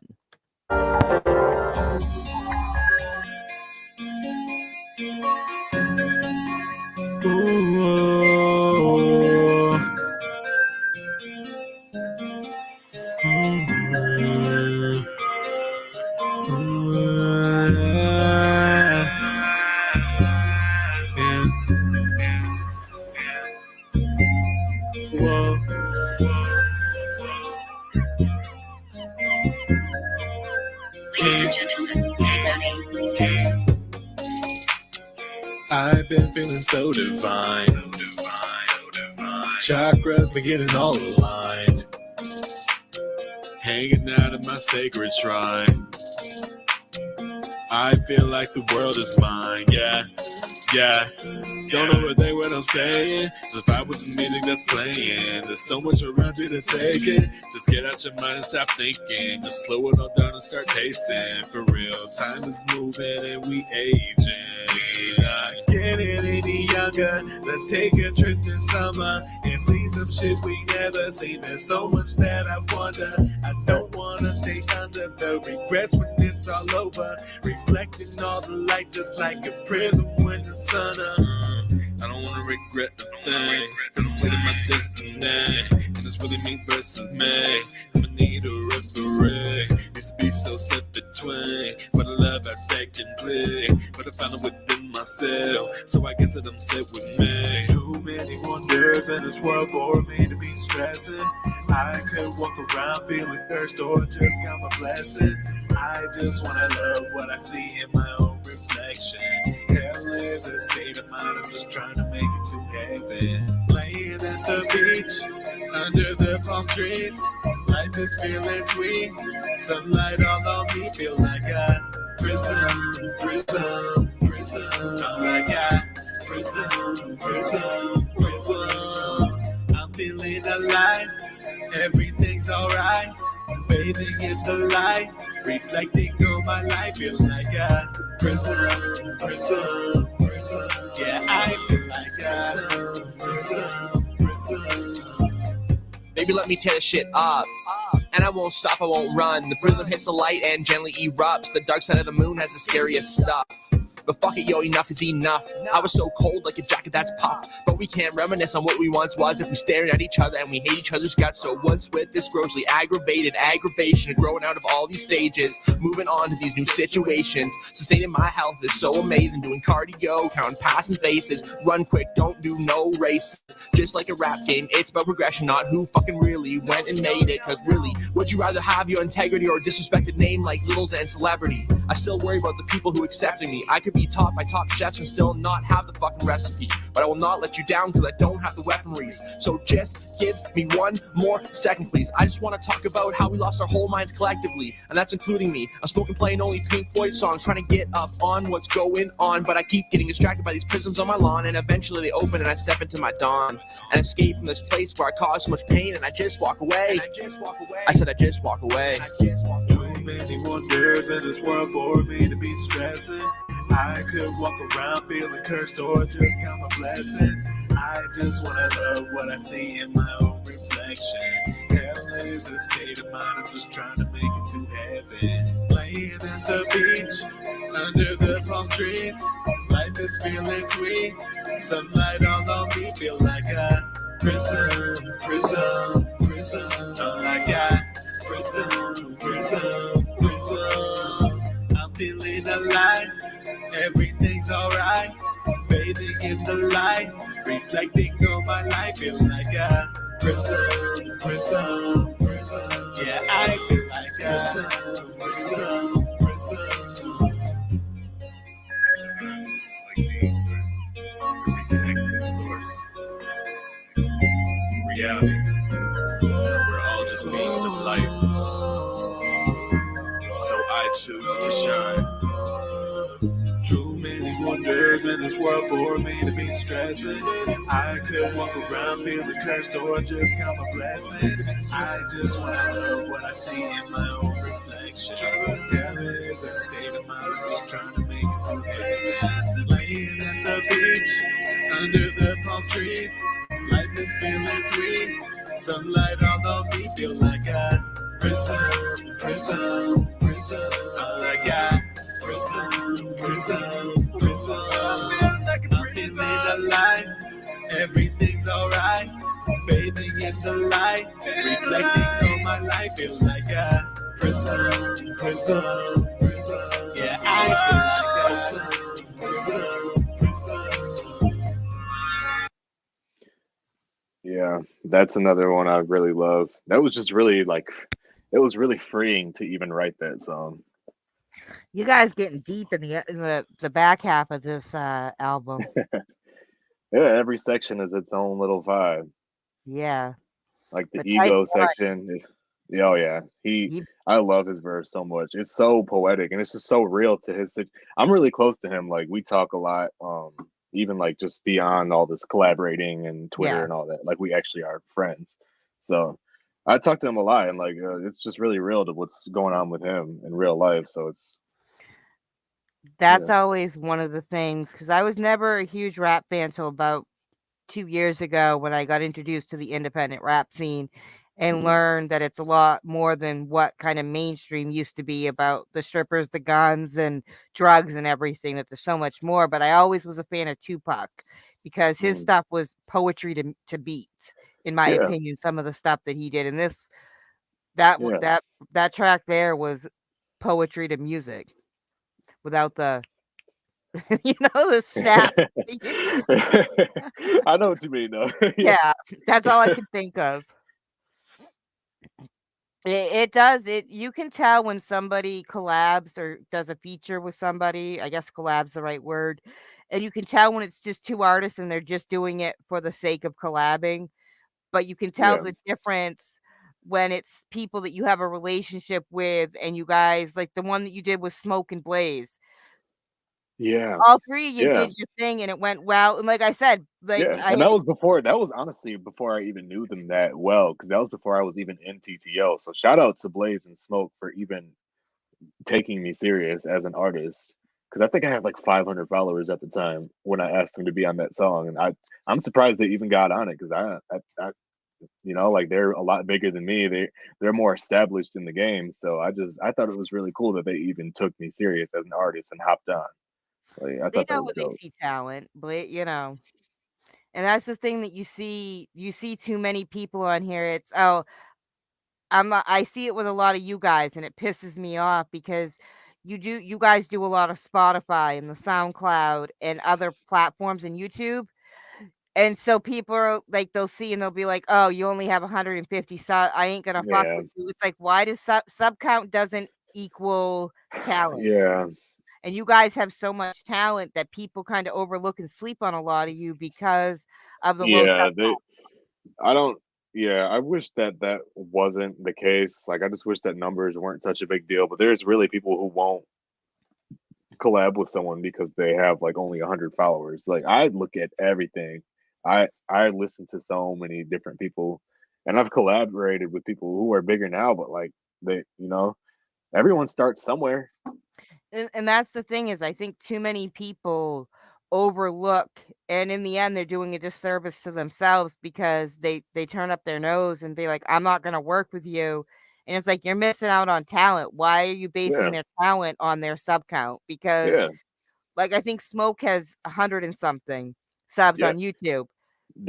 Ladies and gentlemen, Madi. I've been feeling so divine. Chakras been getting all aligned. Hanging out at my sacred shrine. I feel like the world is mine, yeah. Don't overthink what I'm saying. Just vibe with the music that's playing. There's so much around you to take it. Just get out your mind and stop thinking. Just slow it all down and start tasting. For real, time is moving and we aging. Getting any younger. Let's take a trip this summer and see some shit we never seen. There's so much that I wonder. I don't wanna stay under the regrets when it's all over. Reflecting all the light just like a prism when the sun up. I don't wanna regret the thing. Contemplating my destiny. And it's really me versus me. I'ma need a referee. Used to be so set between. For the love I beg and plead. But I found it within myself. So I guess that I'm set with me. Too many wonders in this world for me to be stressing. I could walk around feeling cursed or just count my blessings. I just wanna love what I see in my own reflection. Hell is a state of mind, I'm just trying to make it to heaven. Laying at the beach, under the palm trees. Life is feeling sweet, sunlight all on me. Feel like a prism. All I got, prism. I'm feeling alive, everything's alright. Bathing in the light, reflecting on my life. Feel like a prism. Yeah, I feel like a prism. Baby, let me tear this shit up. And I won't stop, I won't run. The prism hits the light and gently erupts. The dark side of the moon has the scariest stuff. But fuck it, yo, enough is enough. I was so cold like a jacket that's puffed. But we can't reminisce on what we once was if we staring at each other and we hate each other's guts. So what's with this grossly aggravated aggravation growing out of all these stages? Moving on to these new situations. Sustaining my health is so amazing. Doing cardio, counting passing faces. Run quick, don't do no races. Just like a rap game, it's about progression, not who fucking really went and made it. Cause really, would you rather have your integrity or a disrespected name like Littles and celebrity? I still worry about the people who accepting me. I could be taught by top chefs and still not have the fucking recipe. But I will not let you down because I don't have the weaponries. So just give me one more second, please. I just want to talk about how we lost our whole minds collectively. And that's including me. I'm smoking playing only Pink Floyd songs, trying to get up on what's going on. But I keep getting distracted by these prisms on my lawn. And eventually they open and I step into my dawn. And escape from this place where I cause so much pain. And I just walk away. I said I just walk away. Too many wonders in this world for me to be stressing. I could walk around feeling cursed or just count my blessings. I just wanna love what I see in my own reflection. Hell is a state of mind, I'm just trying to make it to heaven. Laying at the beach, under the palm trees. Life is feeling sweet, sunlight all on me. Feel like a prism. All I got, prism. I'm feeling alive, everything's alright. Bathing in the light, reflecting on my life. Feel like a prism. Yeah, I feel like a prism. It's like these, we connect with source. Reality. We're all just beings of light. So I choose to shine. Too many wonders in this world for me to be stressing. I could walk around feeling cursed or just count my blessings. I just wanna love what I see in my own reflection. There is a state of mind, I'm just trying to make it to heaven. Laying at the beach, under the palm trees. Life is feeling sweet, sunlight all on me. Feel like a prism. All I got, prism. I'm feeling alive, everything's alright. Bathing in the light, reflecting on my life. Feel like a prism. Yeah, I feel like a prism. Yeah, Yeah, that's another one I really love. That was just really like, it was really freeing to even write that song. You guys getting deep in the back half of this album. Yeah, every section is its own little vibe. Yeah. Like the But type ego 1, section. Yeah, oh yeah, I love his verse so much. It's so poetic and it's just so real to his. I'm really close to him. Like we talk a lot. Even like just beyond all this collaborating and Twitter Yeah. and all that. Like we actually are friends. So I talk to him a lot, and like it's just really real to what's going on with him in real life. So that's always one of the things, because I was never a huge rap fan till about 2 years ago when I got introduced to the independent rap scene and learned that it's a lot more than what kind of mainstream used to be about the strippers, the guns, and drugs and everything, that there's so much more. But I always was a fan of Tupac because his stuff was poetry to beat, in my Yeah. opinion, some of the stuff that he did. And that track there was poetry to music without the the snap. I know what you mean, though. Yeah, that's all I can think of. It does. You can tell when somebody collabs or does a feature with somebody. I guess collab's the right word. And you can tell when it's just two artists and they're just doing it for the sake of collabing. But you can tell Yeah. the difference when it's people that you have a relationship with and you guys, like the one that you did with Smoke and Blaze. Yeah. All three of you Yeah. did your thing and it went well. And like I said, like Yeah, and that was honestly before I even knew them that well, because that was before I was even in TTO. So shout out to Blaze and Smoke for even taking me serious as an artist. Because I think I had like 500 followers at the time when I asked them to be on that song, and I'm surprised they even got on it because I like they're a lot bigger than me. They're more established in the game. So I thought it was really cool that they even took me serious as an artist and hopped on. Like I they thought that know was when they dope. see talent, but and that's the thing that you see too many people on here. It's I see it with a lot of you guys and it pisses me off because you guys do a lot of Spotify and the SoundCloud and other platforms and YouTube. And so people are like, they'll see and they'll be like, "Oh, you only have 150 sub. I ain't gonna fuck Yeah, with you." It's like, why does sub count doesn't equal talent? yeah. And you guys have so much talent that people kind of overlook and sleep on a lot of you because of the low sub Yeah, I don't. Yeah, I wish that wasn't the case. Like, I just wish that numbers weren't such a big deal. But there's really people who won't collab with someone because they have like only 100 followers. Like, I look at everything. I listen to so many different people, and I've collaborated with people who are bigger now. But like, everyone starts somewhere. and that's the thing is I think too many people overlook, and in the end they're doing a disservice to themselves because they turn up their nose and be like, "I'm not going to work with you." And it's like, you're missing out on talent. Why are you basing Yeah, their talent on their sub count? Because yeah, like I think Smoke has 100 and something subs yeah. on YouTube,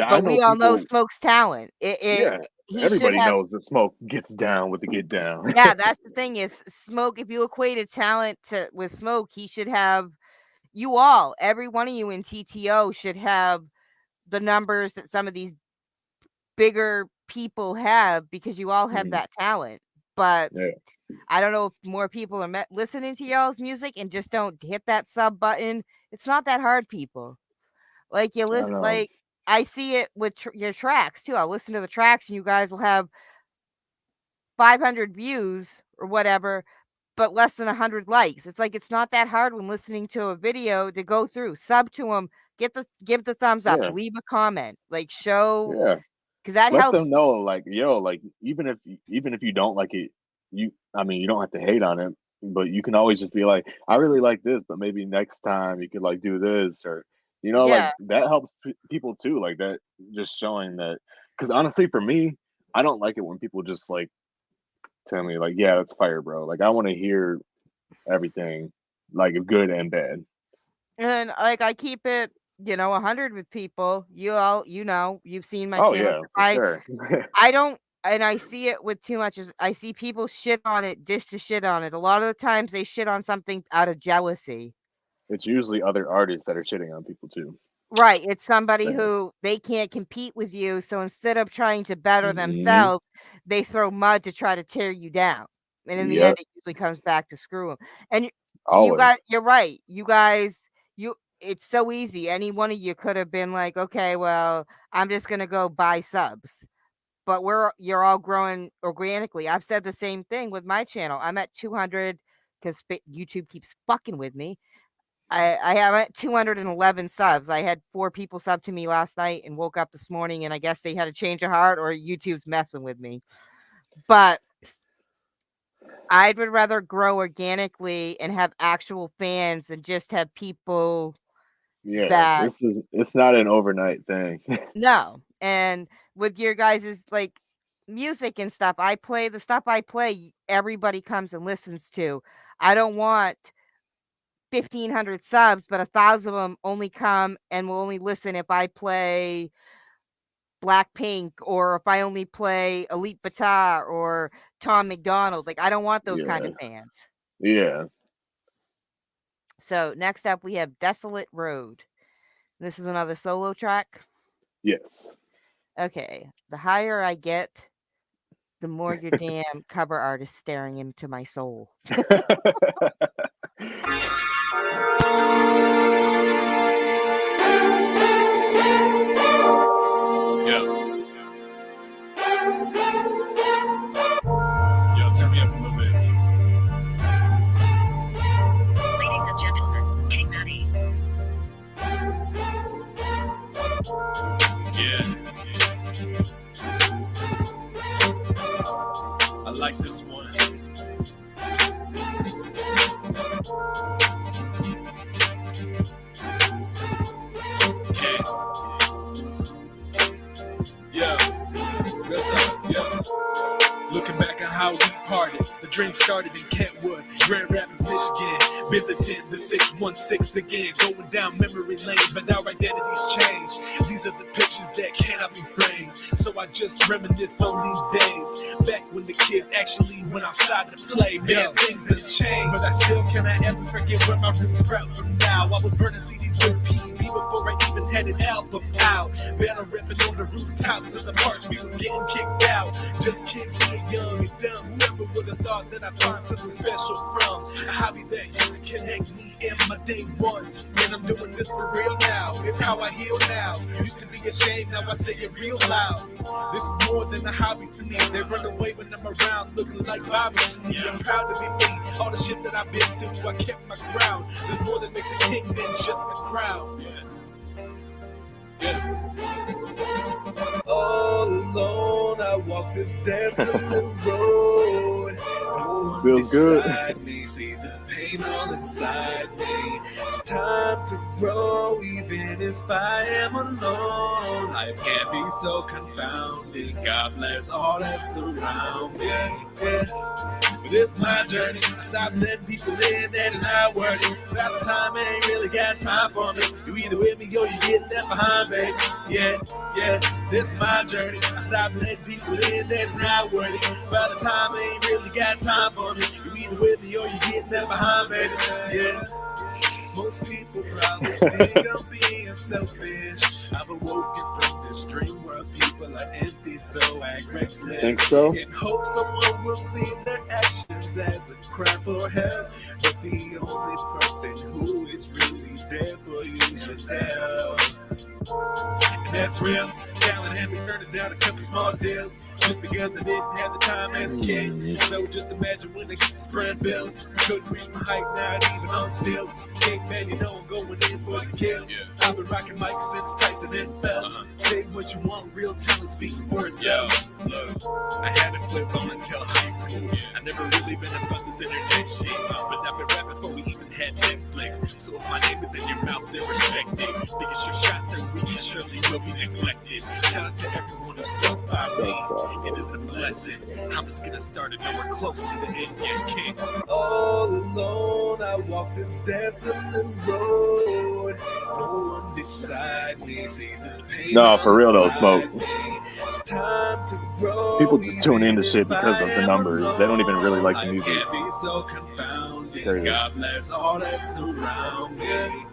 I but know we all know people. Smoke's talent. Yeah, He should everybody have. knows that Smoke gets down with the get down. Yeah, that's the thing is Smoke. If you equated talent with Smoke, he should have. Every one of you in TTO should have the numbers that some of these bigger people have because you all have that talent. But Yeah, I don't know if more people are listening to y'all's music and just don't hit that sub button. It's not that hard, people. Like you I listen, know. like I see it with your tracks too. I'll listen to the tracks and you guys will have 500 views or whatever, but less than 100 likes. It's like it's not that hard when listening to a video to go through, sub to them, give the thumbs up, Yeah, leave a comment, like show yeah. because that Let them helps. know, like, yo, like, even if you don't like it, you don't have to hate on it, but you can always just be like, I really like this, but maybe next time you could like do this, or like Yeah, that helps people too, like that, just showing that. Because honestly, for me, I don't like it when people just like tell me like, yeah, that's fire, bro. Like, I want to hear everything, like good and bad. and like I keep it 100 with people. You all you've seen my Oh channel. yeah, for sure. I don't, and I see it with too much. I see people shit on it just to shit on it. A lot of the times they shit on something out of jealousy. It's usually other artists that are shitting on people too. Right. It's somebody who they can't compete with you. So instead of trying to better themselves, they throw mud to try to tear you down. And in the end, Yep. it usually comes back to screw them. And you Always. guys, you're right. You guys, it's so easy. Any one of you could have been like, okay, well, I'm just going to go buy subs. But you're all growing organically. I've said the same thing with my channel. I'm at 200 because YouTube keeps fucking with me. I am at 211 subs. I had 4 people sub to me last night and woke up this morning, and I guess they had a change of heart or YouTube's messing with me. But I would rather grow organically and have actual fans and just have people Yeah, it's not an overnight thing. No. And with your guys' like music and stuff, the stuff I play, everybody comes and listens to. I don't want 1,500 subs, but 1,000 of them only come and will only listen if I play Blackpink or if I only play Elite Batar or Tom McDonald. Like, I don't want those kind of fans. Yeah. So next up, we have Desolate Road. This is another solo track. Yes. Okay. The higher I get, the more your damn cover art is staring into my soul. Yo, turn me up a little bit. Ladies and gentlemen, King Madi. Yeah. I like this one. Okay. Yo, real talk, yo. Looking back on how we parted, the dream started in Kentwood, Grand Rapids, Michigan. Visiting the 616 again, going down memory lane, but our identities change. These are the pictures that cannot be framed, so I just reminisce on these days. Back when the kids actually went outside to play, man, things done changed. But I still cannot ever forget where my roots sprout from now. I was burning CDs with PB before I even had an album out. Better ripping on the rooftops of the parks, we was getting kicked out. Just kids being young and dumb. Whoever would have thought that I'd find something special from a hobby that used to connect me in my day ones. And I'm doing this for real now. It's how I heal now. Used to be ashamed, now I say it real loud. This is more than a hobby to me. They run away when I'm around, looking like Bobby to me. I'm proud to be me. All the shit that I've been through, I kept my ground. There's more that makes a king than just the crown. All alone, I walk this desolate road. No one Feels good. beside me, see the pain all inside me. It's time to grow, even if I am alone. Life can be so confounding. God bless all that surround me. But it's my journey. I stopped letting people in that are not worthy. By the time I ain't really got time for me. You either with me or you get left behind, baby. Yeah, this my journey. I stopped letting people in that are not worthy. By the time I ain't really got time for me. You either with me or you get left behind, baby. Yeah. Most people probably think I'm being selfish. I've awoken from this dream where people are empty, so act reckless. Think so? In hope someone will see their actions as a cry for help. But the only person who is really there for you is yourself. And that's real. Talent had me turning down a couple small deals just because I didn't have the time as a kid. So just imagine when I get this brand built. Couldn't reach my height, not even on stilts. King man, you know I'm going in for the kill. I've been rocking mics since Tyson and Phelps. Say what you want, real talent speaks for itself. Look, I had to flip on until high school. I never really been about this internet shit, but I've been rapping before we even had Netflix. So if my name is in your mouth, then respect it. Because your shots are real, surely will be neglected. Shout out to everyone who stuck by me. It is a blessing. I'm just gonna start it nowhere close to the end yet, King. All alone, I walk this desolate road. No one beside me. See the pain. No, for real though, Smoke. It's time to grow. People just tune into shit because of the numbers. They don't even really like the music. Can't be so confounding. Crazy. God bless all that surround me.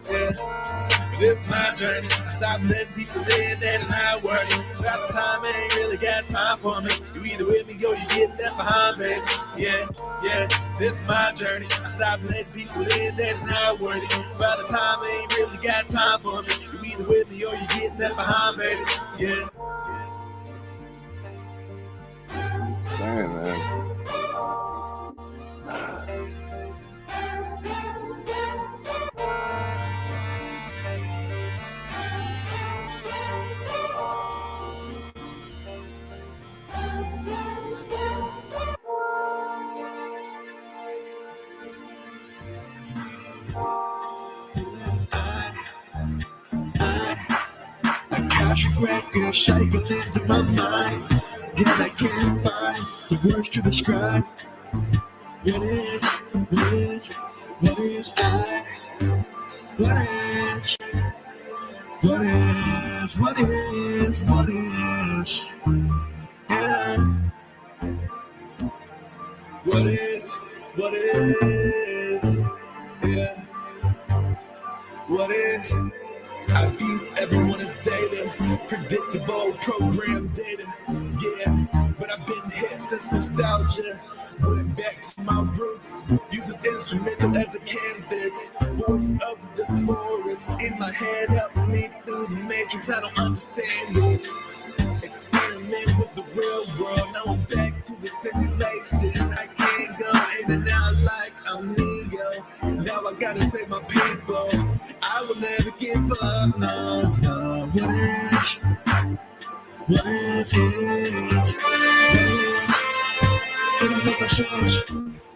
This my journey. I stopped letting people in that are not worthy. By the time I ain't really got time for me. You either with me or you get left behind, baby. Yeah, this my journey. I stopped letting people in that are not worthy. By the time I ain't really got time for me. You either with me or you get left behind, baby. Yeah. Damn, man. Cashapp record cycling through my mind. Yet I can't find the words to describe what is I? What is? Yeah. What is? Yeah. What is? I view everyone as data, predictable program data. Yeah, but I've been hit since nostalgia. Went back to my roots, use this instrumental as a canvas. Voice of the forest in my head, helping me through the matrix. I don't understand it. Experiment with the real world. Now I'm back to the simulation. I can't go in and out like I'm Neo. Now I gotta save my people. I will never give up. No. What is? It'll make ourselves.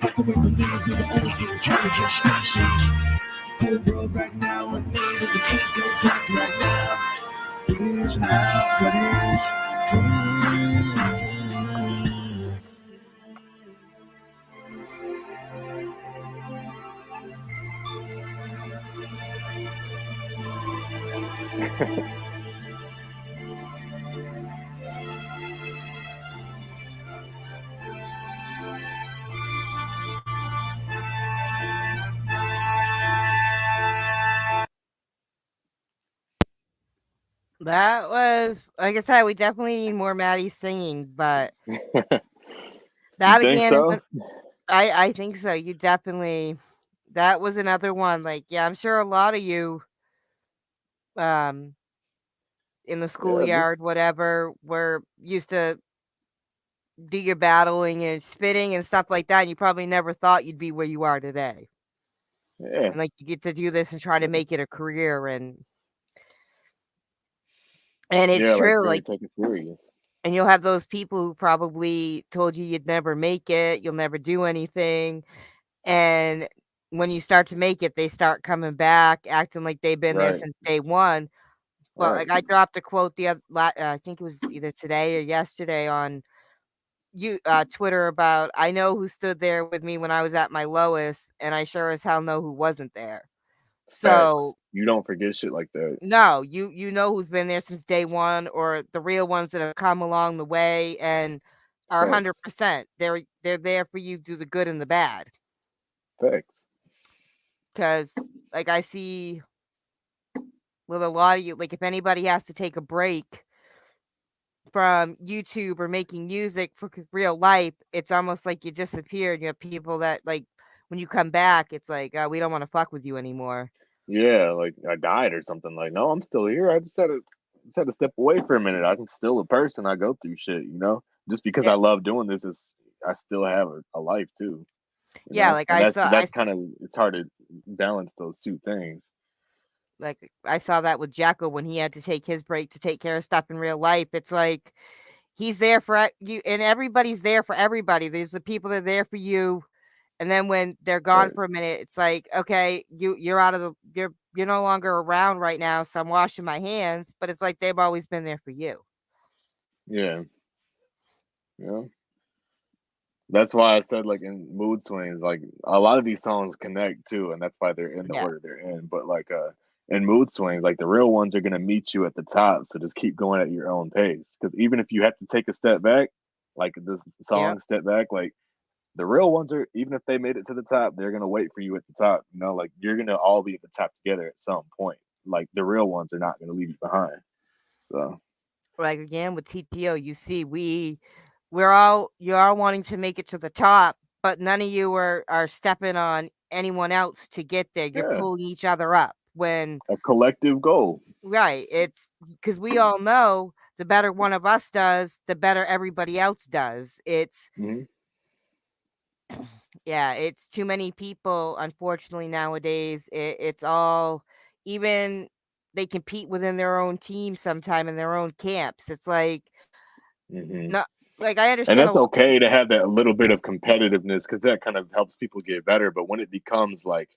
How can we believe we're the only intelligent species? Whole world right now in need of the ego death right now. What is now? What is? That was, like I said, we definitely need more Madi singing, but that think again is so? I think so. You definitely, that was another one. Like, yeah, I'm sure a lot of you, in the Yeah, this schoolyard, whatever, were used to do your battling and spitting and stuff like that. And you probably never thought you'd be where you are today. yeah. And like you get to do this and try to make it a career, and it's Yeah, like true. really Like, take it serious. and you'll have those people who probably told you you'd never make it, you'll never do anything. And when you start to make it, they start coming back, acting like they've been there Right. since day one. But Right. like I dropped a quote the other, I think it was either today or yesterday on Twitter about, I know who stood there with me when I was at my lowest, and I sure as hell know who wasn't there. So Facts. You don't forget shit like that. no, you know who's been there since day one, or the real ones that have come along the way and are Facts. 100%. They're there for you through the good and the bad. Facts. Because like I see with a lot of you, like if anybody has to take a break from YouTube or making music for real life, it's almost like you disappeared. You have people that like when you come back, it's like we don't want to fuck with you anymore. Yeah, like I died or something. Like, no, I'm still here. I just had to step away for a minute. I'm still a person. I go through shit, you know. Just because I love doing this, is I still have a life too. You Yeah, know, like and I saw, that's kind of, it's hard to balance those two things. like I saw that with Jacko when he had to take his break to take care of stuff in real life. It's like he's there for you, and everybody's there for everybody. There's the people that are there for you, and then when they're gone Right. for a minute, it's like, okay, you're out of the you're no longer around right now, so I'm washing my hands. But it's like they've always been there for you. Yeah. Yeah. That's why I said, like, in mood swings, like a lot of these songs connect too, and that's why they're in the Yeah. order they're in. But like in mood swings, like the real ones are gonna meet you at the top. So just keep going at your own pace. Because even if you have to take a step back, like this Yeah. song Step Back, like the real ones are, even if they made it to the top, they're gonna wait for you at the top. You know, like you're gonna all be at the top together at some point. like the real ones are not going to leave you behind. So like again with TTO, you see, you're all wanting to make it to the top, but none of you are stepping on anyone else to get there. You're pulling each other up when a collective goal. Right. It's because we all know the better one of us does, the better everybody else does. It's yeah, it's too many people, unfortunately, nowadays. It's all, even they compete within their own team sometime in their own camps. It's like, no, like I And understand. that's okay to have that little bit of competitiveness because that kind of helps people get better. But when it becomes like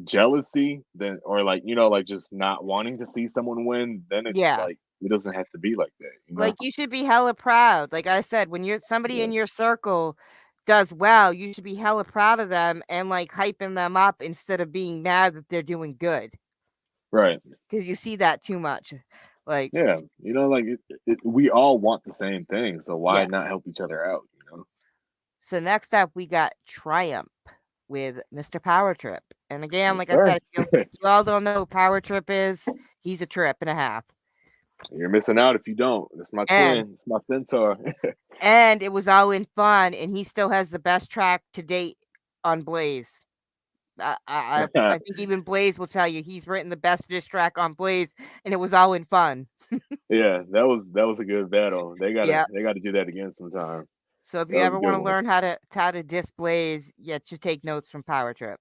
jealousy, then, or like, you know, like just not wanting to see someone win, then it's like, it doesn't have to be like that. You know? Like you should be hella proud. Like I said, when you're somebody in your circle does well, you should be hella proud of them and like hyping them up instead of being mad that they're doing good. Right. Because you see that too much. Like, yeah, you know, like we all want the same thing, so why not help each other out, you know? So next up, we got Triumph with Mr. Power Trip. And again, like I sir. said, if you all don't know who Power Trip is, he's a trip and a half. You're missing out if you don't. It's my twin. It's my centaur. And it was all in fun, and he still has the best track to date on Blaze. I think even Blaze will tell you he's written the best diss track on Blaze, and it was all in fun. Yeah, that was a good battle. They gotta do that again sometime. So if you ever want to learn how to diss Blaze, you should take notes from Power Trip.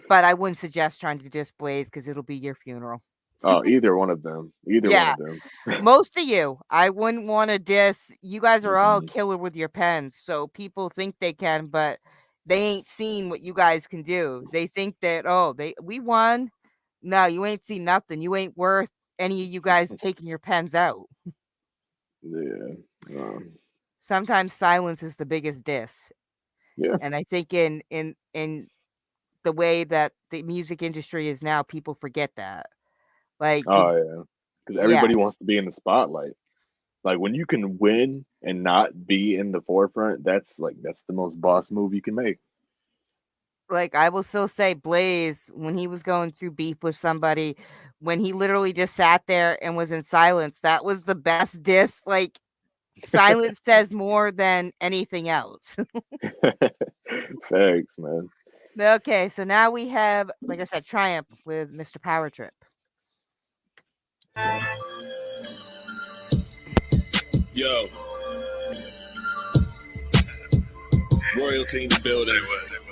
But I wouldn't suggest trying to diss Blaze because it'll be your funeral. Oh, either one of them. Either one of them. Most of you, I wouldn't want to diss. You guys are all killer with your pens, so people think they can, but they ain't seen what you guys can do. They think that we won. No, you ain't seen nothing. You ain't worth any of you guys taking your pens out. Yeah. Sometimes silence is the biggest diss. Yeah. And I think in the way that the music industry is now, people forget that. Like, because everybody wants to be in the spotlight. Like when you can win and not be in the forefront, that's the most boss move you can make. Like I will still say Blaze, when he was going through beef with somebody, when he literally just sat there and was in silence, that was the best diss. Like silence says more than anything else. Thanks, man. Okay, so now we have, like I said, Triumph with Mr. Power Trip. Yo, royalty in the building,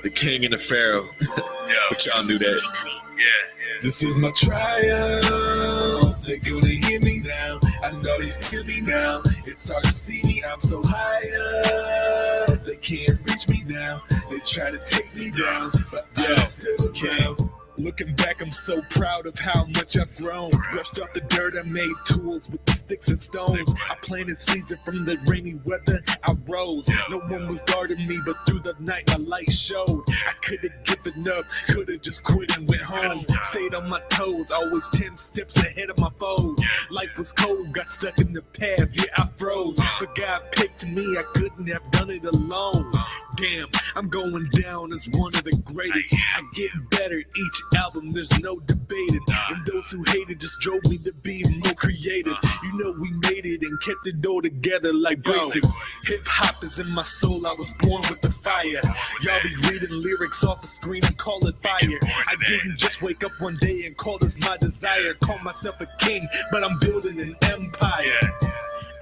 the king and the pharaoh. But y'all knew that. Yeah. This is my triumph. They're gonna hear me now. I know they feel me now. It's hard to see me. I'm so high up. They can't reach me now. They try to take me down, but I'm still around. Looking back, I'm so proud of how much I've grown. Brushed off the dirt, I made tools with the sticks and stones. I planted seeds and from the rainy weather, I rose. No one was guarding me, but through the night, my light showed. I could've given up, could've just quit and went home. Stayed on my toes, always 10 steps ahead of my foes. Life was cold, got stuck in the past, yeah, I froze. But God picked me, I couldn't have done it alone. Damn, I'm going down as one of the greatest. I get better each album, there's no debating. And those who hated just drove me to be more creative. You know we made it and kept it all together like braces. Hip hop is in my soul, I was born with the fire. Y'all be reading lyrics off the screen and call it fire. I didn't just wake up one day and call this my desire. Call myself a king, but I'm building an empire.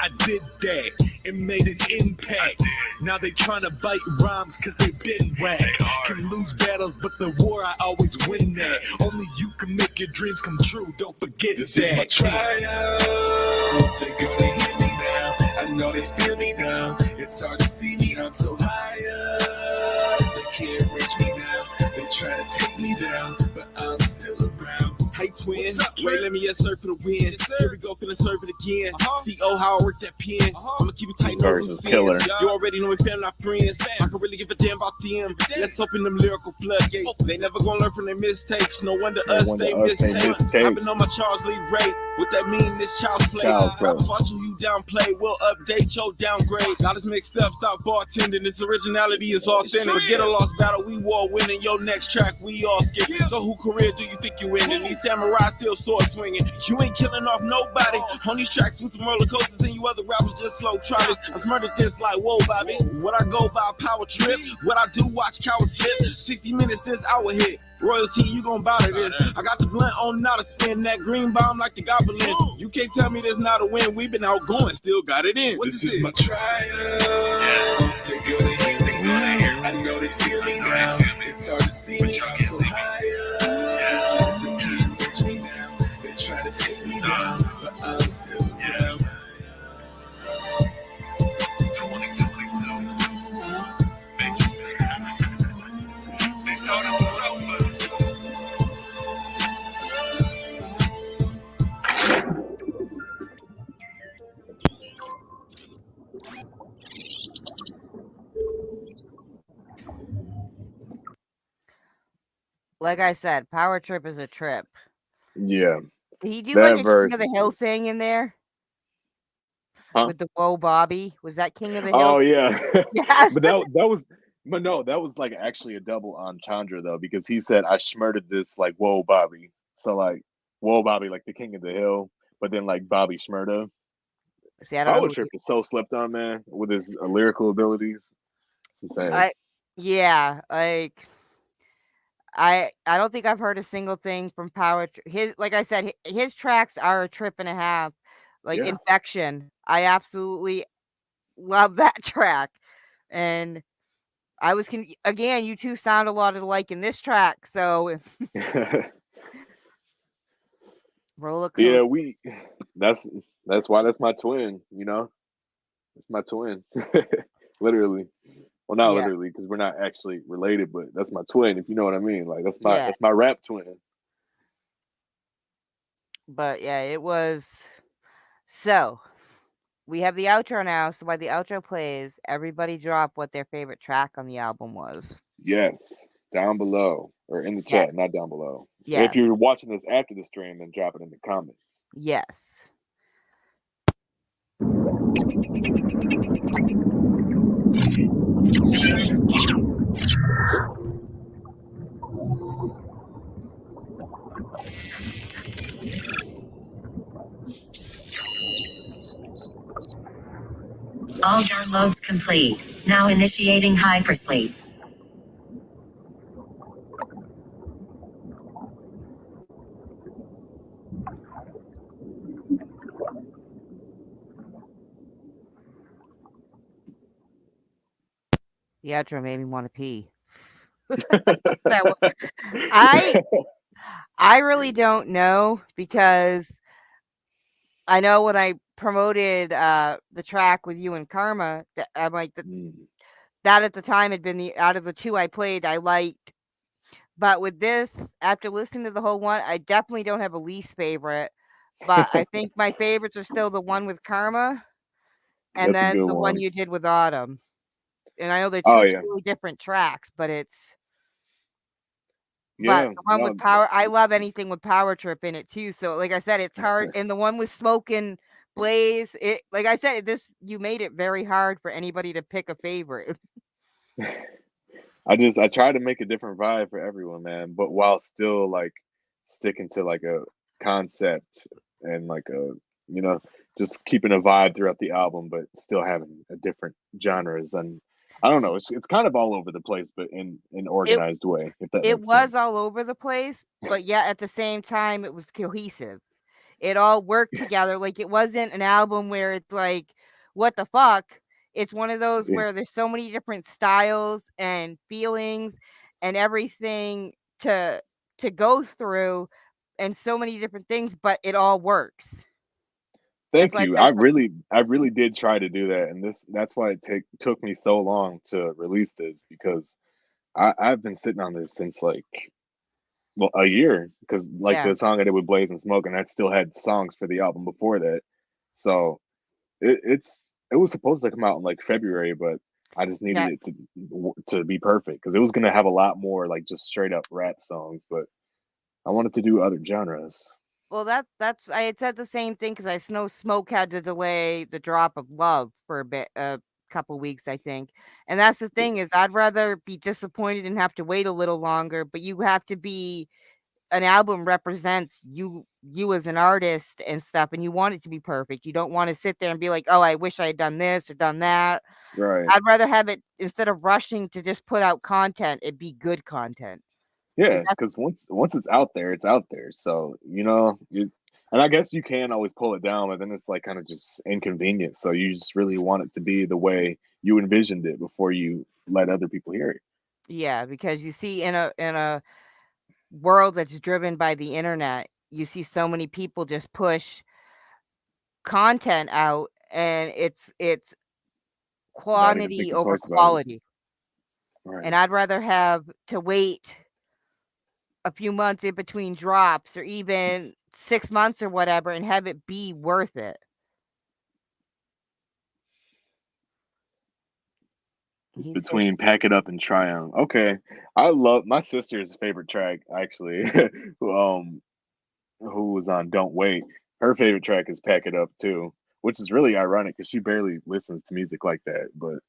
I did that and made an impact. Now they tryna bite rhymes cause they been whack. Can lose battles, but the war I always win that. Only you can make your dreams come true, don't forget This that. is my triumph. They're gonna hear me now. I know they feel me now. It's hard to see me, I'm so high up. They can't reach me now. They try to take me down, but I'm still around. Hates twin. Wait, let me assert for the win. Here we go, finna serve it again. CO, how I work that pen. I'ma keep it tight, no Verse loose is killer. ends. You already know we fam, not friends. I can really give a damn about them. Let's open them lyrical floodgates. They never gonna learn from their mistakes. No wonder us, they mistake. I've been on my Charles Lee Ray. What that mean, this child's play. Rappers watching you downplay. We'll update your downgrade. Not as mixed up, stop bartending. This originality is authentic. Forget a lost battle, we war winning. Your next track, we all skipping. So who career do you think you in? These samurai still sword swinging. You ain't killing off nobody. On these tracks with some roller coasters and you other rappers just slow trotters. I murdered this like, whoa, Bobby. What I go by, power trip. What I do, watch cowards hit. 60 minutes, this hour hit. Royalty, you gon' bow to this. I got the blunt on now to spin that green bomb like the goblin. You can't tell me there's not a win. We've been outgoing, still got it in. This is my trial. They're gonna hear me. I know they feel me now. It's hard to see me. I'm so high up. They can't reach me now. They try to take me down, but I'm still down. Like I said, Power Trip is a trip. Yeah. Did he do That like a verse King of the Hill thing in there? Huh? With the Whoa Bobby? Was that King of the Hill? Oh yeah. Yes. But that was like actually a double entendre though, because he said I schmurted this like whoa Bobby. So like whoa Bobby like the King of the Hill, but then like Bobby Schmurda. See, I don't Power know. Trip is so slept on, man, with his lyrical abilities. It's insane. I don't think I've heard a single thing from Power. Like I said, his tracks are a trip and a half. Like Yeah. Infection, I absolutely love that track, and I was again. You two sound a lot alike in this track, so roller coaster. Yeah, that's why that's my twin, you know? It's my twin. Literally. Well, not literally, because we're not actually related, but that's my twin, if you know what I mean. Like that's my rap twin. But yeah, it was. So we have the outro now. So while the outro plays, everybody drop what their favorite track on the album was. Yes. Down below. Or in the chat, not down below. Yeah. If you're watching this after the stream, then drop it in the comments. Yes. All downloads complete. Now initiating hypersleep. The outro made me want to pee. I really don't know, because I know when I promoted the track with you and Karma, that I'm like that at the time had been the out of the two I played I liked. But with this, after listening to the whole one, I definitely don't have a least favorite. But I think my favorites are still the one with Karma, and That's a then good the one one. you did with Autumn. And I know they're Oh, two yeah. totally different tracks, but it's. Yeah, But the one with Power, I love anything with Power Trip in it too. So, like I said, it's hard. And the one with Smoke and Blaze, it, like I said, you made it very hard for anybody to pick a favorite. I try to make a different vibe for everyone, man, but while still like sticking to like a concept and like a, you know, just keeping a vibe throughout the album, but still having a different genres. And I don't know, it's kind of all over the place, but in an organized way. If that It makes was sense. all over the place, but yet at the same time, it was cohesive. It all worked together. Like, it wasn't an album where it's like, what the fuck? It's one of those where there's so many different styles and feelings and everything to go through, and so many different things, but it all works. Thank you. I really did try to do that, and that's why it took me so long to release this, because I've been sitting on this since like Well, a year, because like Yeah. the song I did with Blaze and Smoke, and that still had songs for the album before that. So it was supposed to come out in like February, but I just needed Yeah. it to be perfect because it was gonna have a lot more like just straight up rap songs, but I wanted to do other genres. Well, that's I had said the same thing because I know Smoke had to delay the drop of Love for a couple weeks, I think. And that's the thing is I'd rather be disappointed and have to wait a little longer, but you have to be an album represents you as an artist and stuff, and you want it to be perfect. You don't want to sit there and be like, "Oh, I wish I had done this or done that." Right. I'd rather have it instead of rushing to just put out content, it be good content. Yeah, 'Cause that's because once it's out there, it's out there. So and I guess you can always pull it down, but then it's like kind of just inconvenient. So you just really want it to be the way you envisioned it before you let other people hear it. yeah, because you see in a world that's driven by the internet, you see so many people just push content out and it's Without even quantity thinking over twice about it. quality. Right. And I'd rather have to wait a few months in between drops or even 6 months or whatever and have it be worth it. It's He said, between Pack It Up and Triumph. Okay. I love my sister's favorite track actually, who who was on Don't Wait. Her favorite track is Pack It Up too, which is really ironic because she barely listens to music like that. But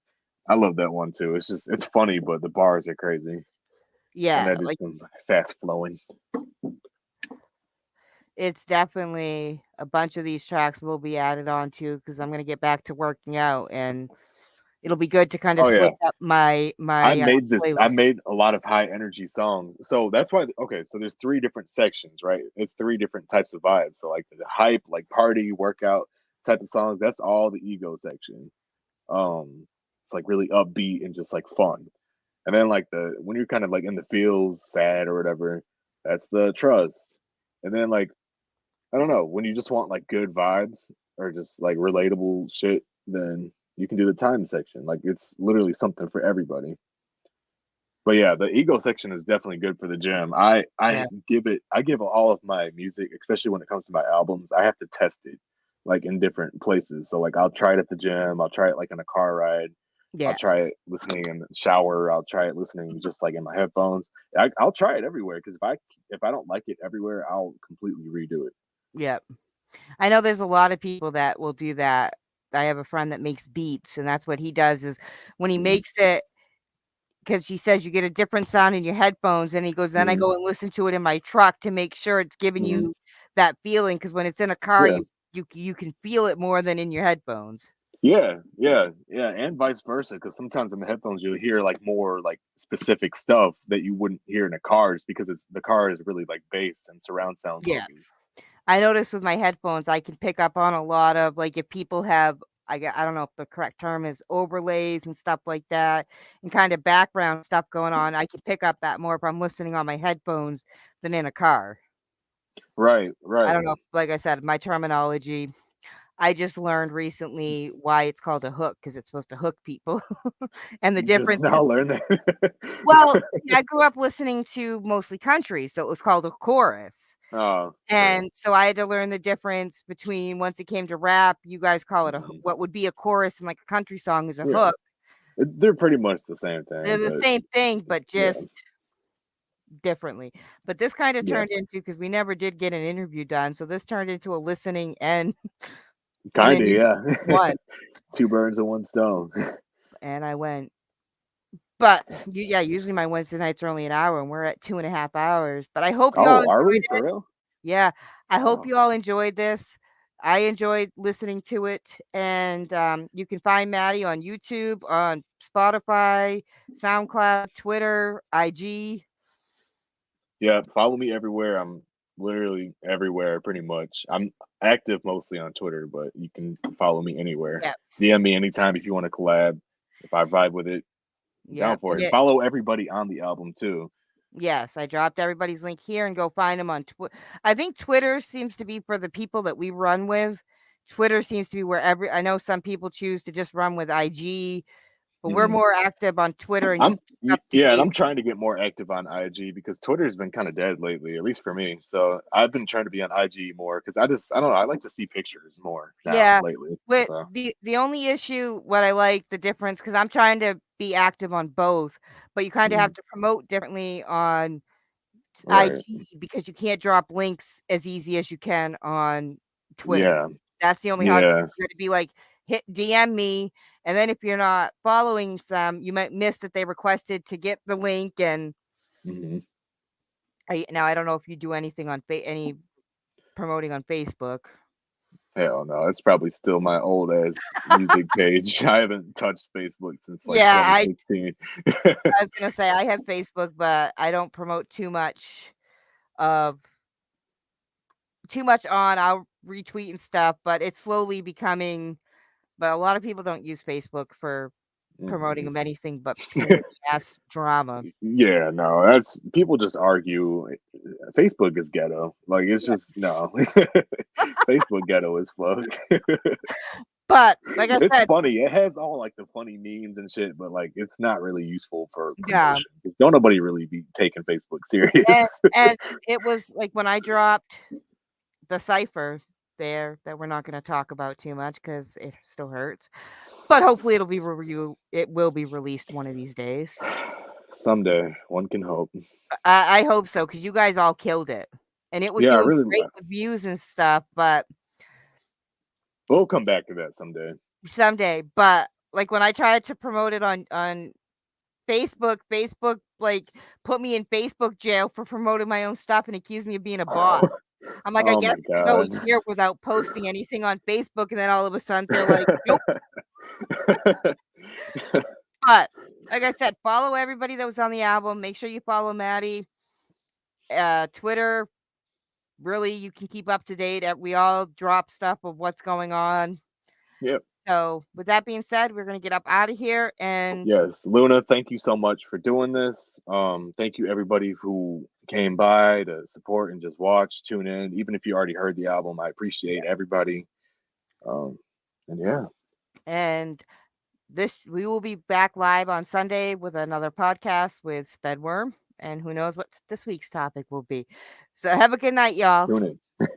I love that one too. It's funny, but the bars are crazy. And yeah, that is like some fast flowing. it's definitely a bunch of these tracks will be added on to because I'm gonna get back to working out and it'll be good to kind of Oh yeah. switch up my I playlist. made a lot of high energy songs. So that's why okay, so there's three different sections, right? It's three different types of vibes. So like the hype, like party, workout type of songs, that's all the ego section. It's like really upbeat and just like fun. And then like when you're kind of like in the feels, sad or whatever, that's the trust. And then like I don't know, when you just want like good vibes or just like relatable shit, then you can do the time section. Like it's literally something for everybody. But yeah, the ego section is definitely good for the gym. Yeah. I give all of my music, especially when it comes to my albums, I have to test it like in different places. So like I'll try it at the gym, I'll try it like in a car ride, I'll Yeah. try it listening in the shower, I'll try it listening just like in my headphones. I'll try it everywhere because if I don't like it everywhere, I'll completely redo it. Yep. I know there's a lot of people that will do that. I have a friend that makes beats, and that's what he does is when he Mhm. makes it because he says you get a different sound in your headphones, and he goes, "Then I Mhm. go and listen to it in my truck to make sure it's giving Mhm. you that feeling. Because when it's in a car, Yeah. you can feel it more than in your headphones." Yeah, and vice versa. Because sometimes in the headphones you'll hear like more like specific stuff that you wouldn't hear in a car, just because the car is really like bass and surround sound Yeah. focused. I noticed with my headphones, I can pick up on a lot of, like, if people have I don't know if the correct term is overlays and stuff like that, and kind of background stuff going on, I can pick up that more if I'm listening on my headphones than in a car. Right, I right. don't know, like I said, my terminology, I just learned recently why it's called a hook because it's supposed to hook people, and the You just difference is now learn that. well, see, I grew up listening to mostly country, so it was called a chorus. Oh, okay. And so I had to learn the difference between once it came to rap, you guys call it Mhm. what would be a chorus and like a country song is a Yeah, hook. they're pretty much the same They're thing, the but same thing, but yeah, just differently. But this kind of yeah, turned into because we never did get an interview done, so this turned into a listening and an kind of, yeah. one. Two birds and one stone. And I went, but yeah, usually my Wednesday nights are only an hour, and we're at 2.5 hours. But I hope you all Oh, are we enjoyed for it. real? Yeah, I hope Oh, you all enjoyed this. I enjoyed listening to it, and you can find Maddie on YouTube, on Spotify, SoundCloud, Twitter, IG. yeah. Follow me everywhere. I'm literally everywhere, pretty much. I'm active mostly on Twitter, but you can follow me anywhere. Yeah, DM me anytime if you want to collab. If I vibe with it, yeah, down for and it. And follow everybody on the album too. yes, I dropped everybody's link here, and go find them on Twitter. I think Twitter seems to be for the people that we run with. Twitter seems to be where I know some people choose to just run with IG but we're more active on Twitter and I'm up to and date. I'm trying to get more active on IG because Twitter's been kind of dead lately, at least for me. So I've been trying to be on IG more because I don't know, I like to see pictures more now lately. With So the only issue, what I like the difference, because I'm trying to be active on both, but you kind of have to promote differently on IG because you can't drop links as easy as you can on Twitter. Yeah. That's the only hard. Yeah. You got to be like, hit DM me, and then if you're not following them, you might miss that they requested to get the link. And now I don't know if you do anything on any promoting on Facebook. Hell no, it's probably still my old ass music page. I haven't touched Facebook since like Yeah, 2016. I was gonna say I have Facebook, but I don't promote too much on. I'll retweet and stuff, but it's slowly becoming. But a lot of people don't use Facebook for promoting of anything but pain in the ass drama. Yeah, no, that's people just argue. Facebook is ghetto. Like it's just no. Facebook ghetto as fuck. But like I it's said, funny. It has all like the funny memes and shit, but like it's not really useful for Yeah. promotion because don't nobody really be taking Facebook serious. and it was like when I dropped the cipher there that we're not going to talk about too much because it still hurts. But hopefully it will be released one of these days. Someday, one can hope. I hope so because you guys all killed it, and it was doing really great with views and stuff. But we'll come back to that someday. But like when I tried to promote it on Facebook like put me in Facebook jail for promoting my own stuff and accused me of being a bot. I'm like, I Oh guess my you go a God. year without posting anything on Facebook, and then all of a sudden they're like, nope. But like I said, follow everybody that was on the album. Make sure you follow Madi. Twitter, really, you can keep up to date. We all drop stuff of what's going on. Yep. So with that being said, we're gonna get up out of here. And Yes, Luna, thank you so much for doing this. Thank you everybody who came by to support and just watch, tune in. Even if you already heard the album, I appreciate everybody. And yeah. And we will be back live on Sunday with another podcast with Spedworm, and who knows what this week's topic will be. So have a good night, y'all. Tune in.